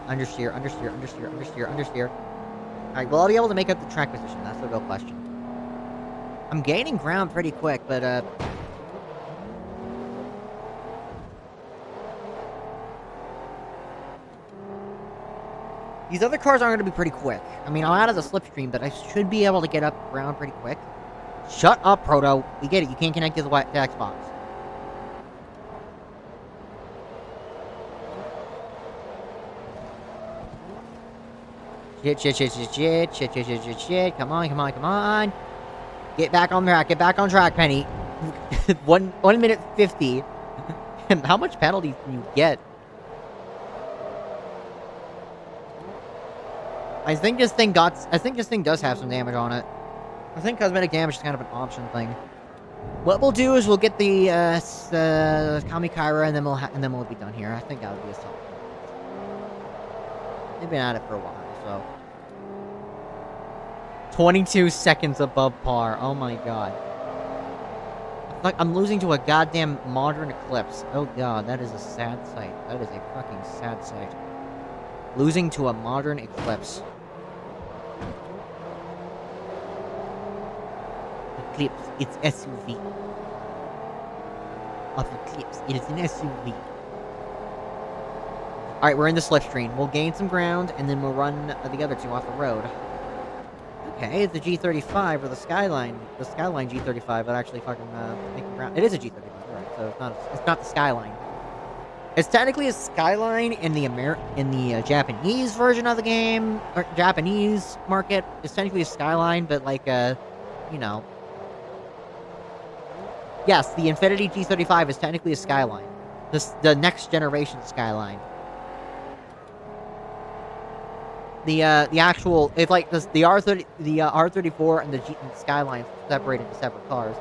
Understeer, understeer, understeer, understeer, understeer. Alright, will I be able to make up the track position? That's the real question. I'm gaining ground pretty quick, but, these other cars aren't going to be pretty quick. I mean, I'm out of the slipstream, but I should be able to get up ground pretty quick. Shut up, Proto. We get it. You can't connect to the Xbox. Shit, shit, shit, shit, shit, shit, shit, shit, shit, shit. Come on, come on, come on. Get back on track. Get back on track, Penny. 1 minute 50. How much penalty can you get? I think this thing does have some damage on it. I think cosmetic damage is kind of an option thing. What we'll do is we'll get the Kami Kyra, and then we'll be done here. I think that would be a solid. They've been at it for a while, so 22 seconds above par. Oh my god. Like I'm losing to a goddamn modern Eclipse. Oh god, that is a sad sight. That is a fucking sad sight. Losing to a modern Eclipse. Eclipse, it's SUV. Of Eclipse, it is an SUV. Alright, we're in the slipstream. We'll gain some ground, and then we'll run the other two off the road. Okay, it's the G35 or the Skyline. The Skyline G35 that actually fucking making ground. It is a G35, right? So it's not the Skyline. It's technically a Skyline in the Japanese version of the game, or Japanese market. It's technically a Skyline, but like you know. Yes, the Infiniti G35 is technically a Skyline. The next generation Skyline. The actual, it's like the R34 and the Skyline separated into separate cars.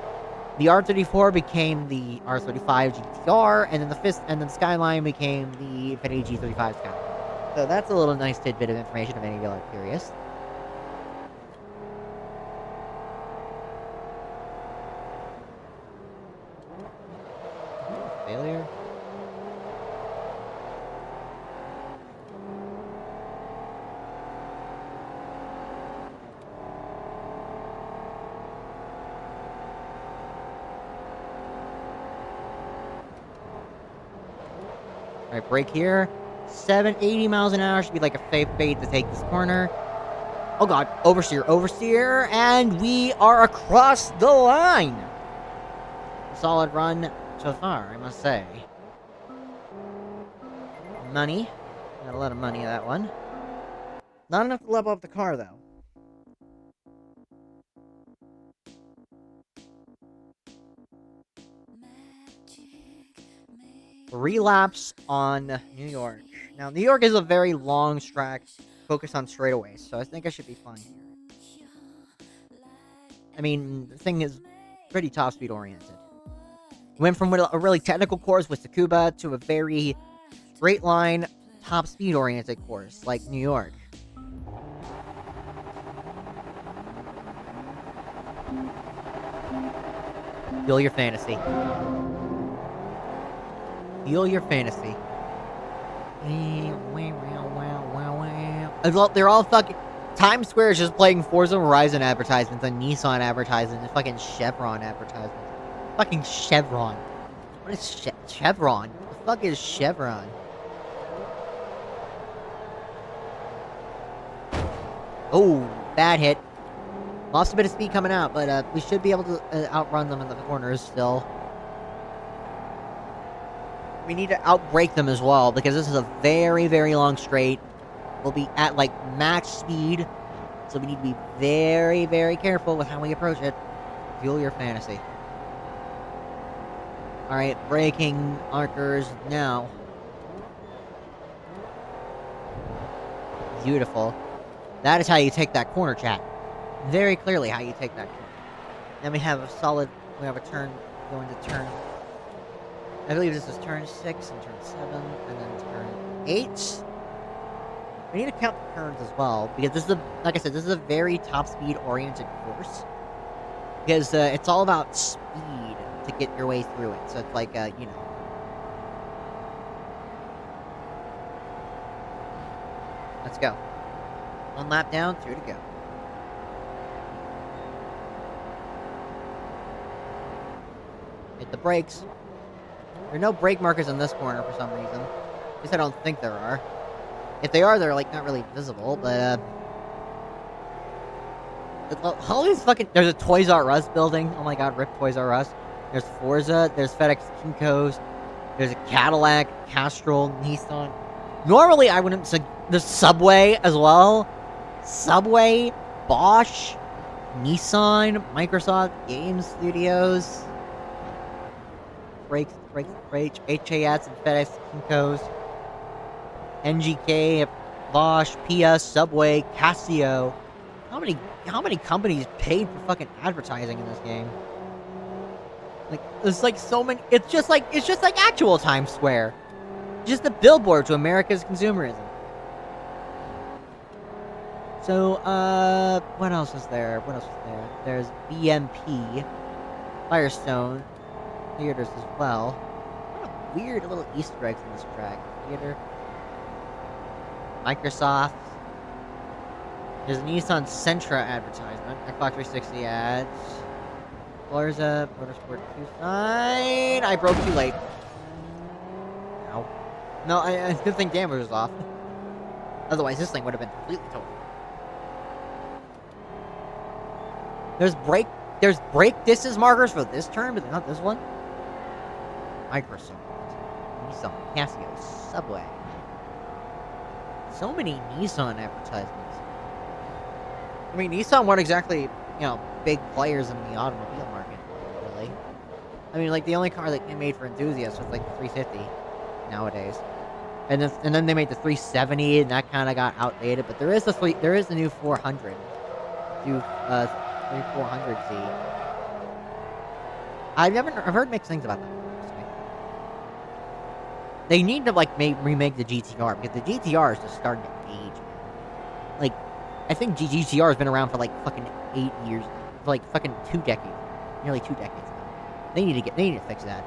The R34 became the R35 GTR, and then the Skyline became the Infiniti G35 Skyline. So that's a little nice tidbit of information if any of you are curious. Failure. Alright, brake here. 80 miles an hour should be like a safe bait to take this corner. Oh god, oversteer, oversteer, and we are across the line! Solid run so far, I must say. Money. Got a lot of money of that one. Not enough to level up the car, though. Relapse on New York. Now, New York is a very long track focused on straightaways, so I think I should be fine here. I mean, the thing is pretty top speed oriented. Went from a really technical course with Tsukuba to a very straight line, top speed oriented course like New York. Feel your fantasy. Feel your fantasy. They're all fucking. Times Square is just playing Forza Horizon advertisements and Nissan advertisements and fucking Chevron advertisements. Fucking Chevron. What is Chevron? What the fuck is Chevron? Oh, bad hit. Lost a bit of speed coming out, but we should be able to outrun them in the corners still. We need to outbrake them as well, because this is a very, very long straight. We'll be at, like, max speed, so we need to be very, very careful with how we approach it. Fuel your fantasy. Alright, braking markers now. Beautiful. That is how you take that corner, chat. Very clearly how you take that corner. Then we have a turn, going to turn, I believe this is turn 6 and turn 7, and then turn 8. We need to count the turns as well, because this is like I said, this is a very top speed oriented course. Because it's all about speed to get your way through it. So it's like, you know. Let's go. One lap down, 2 to go. Hit the brakes. There are no brake markers in this corner for some reason. At least I don't think there are. If they are, they're, like, not really visible, but, all these fucking... There's a Toys R Us building. Oh my god, rip Toys R Us. There's Forza. There's FedEx Kinko's. There's a Cadillac, Castrol, Nissan. Normally, I wouldn't say... There's Subway as well. Subway, Bosch, Nissan, Microsoft Game Studios. Brakes, HAS and FedEx Kinko's. NGK, Bosch, PS, Subway, Casio. How many companies paid for fucking advertising in this game? Like, there's like so many. It's just like actual Times Square. Just a billboard to America's consumerism. So, what else is there? There's BMP, Firestone, theaters as well. What a weird little Easter eggs in this track. Theater. Microsoft. There's a Nissan Sentra advertisement. Xbox 360 ads. Forza, Motorsport 2 sign. I broke too late. Ow. No, it's a good thing damage was off. Otherwise, this thing would have been completely total. There's brake distance markers for this turn, but not this one. Microsoft. Nissan, Casio, Subway. So many Nissan advertisements. I mean, Nissan weren't exactly, you know, big players in the automobile market, really. I mean, like, the only car that they made for enthusiasts was, like, the 350 nowadays. And then they made the 370, and that kind of got outdated. But there is the new 400. New 400Z. I've heard mixed things about that. They need to, like, remake the GTR, because the GTR is just starting to age, man. Like, I think GTR has been around for, like, fucking 8 years. For, like, fucking 2 decades. Nearly 2 decades now. They need to fix that.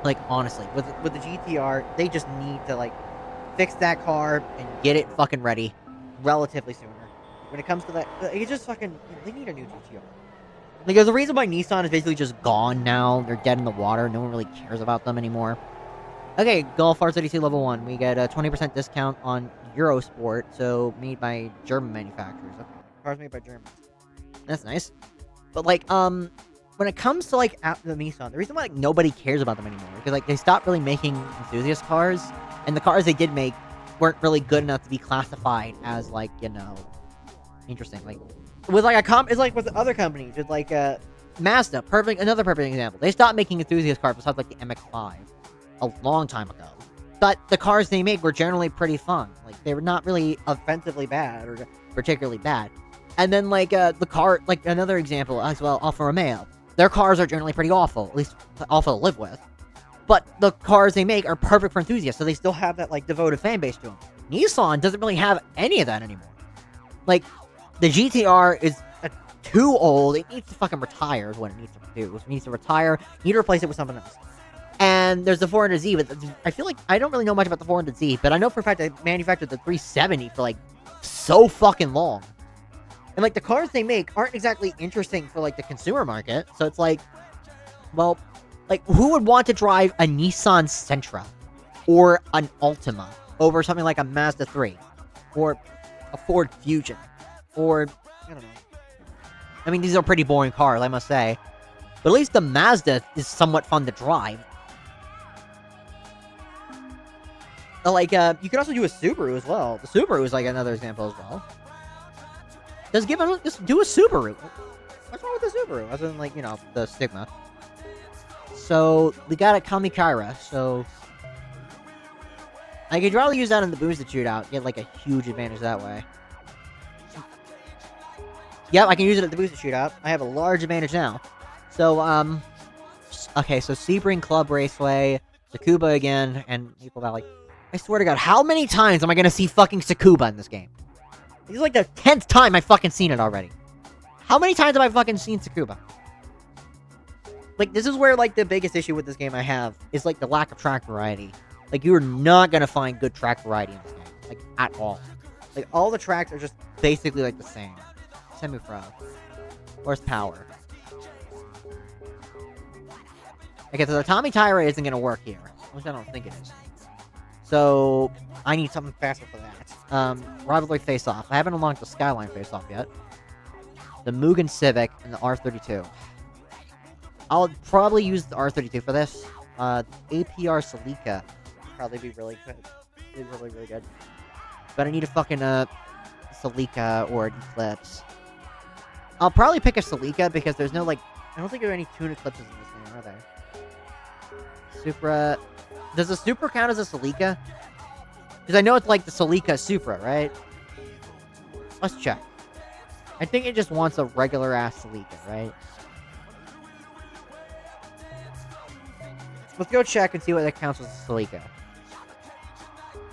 Like, honestly, with the GTR, they just need to, like, fix that car and get it fucking ready relatively sooner. When it comes to that, it's just fucking, they need a new GTR. Like, there's a reason why Nissan is basically just gone now. They're dead in the water. No one really cares about them anymore. Okay, Golf R32 Level 1. We get a 20% discount on Eurosport, so made by German manufacturers. Okay, cars made by Germans. That's nice. But, like, when it comes to, like, the Nissan, the reason why, like, nobody cares about them anymore, because, like, they stopped really making enthusiast cars, and the cars they did make weren't really good enough to be classified as, like, you know, interesting. Like, with, like, it's like with other companies, with, like, Mazda, another perfect example. They stopped making enthusiast cars besides, like, the MX-5 a long time ago. But the cars they made were generally pretty fun. Like, they were not really offensively bad, or particularly bad. And then, like, the car, like, another example as well, Alfa Romeo. their cars are generally pretty awful, at least awful to live with. But the cars they make are perfect for enthusiasts, so they still have that, like, devoted fan base to them. Nissan doesn't really have any of that anymore. Like, the GTR is too old. It needs to fucking retire is what it needs to do. It needs to retire. You need to replace it with something else. And there's the 400Z, but I feel like I don't really know much about the 400Z, but I know for a fact they manufactured the 370 for, like, so fucking long. And, like, the cars they make aren't exactly interesting for, like, the consumer market. So it's like, well, like, who would want to drive a Nissan Sentra or an Altima over something like a Mazda 3 or a Ford Fusion or, I don't know. I mean, these are pretty boring cars, I must say. But at least the Mazda is somewhat fun to drive. Like, you could also do a Subaru as well. The Subaru is, like, another example as well. Just do a Subaru. What's wrong with the Subaru? Other than, like, you know, the stigma. So, we got a Kamikaira, so... I could probably use that in the boosted shootout, get, like, a huge advantage that way. Yep, I can use it at the boosted shootout. I have a large advantage now. So, okay, so Sebring Club Raceway, Tsukuba again, and Maple Valley. I swear to God, how many times am I gonna see fucking Tsukuba in this game? This is like the 10th time I've fucking seen it already. How many times have I fucking seen Tsukuba? Like, this is where, like, the biggest issue with this game I have is, like, the lack of track variety. Like, you are not gonna find good track variety in this game. Like, at all. Like, all the tracks are just basically, like, the same. Semi-pro. Horsepower. Okay, so the Tommy Tyra isn't gonna work here. At least I don't think it is. So, I need something faster for that. Rivalry Face-Off. I haven't unlocked the Skyline Face-Off yet. The Mugen Civic and the R32. I'll probably use the R32 for this. APR Celica. Probably be really good. Be really, really good. But I need a fucking, Celica or an Eclipse. I'll probably pick a Celica because there's no, like... I don't think there are any Tune Eclipses in this game, are there? Supra... Does the Supra count as a Celica? Because I know it's like the Celica Supra, right? Let's check. I think it just wants a regular-ass Celica, right? Let's go check and see what that counts as a Celica.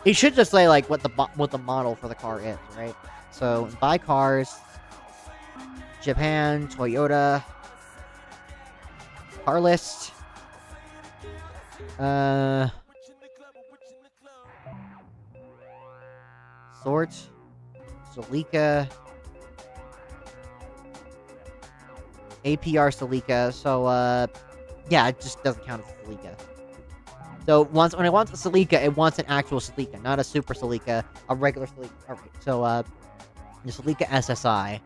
It should just say, like, what the model for the car is, right? So, buy cars... Japan, Toyota... Car list... Sort. Celica. APR Celica. So, yeah, it just doesn't count as Celica. So, when it wants a Celica, it wants an actual Celica, not a Super Celica, a regular Celica. Alright, so, the Celica SSI.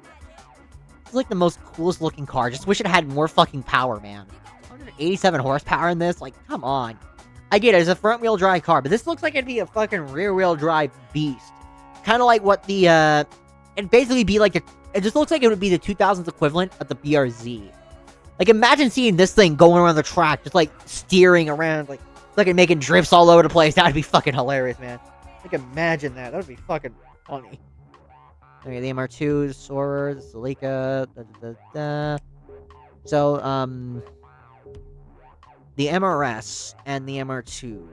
It's like the most coolest looking car. Just wish it had more fucking power, man. 187 horsepower in this? Like, come on. I get it, it's a front-wheel drive car, but this looks like it'd be a fucking rear-wheel drive beast. Kind of like what the, it'd basically be like it just looks like it would be the 2000s equivalent of the BRZ. Like, imagine seeing this thing going around the track, just, like, steering around, like making drifts all over the place. That'd be fucking hilarious, man. Like, imagine that. That would be fucking funny. Okay, the MR2, the Soarer, the Celica, So, the MRS and the MR2.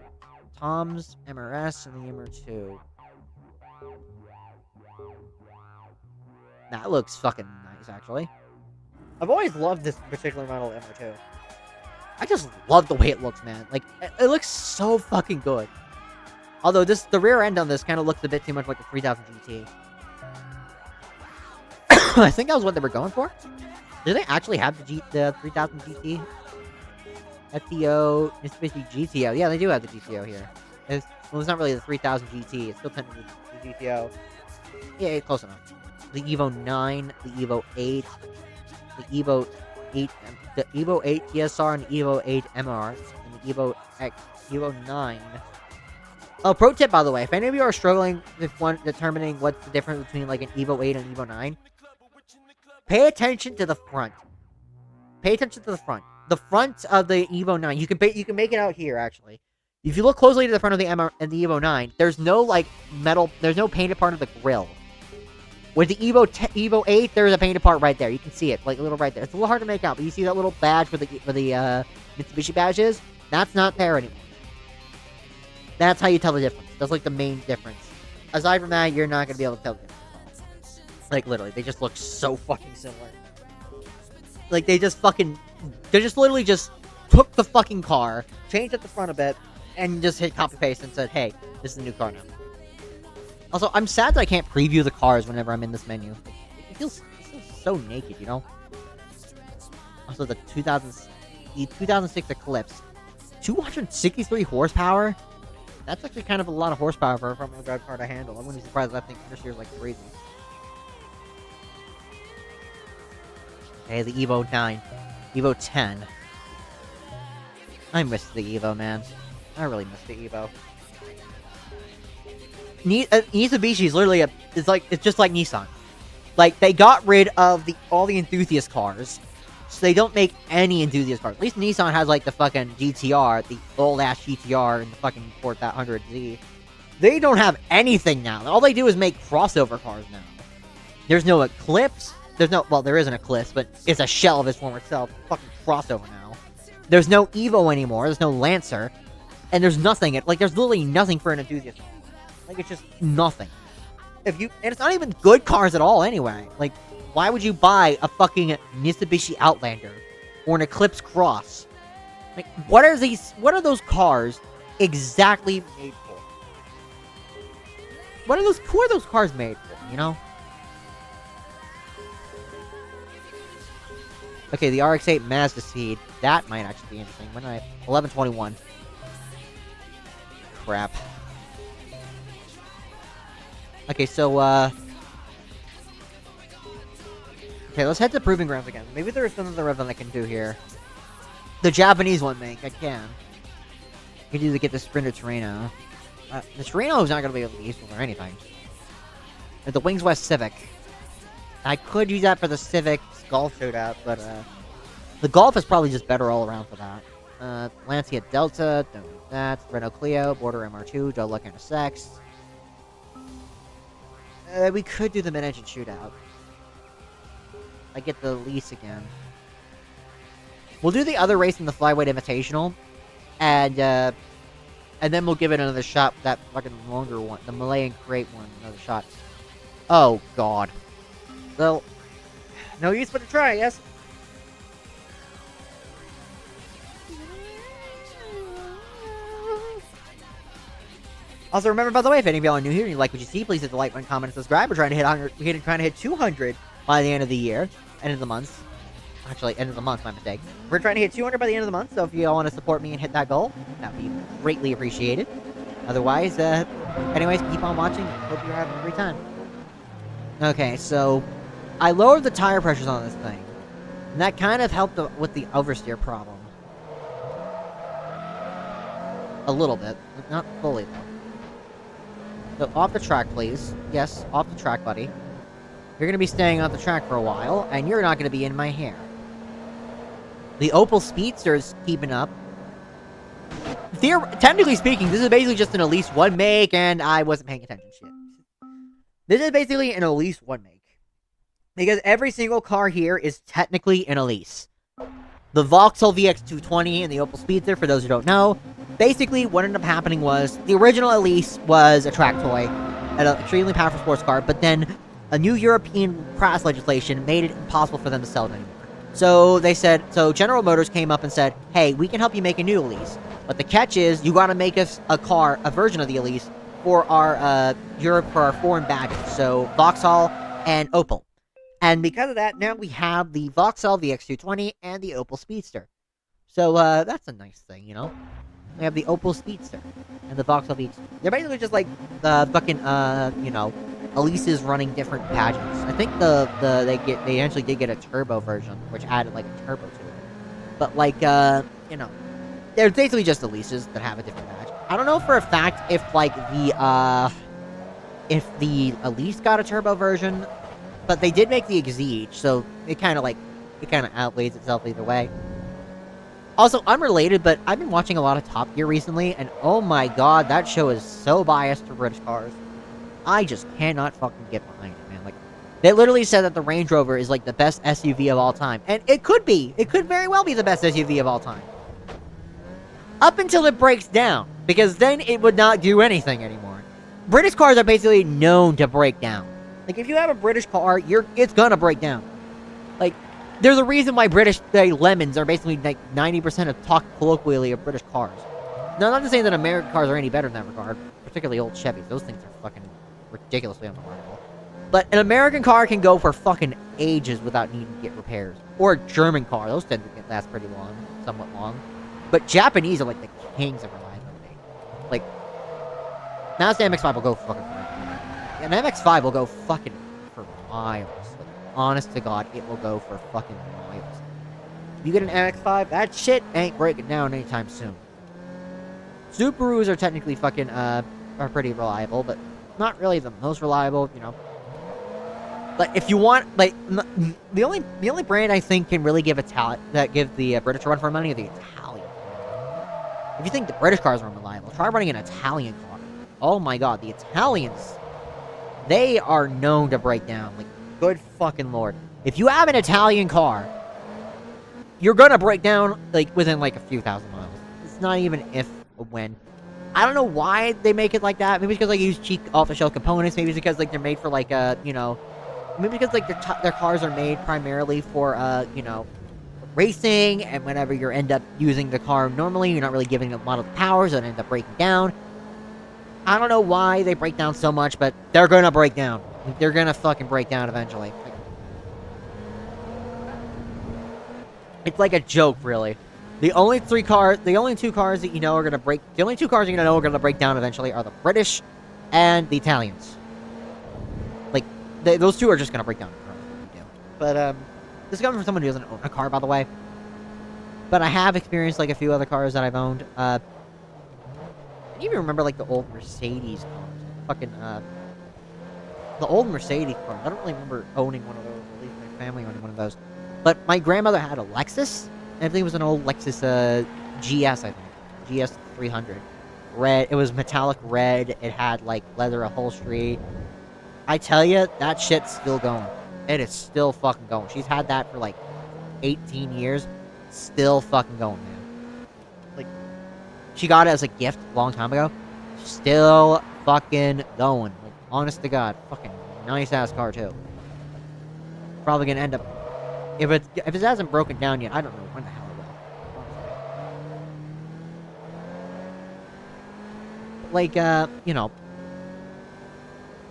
Tom's MRS and the MR2. That looks fucking nice, actually. I've always loved this particular model of MR2. I just love the way it looks, man. Like, it looks so fucking good. Although, the rear end on this kind of looks a bit too much like a 3000 GT. I think that was what they were going for. Do they actually have the 3000 GT? FTO, Mitsubishi GTO. Yeah, they do have the GTO here. It's not really the 3000 GT. It's still technically the GTO. Yeah, close enough. The Evo 9, the Evo 8, the Evo 8, the Evo 8 TSR, and the Evo 8 MR, and the Evo X, Evo 9. Oh, pro tip, by the way, if any of you are struggling with determining what's the difference between, like, an Evo 8 and an Evo 9, pay attention to the front. Pay attention to the front. The front of the Evo 9, you can make it out here, actually. If you look closely to the front of the MR and the Evo 9, there's no, like, metal, there's no painted part of the grille. With the Evo 8, there's a painted part right there. You can see it, like a little right there. It's a little hard to make out, but you see that little badge where the Mitsubishi badge is? That's not there anymore. That's how you tell the difference. That's like the main difference. Aside from that, you're not gonna be able to tell the difference. Like literally, they just look so fucking similar. Like they just literally just took the fucking car, changed at the front a bit, and just hit copy paste and said, "Hey, this is a new car now." Also, I'm sad that I can't preview the cars whenever I'm in this menu. It feels so naked, you know? Also, the 2006 Eclipse. 263 horsepower? That's actually kind of a lot of horsepower for a front-wheel drive car to handle. I wouldn't be surprised if that thing understeers like crazy. Okay, the Evo 9. Evo 10. I miss the Evo, man. I really miss the Evo. Mitsubishi is literally it's just like Nissan. Like, they got rid of all the enthusiast cars, so they don't make any enthusiast cars. At least Nissan has, like, the fucking GTR, the old-ass GTR and the fucking 4100Z. They don't have anything now. All they do is make crossover cars now. There's no Eclipse. Well, there is an Eclipse, but it's a shell of its former self. Fucking crossover now. There's no Evo anymore. There's no Lancer. And there's nothing. Like, there's literally nothing for an enthusiast. Like, it's just nothing. And it's not even good cars at all anyway. Like, why would you buy a fucking Mitsubishi Outlander or an Eclipse Cross? Like, what are those cars exactly made for? Who are those cars made for, you know? Okay, the RX-8 Mazda Seed. That might actually be interesting. 1121. Crap. Okay, so, okay, let's head to Proving Grounds again. Maybe there's another event I can do here. The Japanese one, I can. I can either get the Sprinter Torino. The Torino is not going to be useful for anything. The Wings West Civic. I could use that for the Civic Golf shootout, but, the Golf is probably just better all around for that. Lancia Delta, don't need that. Renault Clio, Border MR2, Joe Luck and a Sex. We could do the mid-engine shootout. I get the lease again. We'll do the other race in the Flyweight Invitational, and then we'll give it another shot. That fucking longer one, the Malayan Crate one, another shot. Oh God. Well, no use but to try, yes. Also, remember, by the way, if any of y'all are new here and you like what you see, please hit the like button, comment, and subscribe. We're trying to hit 100. We're trying to hit 200 by the end of the year, end of the month. Actually, end of the month, my mistake. We're trying to hit 200 by the end of the month. So if y'all want to support me and hit that goal, that'd be greatly appreciated. Otherwise, anyways, keep on watching. Hope you're having a great time. Okay, so I lowered the tire pressures on this thing, and that kind of helped with the oversteer problem. A little bit, not fully though. So, off the track, please. Yes, off the track, buddy. You're going to be staying off the track for a while, and you're not going to be in my hair. The Opel Speedster is keeping up. Technically speaking, this is basically just an Elise 1 make, and I wasn't paying attention shit. This is basically an Elise 1 make. Because every single car here is technically an Elise. The Vauxhall VX220 and the Opel Speedster, for those who don't know, basically what ended up happening was the original Elise was a track toy, an extremely powerful sports car, but then a new European crash legislation made it impossible for them to sell it anymore. So General Motors came up and said, hey, we can help you make a new Elise, but the catch is you gotta make us a version of the Elise for our for our foreign badges, so Vauxhall and Opel. And because of that, now we have the Vauxhall VX220 and the Opel Speedster. So, that's a nice thing, you know? We have the Opel Speedster and the Vauxhall VX. They're basically just like the fucking, you know, Elise's running different pageants. I think they eventually did get a turbo version, which added like a turbo to it. But like, you know, they're basically just Elise's that have a different badge. I don't know for a fact if like if the Elise got a turbo version. But they did make the Exige, so it kind of outweighs itself either way. Also, unrelated, but I've been watching a lot of Top Gear recently, and oh my god, that show is so biased to British cars. I just cannot fucking get behind it, man. Like, They literally said that the Range Rover is like the best SUV of all time. And it could be. It could very well be the best SUV of all time. Up until it breaks down. Because then it would not do anything anymore. British cars are basically known to break down. Like, if you have a British car, it's gonna break down. Like, there's a reason why British lemons are basically like 90% of talk colloquially of British cars. Now, I'm not just saying that American cars are any better in that regard. Particularly old Chevys. Those things are fucking ridiculously unreliable. But an American car can go for fucking ages without needing to get repairs. Or a German car. Those tend to last pretty long. Somewhat long. But Japanese are like the kings of reliability. Like, now the MX-5 will go fucking forever. An MX-5 will go fucking for miles. Like, honest to God, it will go for fucking miles. If you get an MX-5, that shit ain't breaking down anytime soon. Subarus are technically fucking, are pretty reliable, but not really the most reliable, you know. But if you want, like, the only brand I think can really give the British a run for money are the Italian. If you think the British cars are unreliable, try running an Italian car. Oh my god, the Italians, they are known to break down. Like, good fucking lord. If you have an Italian car, you're gonna break down, like, within, like, a few thousand miles. It's not even if or when. I don't know why they make it like that. Maybe it's because, like, they use cheap off-the-shelf components. Maybe it's because, like, they're made for, like, you know... Maybe because, like, their cars are made primarily for, you know, racing, and whenever you end up using the car normally, you're not really giving it a lot of power, so it ends up breaking down. I don't know why they break down so much, but they're gonna break down. They're gonna fucking break down eventually. Like, it's like a joke, really. The only two cars that you know are gonna break... The only two cars you're gonna know are gonna break down eventually are the British and the Italians. Like, those two are just gonna break down. But, this is coming from someone who doesn't own a car, by the way. But I have experienced, like, a few other cars that I've owned. I even remember, like, the old Mercedes cars. Fucking, the old Mercedes cars. I don't really remember owning one of those. At least my family owned one of those. But my grandmother had a Lexus. I think it was an old Lexus, GS, I think. GS 300. Red. It was metallic red. It had, like, leather upholstery. I tell you, that shit's still going. It is still fucking going. She's had that for, like, 18 years. Still fucking going, man. Like, she got it as a gift a long time ago. Still fucking going. Like, honest to God. Fucking nice-ass car, too. Probably gonna end up... If it hasn't broken down yet, I don't know when the hell it will. Like, you know...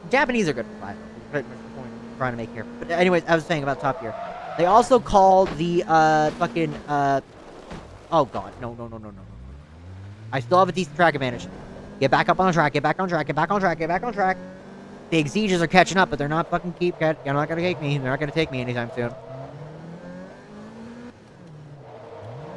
Japanese are good for flying. That's the point I'm trying to make here. But anyways, I was saying about Top Gear. They also call the, fucking, oh god, no. I still have a decent track advantage. Get back up on the track, get back on track. The Exeges are catching up, but they're not fucking they're not gonna take me. They're not gonna take me anytime soon.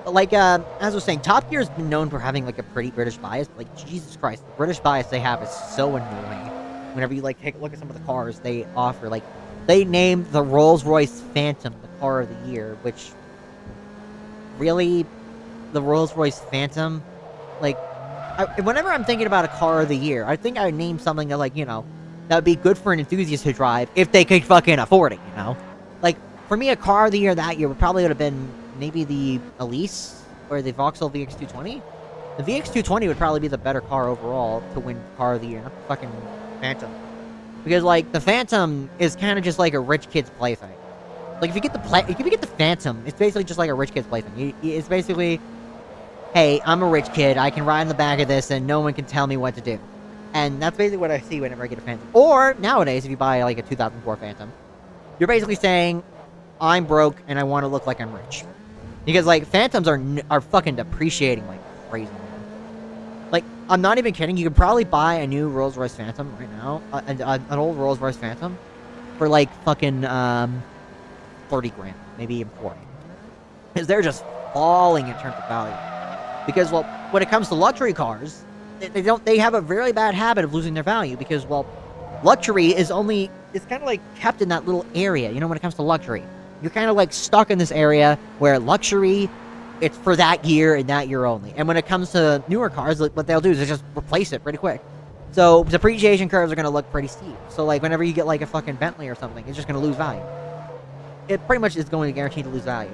But like, as I was saying, Top Gear's been known for having, like, a pretty British bias. But, like, Jesus Christ, the British bias they have is so annoying. Whenever you, like, take a look at some of the cars they offer, like, they named the Rolls-Royce Phantom the car of the year, which, really, the Rolls-Royce Phantom, like, whenever I'm thinking about a car of the year, I think I would name something that, like, you know, that would be good for an enthusiast to drive if they could fucking afford it, you know? Like, for me, a car of the year that year would have been maybe the Elise or the Vauxhall VX220. The VX220 would probably be the better car overall to win car of the year, not the fucking Phantom. Because, like, the Phantom is kind of just like a rich kid's plaything. Like, if you get the Phantom, it's basically just like a rich kid's plaything. It's basically, hey, I'm a rich kid, I can ride in the back of this and no one can tell me what to do. And that's basically what I see whenever I get a Phantom. Or, nowadays, if you buy, like, a 2004 Phantom, you're basically saying, I'm broke and I want to look like I'm rich. Because, like, Phantoms are fucking depreciating like crazy. Like, I'm not even kidding. You could probably buy a new Rolls-Royce Phantom right now. An old Rolls-Royce Phantom. For, like, fucking, 30 grand. Maybe even 40. Because they're just falling in terms of value. Because, well, when it comes to luxury cars, they have a very bad habit of losing their value. Because, well, luxury is only... It's kind of, like, kept in that little area, you know, when it comes to luxury. You're kind of, like, stuck in this area where luxury... It's for that year and that year only. And when it comes to newer cars, what they'll do is they just replace it pretty quick. So depreciation curves are gonna look pretty steep. So like whenever you get like a fucking Bentley or something, it's just gonna lose value. It pretty much is going to guarantee to lose value.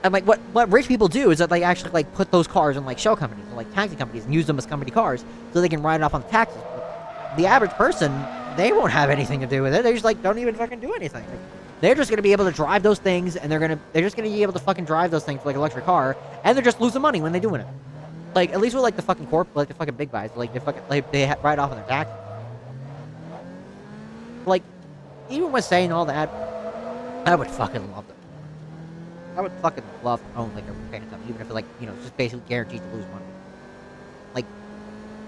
And like what rich people do is that they actually like put those cars in like shell companies or like taxi companies and use them as company cars so they can write it off on the taxes. But the average person, they won't have anything to do with it. They just like don't even fucking do anything. Like, they're just gonna be able to drive those things, and they're just gonna be able to fucking drive those things like a luxury car, and they're just losing money when they're doing it. Like at least with like the fucking like the fucking big guys, like they write off on their taxes. Like even with saying all that, I would fucking love it. I would fucking love to own like a Phantom, even if it like, you know, just basically guaranteed to lose money. Like,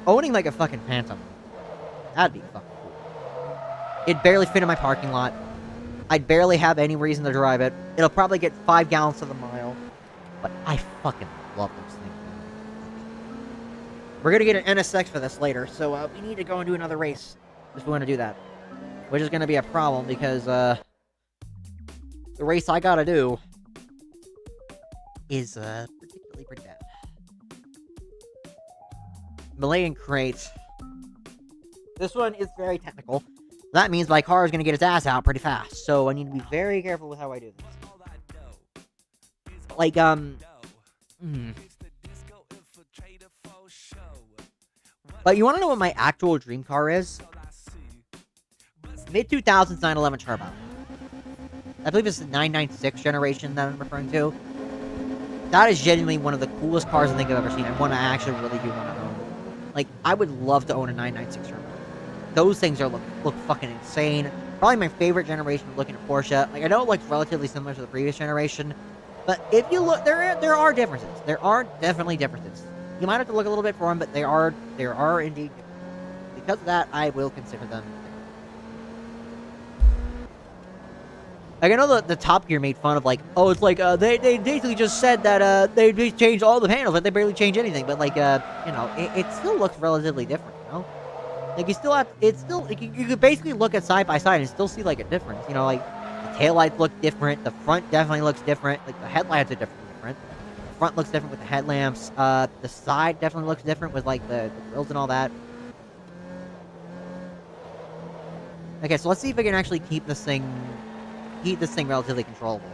owning like a fucking Phantom, that'd be fucking cool. It'd barely fit in my parking lot. I'd barely have any reason to drive it. It'll probably get 5 gallons to the mile. But I fucking love those things, man. We're gonna get an NSX for this later, so we need to go and do another race if we want to do that. Which is gonna be a problem because, the race I gotta do is particularly pretty bad. Malayan Crate. This one is very technical. That means my car is going to get its ass out pretty fast, so I need to be very careful with how I do this. Like, But you want to know what my actual dream car is? Mid-2000s 911 Turbo. I believe it's the 996 generation that I'm referring to. That is genuinely one of the coolest cars I think I've ever seen. And one I actually really do want to own. Like, I would love to own a 996 Turbo. Those things are look fucking insane. Probably my favorite generation of looking at Porsche. Like, I know it looks relatively similar to the previous generation, but if you look, there are differences. There are definitely differences. You might have to look a little bit for them, but there are indeed differences. Because of that, I will consider them. Like, I know the Top Gear made fun of, like, oh, it's like, they basically just said that, they changed all the panels, but they barely changed anything. But, like, you know, it still looks relatively different, you know? Like, you still have, it's still, like, you could basically look at side by side and still see, like, a difference. You know, like, the taillights look different, the front definitely looks different, like, the headlights are different. The front looks different with the headlamps, the side definitely looks different with, like, the grills and all that. Okay, so let's see if I can actually keep this thing relatively controllable.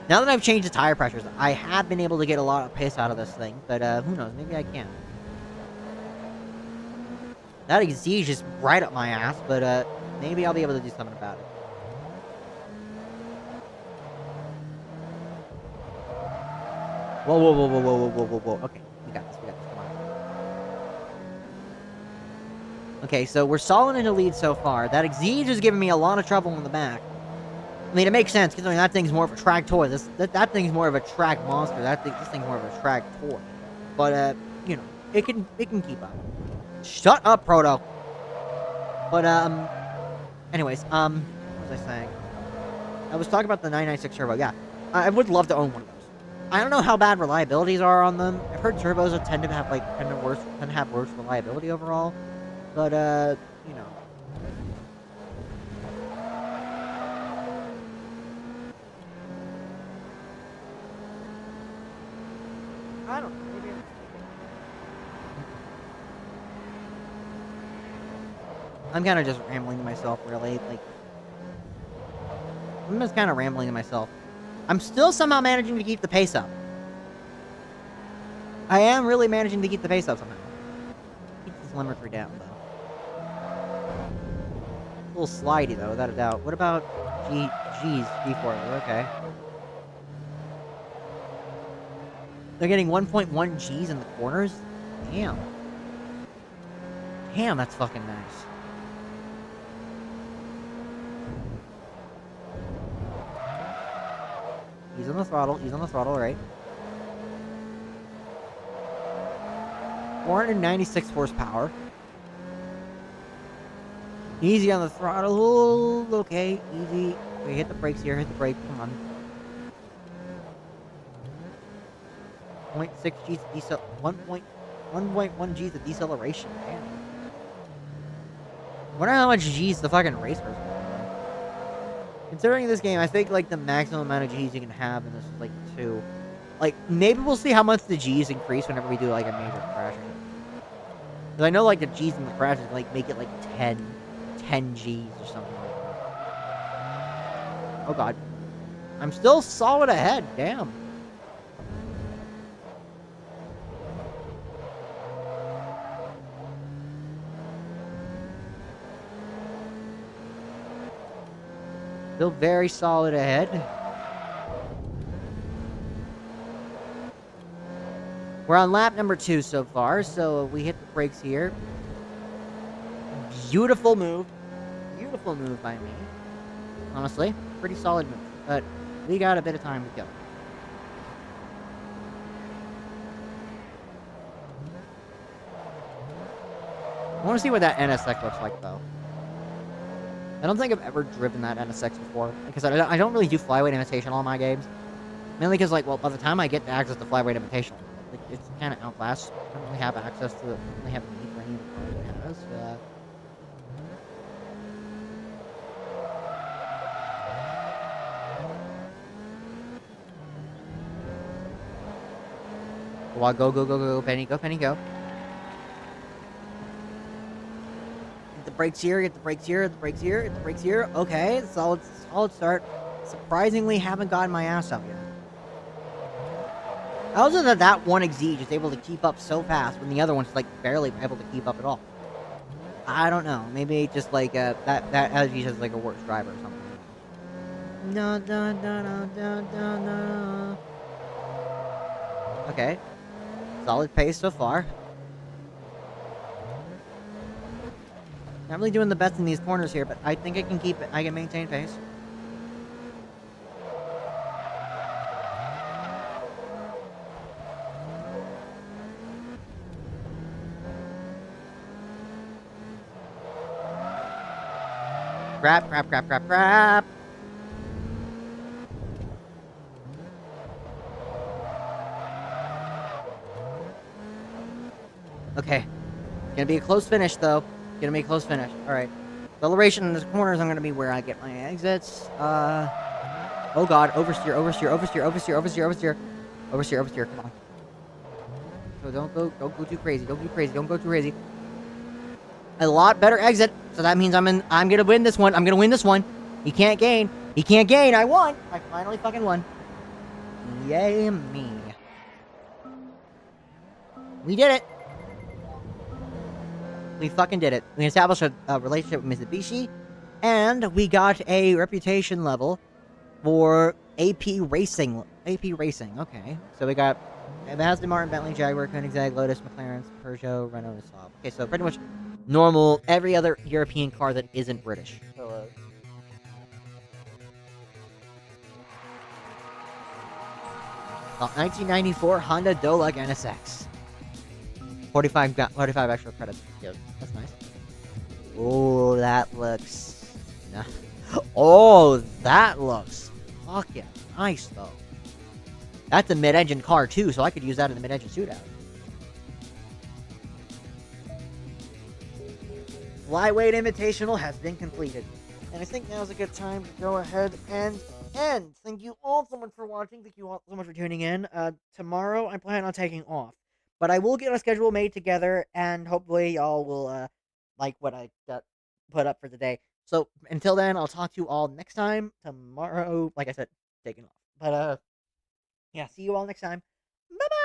Now that I've changed the tire pressures, I have been able to get a lot of pace out of this thing, but who knows, maybe I can. That Exige is right up my ass, but maybe I'll be able to do something about it. Whoa, whoa, whoa, whoa, whoa, whoa, whoa, whoa. Okay, we got this, come on. Okay, so we're solid in the lead so far. That Exige is giving me a lot of trouble in the back. I mean, it makes sense, considering that thing's more of a track toy. That thing's more of a track monster. This thing's more of a track toy. But, you know, it can keep up. Shut up, Proto! But, anyways, what was I saying? I was talking about the 996 Turbo, yeah. I would love to own one of those. I don't know how bad reliabilities are on them. I've heard turbos tend to have worse reliability overall. But, you know. I don't know. Maybe I'm kind of just rambling to myself, really. Like, I'm just kind of rambling to myself. I'm still somehow managing to keep the pace up. I am really managing to keep the pace up somehow. Keep this limiter down, though. A little slidey, though, without a doubt. What about G4? Okay. They're getting 1.1 Gs in the corners? Damn. Damn, that's fucking nice. He's on the throttle, right? 496 horsepower. Easy on the throttle. Okay, easy. Okay, hit the brakes here, hit the brake, come on. 0.6 G's of 1.1 G's of deceleration. Damn. I wonder how much G's the fucking race was. Considering this game, I think like the maximum amount of G's you can have in this is like 2. Like, maybe we'll see how much the G's increase whenever we do like a major crash. 'Cause I know like the G's and the crashes like make it like 10 G's or something like that. Oh god. I'm still solid ahead, damn. Still very solid ahead. We're on lap number 2 so far, so we hit the brakes here. Beautiful move. Beautiful move by me. Honestly, pretty solid move. But we got a bit of time to go. I want to see what that NSX looks like, though. I don't think I've ever driven that NSX before, because I don't really do flyweight imitation on my games. Mainly because, like, well, by the time I get to access to flyweight imitation, like, it's kind of outclassed. I don't really have access to it. I don't really have a need for any of the cars it has. Go, Penny, go, Penny, go. Get the brakes here, get the brakes here, get the brakes here, get the brakes here. Okay, solid start. Surprisingly, haven't gotten my ass up yet. How is it that one Exige is able to keep up so fast when the other one's like barely able to keep up at all? I don't know. Maybe just like that Exige is like a worse driver or something. No, no, no, no, no, no, no. Okay. Solid pace so far. Not really doing the best in these corners here, but I think I can keep it. I can maintain pace. Crap. Okay. Gonna be a close finish, though. Gonna be a close finish. Alright. Acceleration in the corners, I'm gonna be where I get my exits. Oh god. Oversteer. Come on. So don't go too crazy. Don't go too crazy. A lot better exit. So that means I'm gonna win this one. He can't gain. I won. I finally fucking won. Yay me. We did it. We fucking did it. We established a relationship with Mitsubishi, and we got a reputation level for AP Racing. Okay. So we got Aston Martin, Bentley, Jaguar, Koenigsegg, Lotus, McLaren, Peugeot, Renault, and Saab. Okay, so pretty much normal, every other European car that isn't British. So, 1994 Honda Dolog NSX. 45 extra credits. Yeah, that's nice. Oh, that looks... Oh, that looks fucking nice, though. That's a mid-engine car, too, so I could use that in the mid-engine shootout. Flyweight Invitational has been completed. And I think now's a good time to go ahead and end. Thank you all so much for watching. Thank you all so much for tuning in. Tomorrow, I plan on taking off. But I will get a schedule made together, and hopefully y'all will like what I got put up for the day. So until then, I'll talk to you all next time. Tomorrow, like I said, taking off. But yeah, see you all next time. Bye bye.